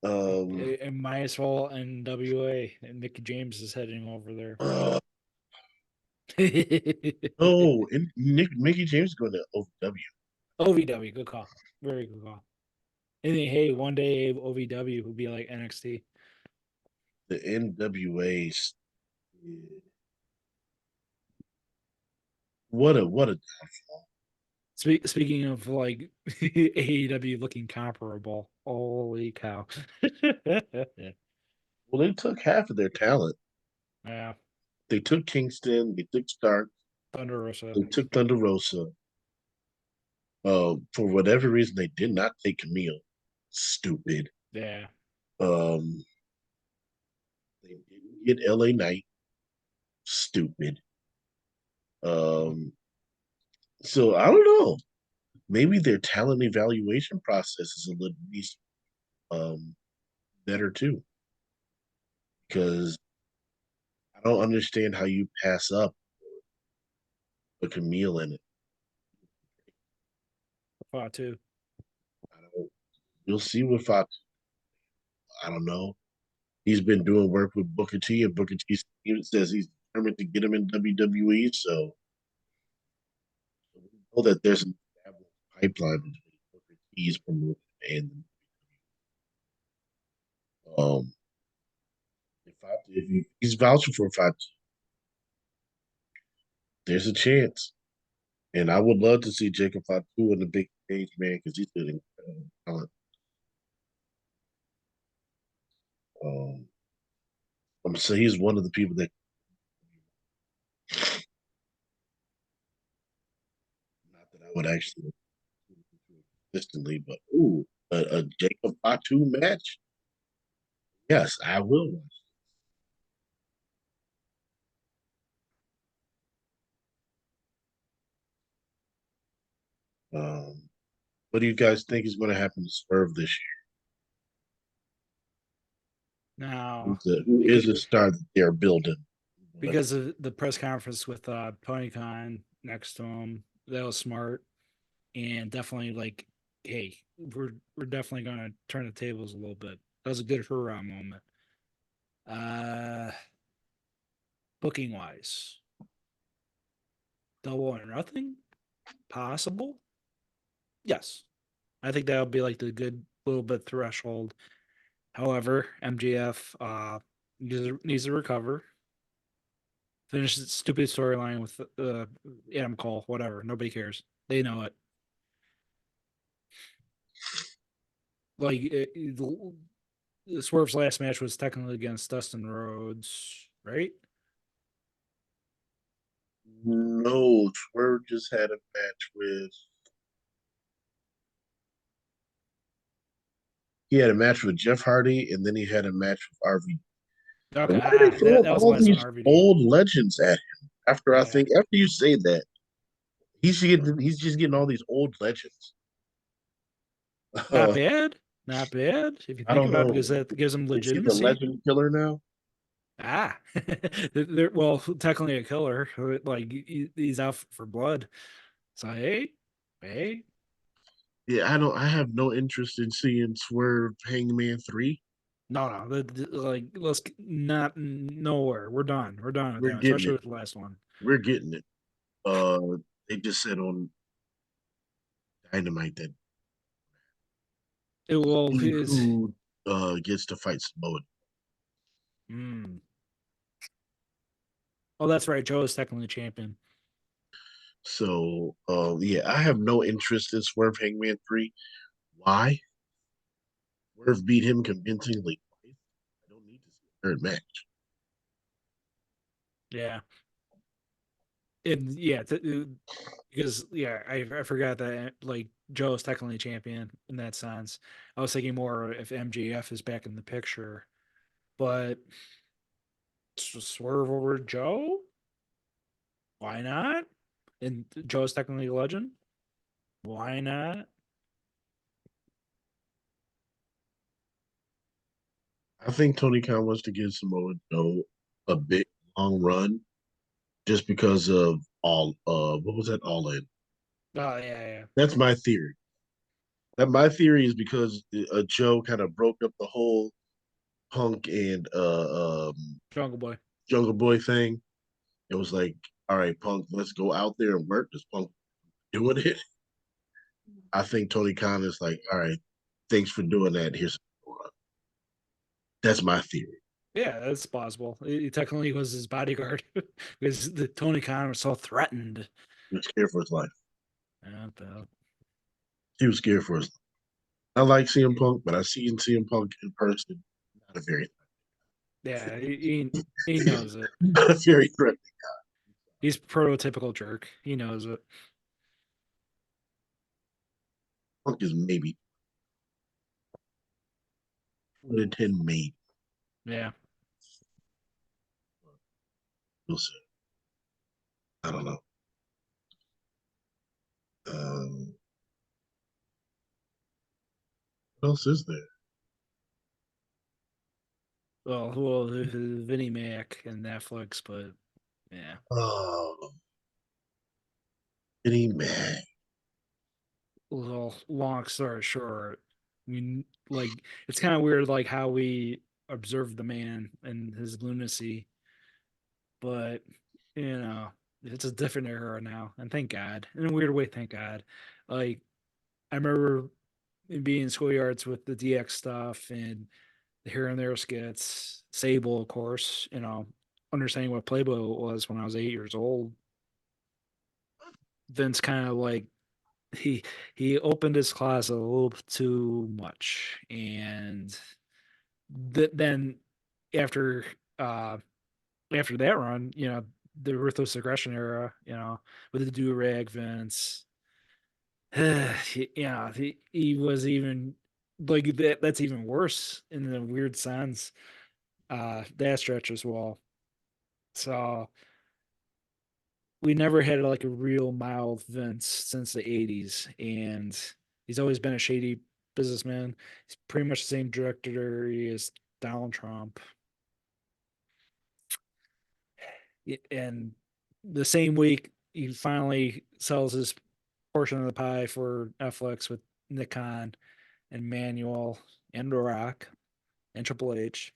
It might as well NWA, and Mickey James is heading over there. And Mickey James is going to OVW. OVW, good call. Very good call. And then, hey, one day OVW would be like NXT. The NWA. What a downfall. Speaking of like AEW looking comparable, holy cow! Well, they took half of their talent. Yeah, They took Kingston. They took Stark. Thunder Rosa. They took Thunder Rosa. For whatever reason, they did not take Camille. Stupid. Yeah. They didn't get LA Knight. Stupid. So I don't know. Maybe their talent evaluation process is a little better too. Because I don't understand how you pass up a Camille in it. Fatu. We'll see with Fatu. I don't know. He's been doing work with Booker T, and Booker T even says he's determined to get him in WWE. So we know that there's an established pipeline between Booker T's promotion and if he's vouching for Fatu, there's a chance. And I would love to see Jacob Fatu in the big stage, man, because he's doing incredible talent. So he's one of the people that not that I would actually consistently, but a Jacob Fatu match. Yes, I will watch. What do you guys think is going to happen to Swerve this year? Now, Who is a star that they're building because of the press conference with Tony Khan next to him. That was smart, and definitely like, hey, we're definitely gonna turn the tables a little bit. That was a good hurrah moment. Booking wise, double or nothing, possible. Yes, I think that'll be like the good little bit threshold. However, MGF needs to recover. Finish the stupid storyline with Adam Cole, whatever. Nobody cares. They know it. Like Swerve's last match was technically against Dustin Rhodes, right? No, Swerve just had a match with. He had a match with Jeff Hardy, and then he had a match with RVD. Okay, Why did they throw that was the all last one. these RVD. old legends at him? After I Yeah. think, after you say that, he's just getting all these old legends. Not bad. Not bad. If you I think don't about it, know. because that gives him Is he the legitimacy. legend killer now? Ah, well, technically a killer. Like he's out for blood. So hey, Yeah, I don't. I have no interest in seeing Swerve Hangman 3. no, like let's not nowhere. We're done. We're done with We're them, getting especially it. with the last one. We're getting it. They just said on Dynamite that It will is. who gets to fight Samoa. Mm. Oh, that's right. Joe is technically champion. So yeah, I have no interest in Swerve Hangman 3. Why? Swerve beat him convincingly twice. I don't need to see a third match. Yeah, and yeah, because yeah, I forgot that like Joe is technically champion in that sense. I was thinking more if MGF is back in the picture, but Swerve over Joe. Why not? And Joe's technically a legend. Why not? I think Tony Khan wants to give Samoa Joe a big long run just because of all what was that all in? Oh yeah. That's my theory. That my theory is because Joe kind of broke up the whole Punk and Jungle Boy. Jungle Boy thing. It was like, all right, Punk, let's go out there and work. This Punk doing it. I think Tony Khan is like, all right, thanks for doing that. Here's that's my theory. Yeah, that's possible. He technically was his bodyguard because the Tony Khan was so threatened. He was scared for his life. Yeah, He was scared for his life. I like CM Punk, but I seen CM Punk in person. Not a very, yeah, he knows it. not a very threatening. He's prototypical jerk. He knows it. Punk is maybe 1 in 10, maybe. Yeah. We'll see. I don't know. What else is there? Well, Vinnie Mac and Netflix, but yeah. Oh, Vinnie Mac. Well, long story short, I mean, like it's kind of weird, like how we observe the man and his lunacy, but you know, it's a different era now, and thank God. In a weird way, thank God. Like I remember being in schoolyards with the DX stuff and the here and there skits, Sable, of course. Understanding what Playboy was when I was 8 years old. Vince kind of like he he opened his closet a little too much, and then after uh after that run, the ruthless aggression era, with the do rag Vince, he was even like that. That's even worse in a weird sense. That stretch as well. So we never had like a real mild Vince since the '80s, and he's always been a shady businessman. He's pretty much the same director as Donald Trump. And the same week, he finally sells his portion of the pie for Netflix with Nick Khan and Manuel and The Rock and Triple H.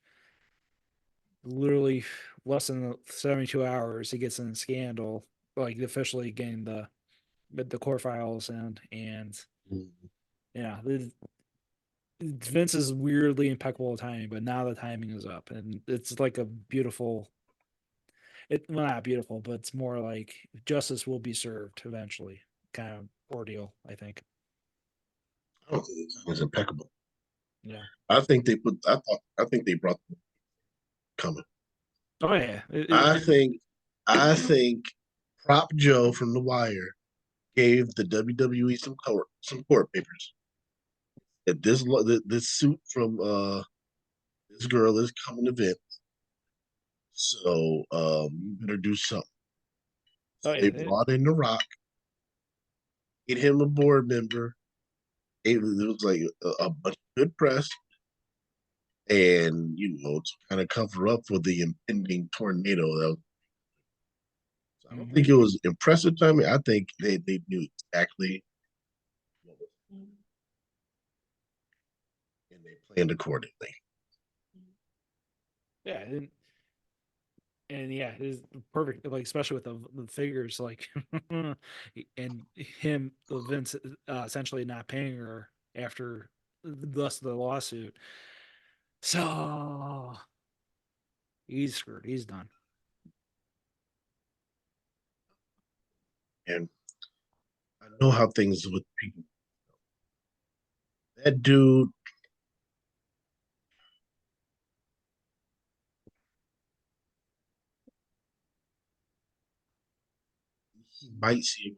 Literally less than 72 hours, he gets in a scandal, like officially getting the court files and yeah, Vince is weirdly impeccable at timing, but now the timing is up, and it's like a beautiful. Well, not beautiful, but it's more like justice will be served eventually, kind of ordeal. I think. I don't think the time is impeccable. Yeah. I think they put. I think they brought them coming. Oh yeah. I think Prop Joe from The Wire gave the WWE some court papers. That this suit from this girl is coming to Vince. So you better do something. Oh So they yeah. brought in The Rock, made him a board member. It was like a bunch of good press, and to kind of cover up for the impending tornado. I don't think it was impressive timing. I think they knew exactly what was happening, and they planned accordingly. Yeah. And yeah, it's perfect. Like especially with the figures, like, and him, Vince, essentially not paying her after the rest of the lawsuit. So he's screwed. He's done. And I know how things with people. That dude, he might see.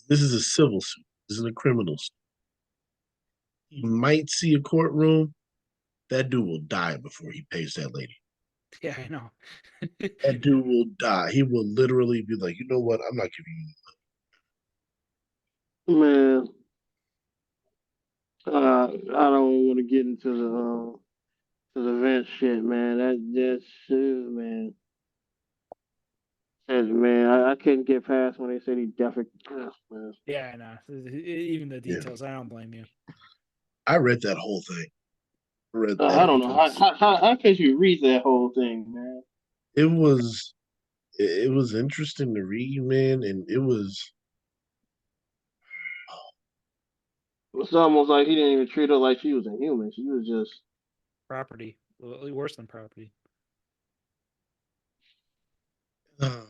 This is a civil suit. This is a criminal suit. He might see a courtroom. That dude will die before he pays that lady. Yeah, I know. That dude will die. He will literally be like, you know what? I'm not giving you. Man, I don't want to get into the Vince shit, man. That's man. And man, I couldn't get past when they said he definitely, man. Yeah, I know. Even the Yeah. details, I don't blame you. I read that whole thing. I don't know how could you read that whole thing, man? It was interesting to read, man, and it was. It's almost like he didn't even treat her like she was a human. She was just Property, worse than property. I I'm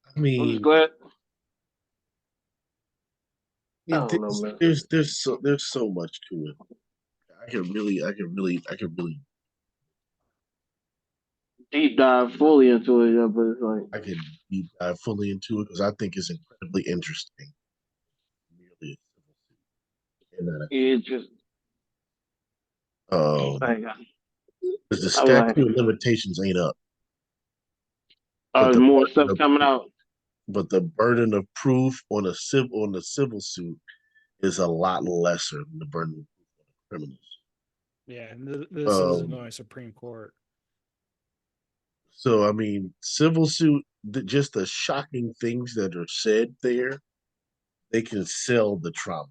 just mean, glad. I don't know, man. there's so much to it. I could really Deep dive fully into it, yeah, but it's like I could deep dive fully into it because I think it's incredibly interesting. Merely a civil suit. And that it just like because the I was like, statute of limitations ain't up, but more stuff coming out. the burden of proof on the civil suit is a lot lesser than the burden of proof on the criminals. Yeah, and this is going Supreme Court. So I mean, civil suit, just the shocking things that are said there, they can sell the trauma.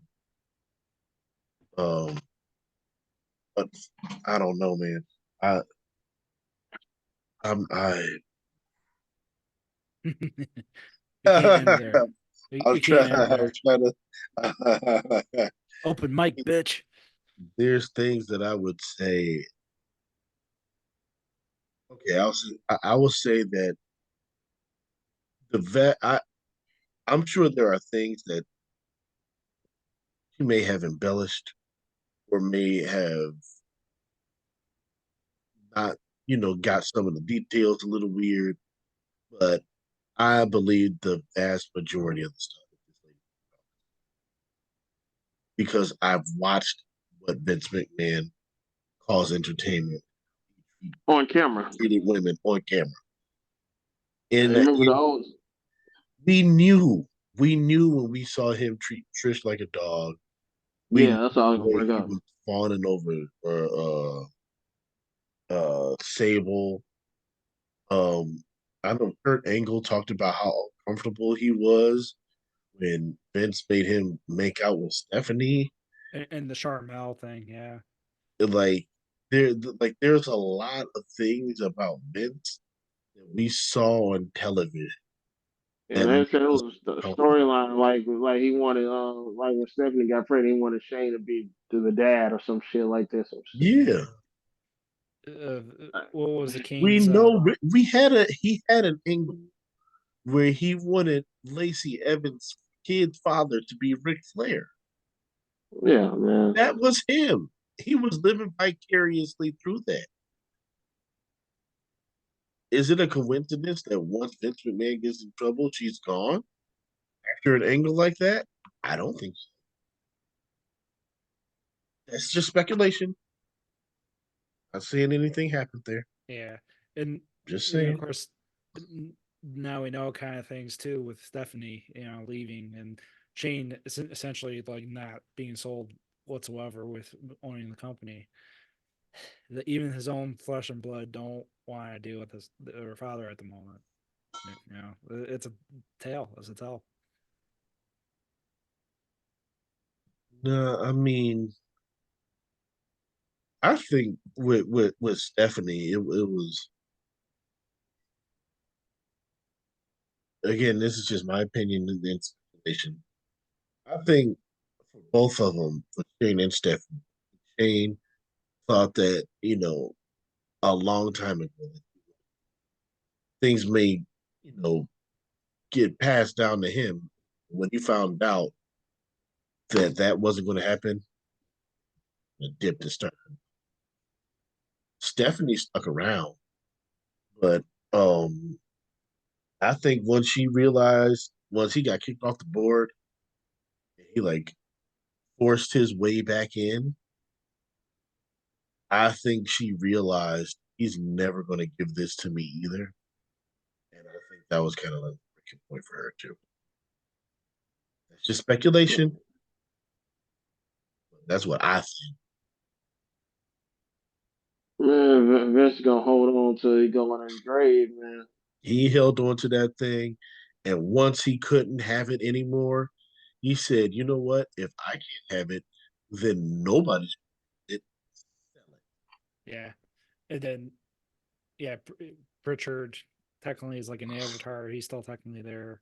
But I don't know, man. I I You can't end there. You can't end I there. was trying to. Open mic, bitch. There's things that I would say. Okay, I will say that the vet. I'm sure there are things that he may have embellished or may have not, got some of the details a little weird, but I believe the vast majority of the stuff that this lady, because I've watched what Vince McMahon calls entertainment On camera. treated women on camera. I remember the old. We knew when we saw him treat Trish like a dog. We knew Yeah, that's all I was the gonna way bring he up. was fawning over Sable. I know Kurt Angle talked about how uncomfortable he was when Vince made him make out with Stephanie. And the Charmel thing, yeah. Like there's a lot of things about Vince that we saw on television And that they made said it us was the uncomfortable. storyline, like he wanted, like when Stephanie got pregnant, he wanted Shane to be to the dad or some shit like this. Some shit. Yeah, Uh, what was the we Kane's? know we had he had an angle where he wanted Lacey Evans' kid's father to be Ric Flair. Yeah, man. That was him. He was living vicariously through that. Is it a coincidence that once Vince McMahon gets in trouble, she's gone after an angle like that? I don't think so. That's just speculation. Not saying anything happened there. Yeah, and Just of saying. course, now we know kind of things too with Stephanie, leaving and Shane essentially like not being sold whatsoever with owning the company. Even his own flesh and blood don't want to deal with her father at the moment. It's a tale. It's a tale. No, I mean, I think with Stephanie, it was again. This is just my opinion and speculation. I think for both of them, for Shane and Stephanie, Shane thought that a long time ago that things may get passed down to him. When he found out that that wasn't going to happen, it dipped and started. Stephanie stuck around, but um, I think once he got kicked off the board, he like forced his way back in. I think she realized he's never going to give this to me either, and I think that was kind of like a breaking point for her too. That's just speculation. That's what I think. Man, Vince gonna hold on till he go in his grave, man. He held on to that thing, and once he couldn't have it anymore, he said, "You know what? If I can't have it, then nobody's it." Yeah, and then yeah, Pritchard technically is like an avatar. He's still technically there.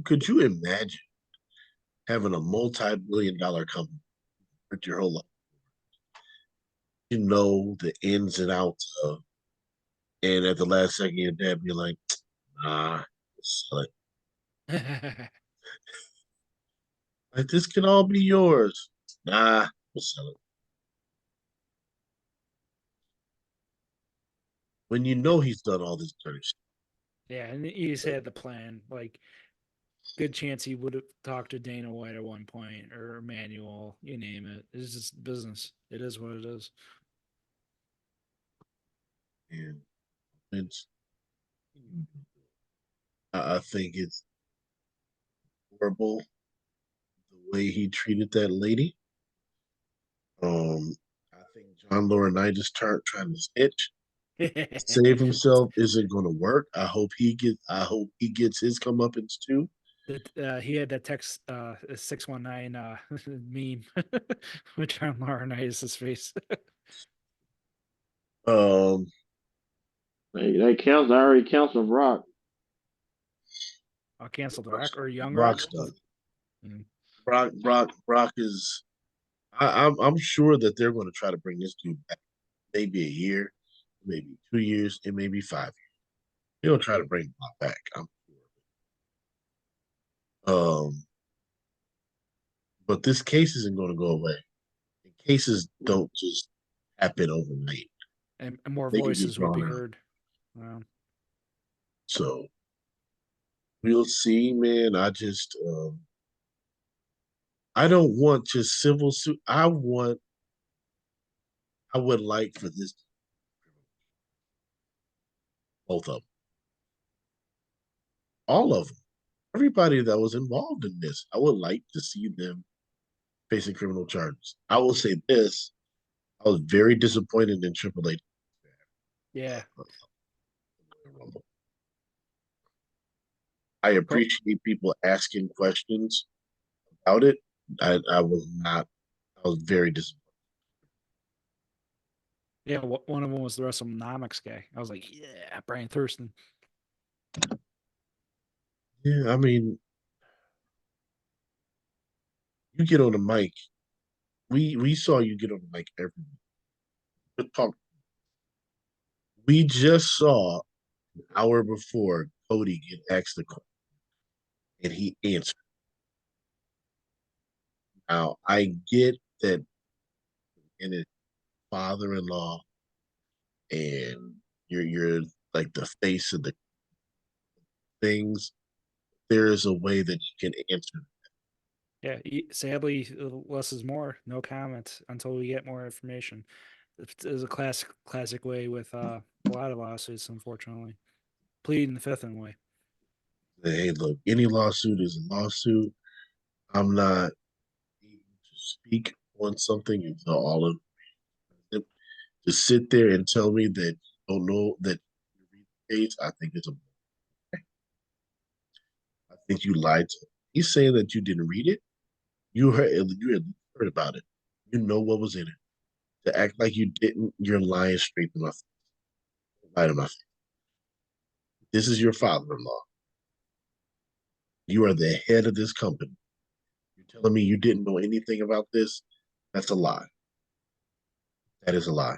Could you imagine having a multi-billion-dollar company with your whole life? You know the ins and outs of, and at the last second, your dad be like, "Nah, sell it. Like this can all be yours." Nah, we'll sell it. When you know he's done all this dirty shit. Yeah, and he's had the plan. Like, good chance he would have talked to Dana White at one point or Emmanuel, you name it. It's just business. It is what it is. And it's, I think it's horrible the way he treated that lady. I think John Laurinaitis trying to snitch, save himself isn't going to work. I hope he gets his comeuppance too. He had that text 619 meme with John Laurinaitis' face. Um, They already canceled Rock. I'll cancel the Rock or Young Rock. Brock's done. Mm. Brock is. I'm sure that they're going to try to bring this dude back. Maybe a year, maybe 2 years, it may be 5 years. They'll try to bring Brock back. I'm sure. But this case isn't going to go away. Cases don't just happen overnight. And more They can get voices will be drawn out. heard. Wow. So we'll see, man. I don't want just civil suit. I would like for this, both of them, all of them, everybody that was involved in this. I would like to see them facing criminal charges. I will say this: I was very disappointed in Triple H. Yeah. I appreciate people asking questions about it. I was not. I was very disappointed. Yeah, one of them was the WrestleNomics guy. I was like, yeah, Brian Thurston. Yeah, I mean, you get on the mic. We saw you get on the mic every week. But talk. We just saw an hour before Cody get asked the question, and he answered. Now I get that, and his father-in-law, and you're like the face of the things. There is a way that you can answer. Yeah, sadly, less is more. No comment until we get more information. It is a classic way with a lot of lawsuits, unfortunately. Pleading the fifth in a way. Hey, look, any lawsuit is a lawsuit. I'm not able to speak on something until all of them. To sit there and tell me that you don't know that you read the case, I think it's a. I think you lied to him. He's saying that you didn't read it. You had heard about it. You know what was in it. To act like you didn't, you're lying straight to my face. Lie to my face. This is your father-in-law. You are the head of this company. You're telling me you didn't know anything about this? That's a lie. That is a lie.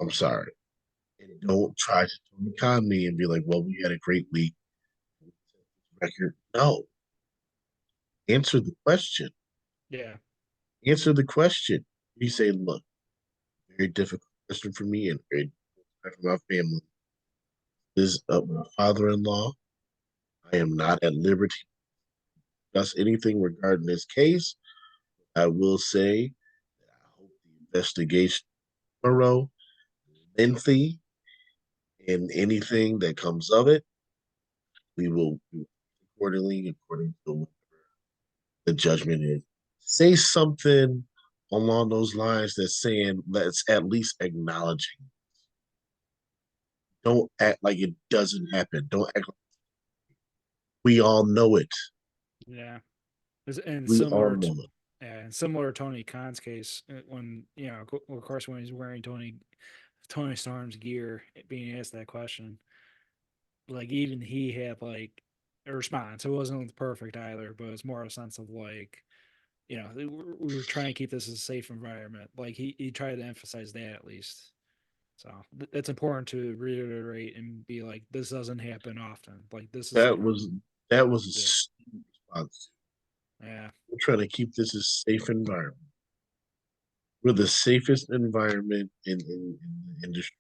I'm sorry. And don't try to con me and be like, well, we had a great week. Record. No. Answer the question. Yeah. Answer the question. You say, look, very difficult question for me and very difficult for my family. This is my father-in-law. I am not at liberty to discuss anything regarding this case. I will say that I hope the investigation is thorough, lengthy, and anything that comes of it, we will do accordingly, according to whatever the judgment is. Say something along those lines that's saying that's at least acknowledging. Don't act like it doesn't happen. Don't act like we all know it. Yeah. And We all similar to, know it. yeah, and similar to Tony Khan's case, when of course, when he's wearing Tony Storm's gear, being asked that question, like even he had like a response. It wasn't perfect either, but it's more a sense of like, we were trying to keep this a safe environment. Like he tried to emphasize that at least. So it's important to reiterate and be like, this doesn't happen often. Like this is That the norm. was that was a Yeah. stupid response. Yeah. We're trying to keep this a safe environment. We're the safest environment in the industry.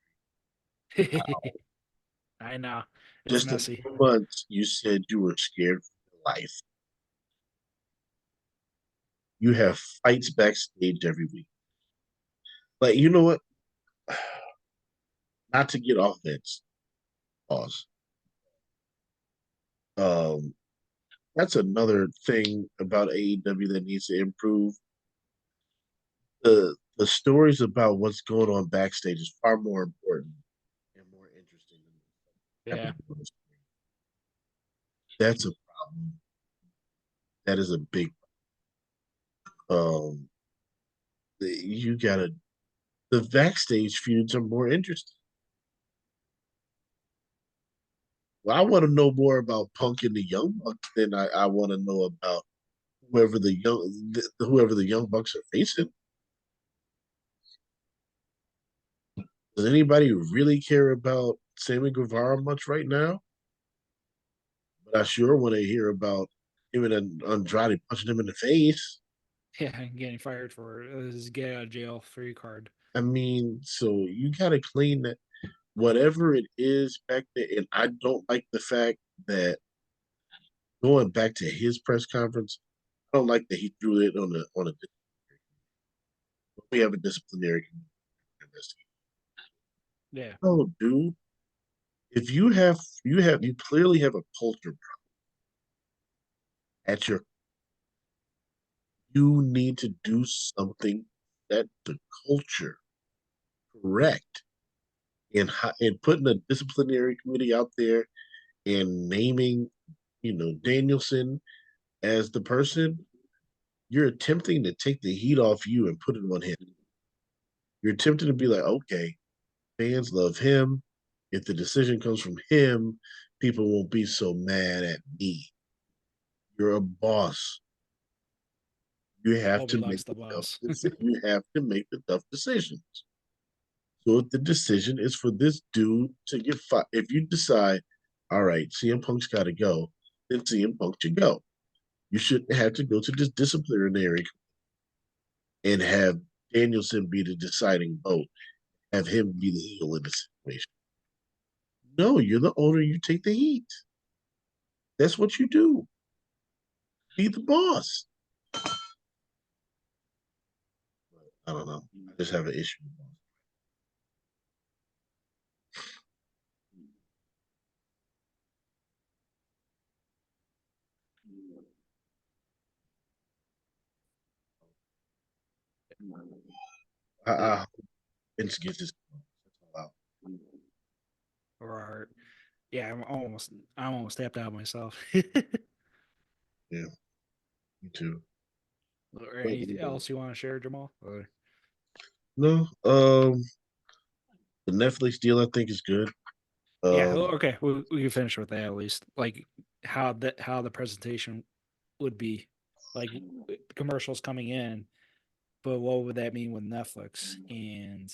I know. It's Just in messy. 4 months, you said you were scared for your life. You have fights backstage every week. Like, you know what? Not to get off that pause. Um, that's another thing about AEW that needs to improve. The stories about what's going on backstage is far more important and more interesting than Yeah. happening on the screen. That's a problem. That is a big you gotta the backstage feuds are more interesting. Well, I want to know more about Punk and the Young Bucks than I want to know about whoever the Young Bucks are facing. Does anybody really care about Sammy Guevara much right now? But I sure want to hear about him and Andrade punching him in the face. Yeah. And getting fired for his get out of jail free card. I mean, so you gotta clean that whatever it is back there. And I don't like the fact that going back to his press conference, I don't like that he threw it on a. We have a disciplinary investigation. Yeah. No, dude. If you clearly have a culture problem at your. You need to do something that the culture. correct in putting a disciplinary committee out there and naming, Danielson as the person, you're attempting to take the heat off you and put it on him. You're attempting to be like, okay, fans love him. If the decision comes from him, people won't be so mad at me. You're a boss. You have to Nobody make likes the the tough boss. you have to make the tough decisions. So if the decision is for this dude to get fired, if you decide, all right, CM Punk's got to go, then CM Punk should go. You shouldn't have to go to this disciplinary and have Danielson be the deciding vote, have him be the heel in the situation. No, you're the owner. You take the heat. That's what you do. Be the boss. I don't know. I just have an issue. I hope Vince gets his. Or yeah, I'm almost tapped out myself. Yeah, me too. Or anything else you want to share, Jamal? Or... No, the Netflix deal I think is good. Yeah, okay, we can finish with that at least. Like how the presentation would be, like commercials coming in, but what would that mean with Netflix? And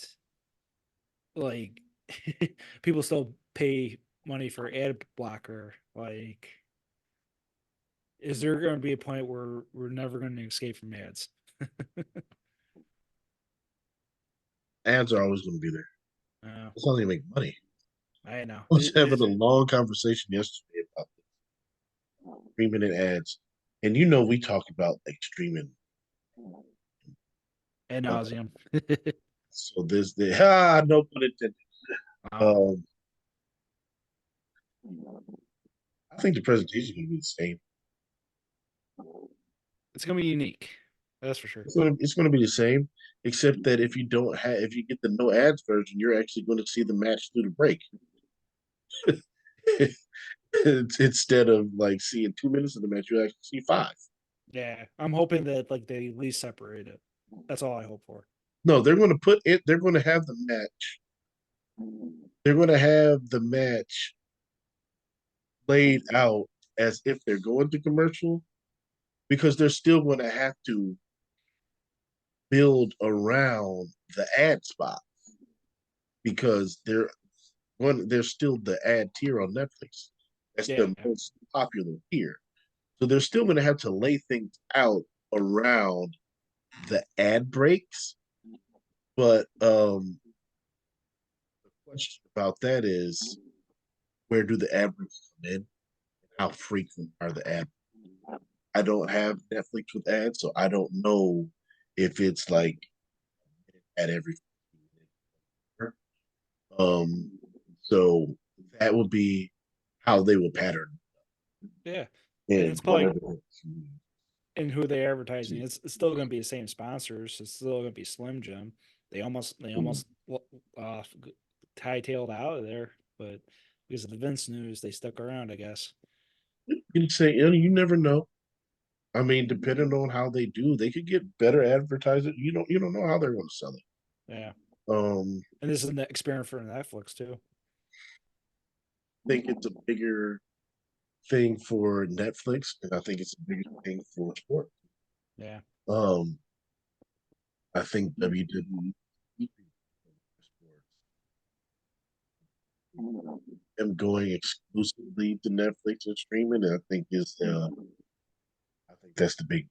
like people still pay money for ad blocker. Like, is there going to be a point where we're never going to escape from ads? Ads are always going to be there. It's how they make money. I know. I was having a long conversation yesterday about this, streaming and ads, and we talk about like streaming Ad nauseum. So there's the no pun intended. I think the presentation is going to be the same. It's going to be unique. That's for sure. It's going to be the same, except that if you get the no ads version, you're actually going to see the match through the break. Instead of like seeing 2 minutes of the match, you actually see 5. Yeah, I'm hoping that like they at least separate it. That's all I hope for. No, they're going to put it. They're going to have the match. They're going to have the match laid out as if they're going to commercial, because they're still going to have to build around the ad spot, because they're still the ad tier on Netflix. That's the most popular tier. So they're still going to have to lay things out around the ad breaks. But the question about that is, where do the ad breaks come in? How frequent are the ad breaks? I don't have Netflix with ads, so I don't know if it's like at every. So that would be how they will pattern. Yeah, and it's probably and who they're advertising. It's still going to be the same sponsors. It's still going to be Slim Jim. They almost tie-tailed out of there, but because of the Vince news, they stuck around, I guess. You can say, you never know. I mean, depending on how they do, they could get better advertising. You don't know how they're going to sell it. Yeah. And this is an experiment for Netflix too. I think it's a bigger thing for Netflix, and I think it's a bigger thing for sport. Yeah. I think WWE am going exclusively to Netflix and streaming, and I think that's the big.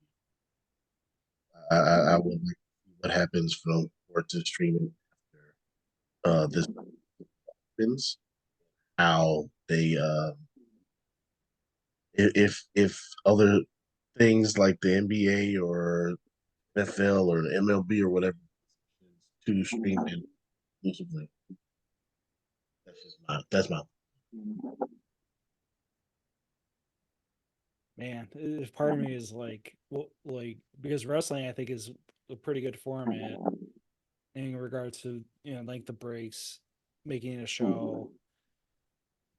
I will see what happens from sport to streaming after this happens. How they if other things like the NBA or NFL or the MLB or whatever to stream in exclusively. That's my Man, part of me is like, well, like because wrestling I think is a pretty good format, in regards to like the breaks, making a show.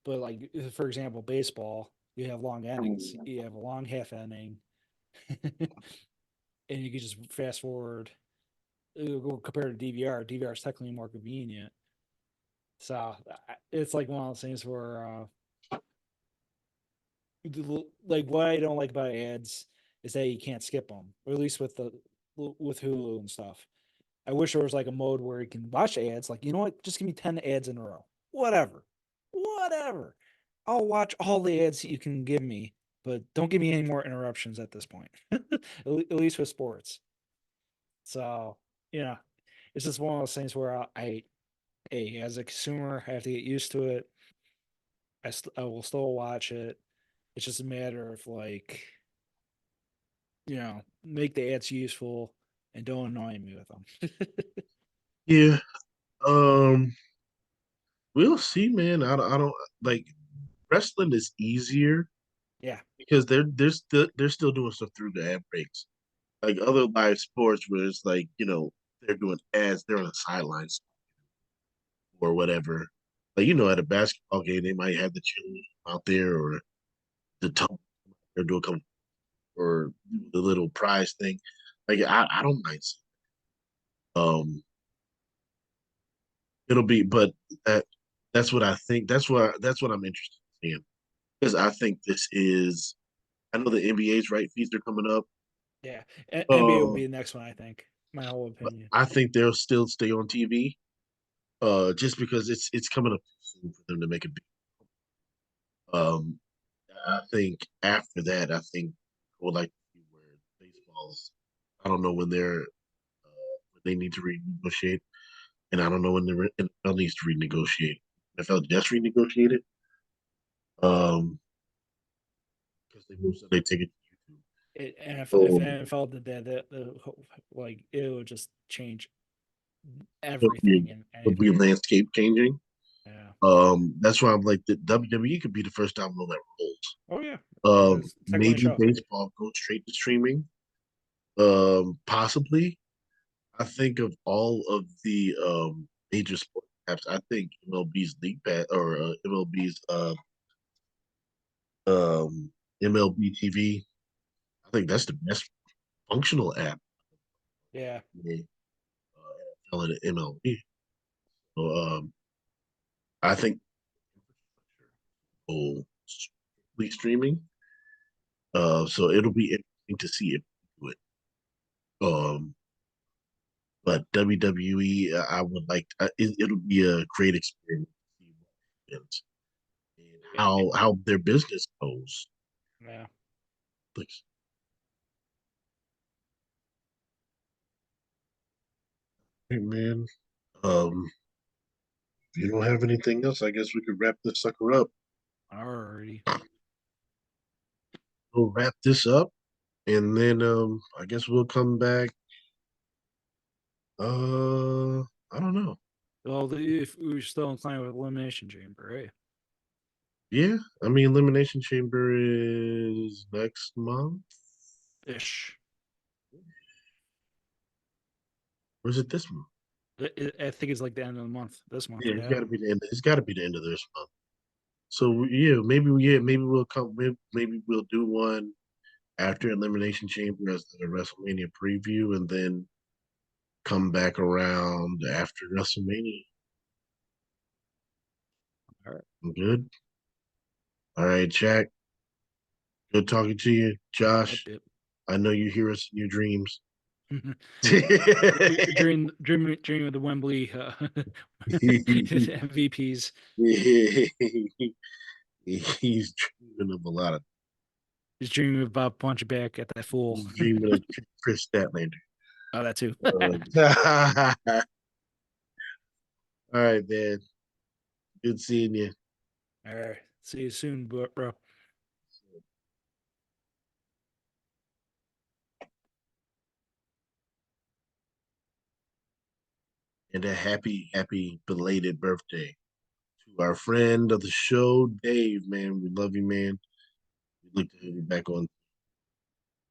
But like for example, baseball, you have long innings. You have a long half inning, and you can just fast forward. Compared to DVR, DVR is technically more convenient. So it's like one of those things where, like, what I don't like about ads is that you can't skip them, or at least with Hulu and stuff. I wish there was like a mode where you can watch ads. Like, you know what? Just give me 10 ads in a row. Whatever. I'll watch all the ads that you can give me, but don't give me any more interruptions at this point. At least with sports. So, it's just one of those things where as a consumer, I have to get used to it. I will still watch it. It's just a matter of like, make the ads useful and don't annoy me with them. Yeah. We'll see, man. I don't like wrestling is easier Yeah. because they're still doing stuff through the ad breaks. Like other live sports where it's like, they're doing ads, they're on the sidelines or whatever. Like, at a basketball game, they might have the children out there or the top or do a couple or the little prize thing. Like I don't mind. Um it'll be but that's what I think. That's what I'm interested in seeing. Because I think I know the NBA's right fees are coming up. Yeah. NBA will Uh be the next one, I think. My whole opinion. I think they'll still stay on TV. Just because it's coming up soon for them to make a big um I think after that, I think I would like to see where baseball's. I don't know when they need to renegotiate, and I don't know when the NFL needs to renegotiate. NFL just renegotiated, because they moved Sunday ticket to YouTube. And if So NFL did that, like it would just change it'll be, everything and it'll be anything. landscape changing. Yeah. That's why I'm like the WWE could be the first domino that rolls. Oh yeah. It's technically a Maybe show. baseball goes straight to streaming. Possibly. I think of all of the major sport apps, I think MLB's League Pass or MLB's um, MLB TV. I think that's the best functional app. Yeah. NFL and MLB. So I think oh, strictly streaming. So it'll be interesting to see if we do it. But WWE, I would like. It'll be a great experience to see what happens and how their business goes. Yeah. Like, hey man, um, if you don't have anything else, I guess we could wrap this sucker up. Alrighty. We'll wrap this up, and then I guess we'll come back. I don't know. Well, if we're still inclined with Elimination Chamber, right? Yeah, I mean, Elimination Chamber is next month. Ish. Or is it this month? I think it's like the end of the month. This month, Yeah, it's yeah. got to be the end. It's got to be the end of this month. So maybe we'll come. Maybe we'll do one after Elimination Chamber as the WrestleMania preview, and then come back around after WrestleMania. All right. I'm good. All right, Jack. Good talking to you, Josh. Yep. I know you hear us in your dreams. Dream of the Wembley MVPs. He's dreaming of a lot of. He's dreaming about punching back at that fool. He's dreaming of Chris Statlander. Oh, that too. All right, man. Good seeing you. All right. See you soon, bro. And a happy belated birthday to our friend of the show, Dave, man. We love you, man. We'd like to have you back on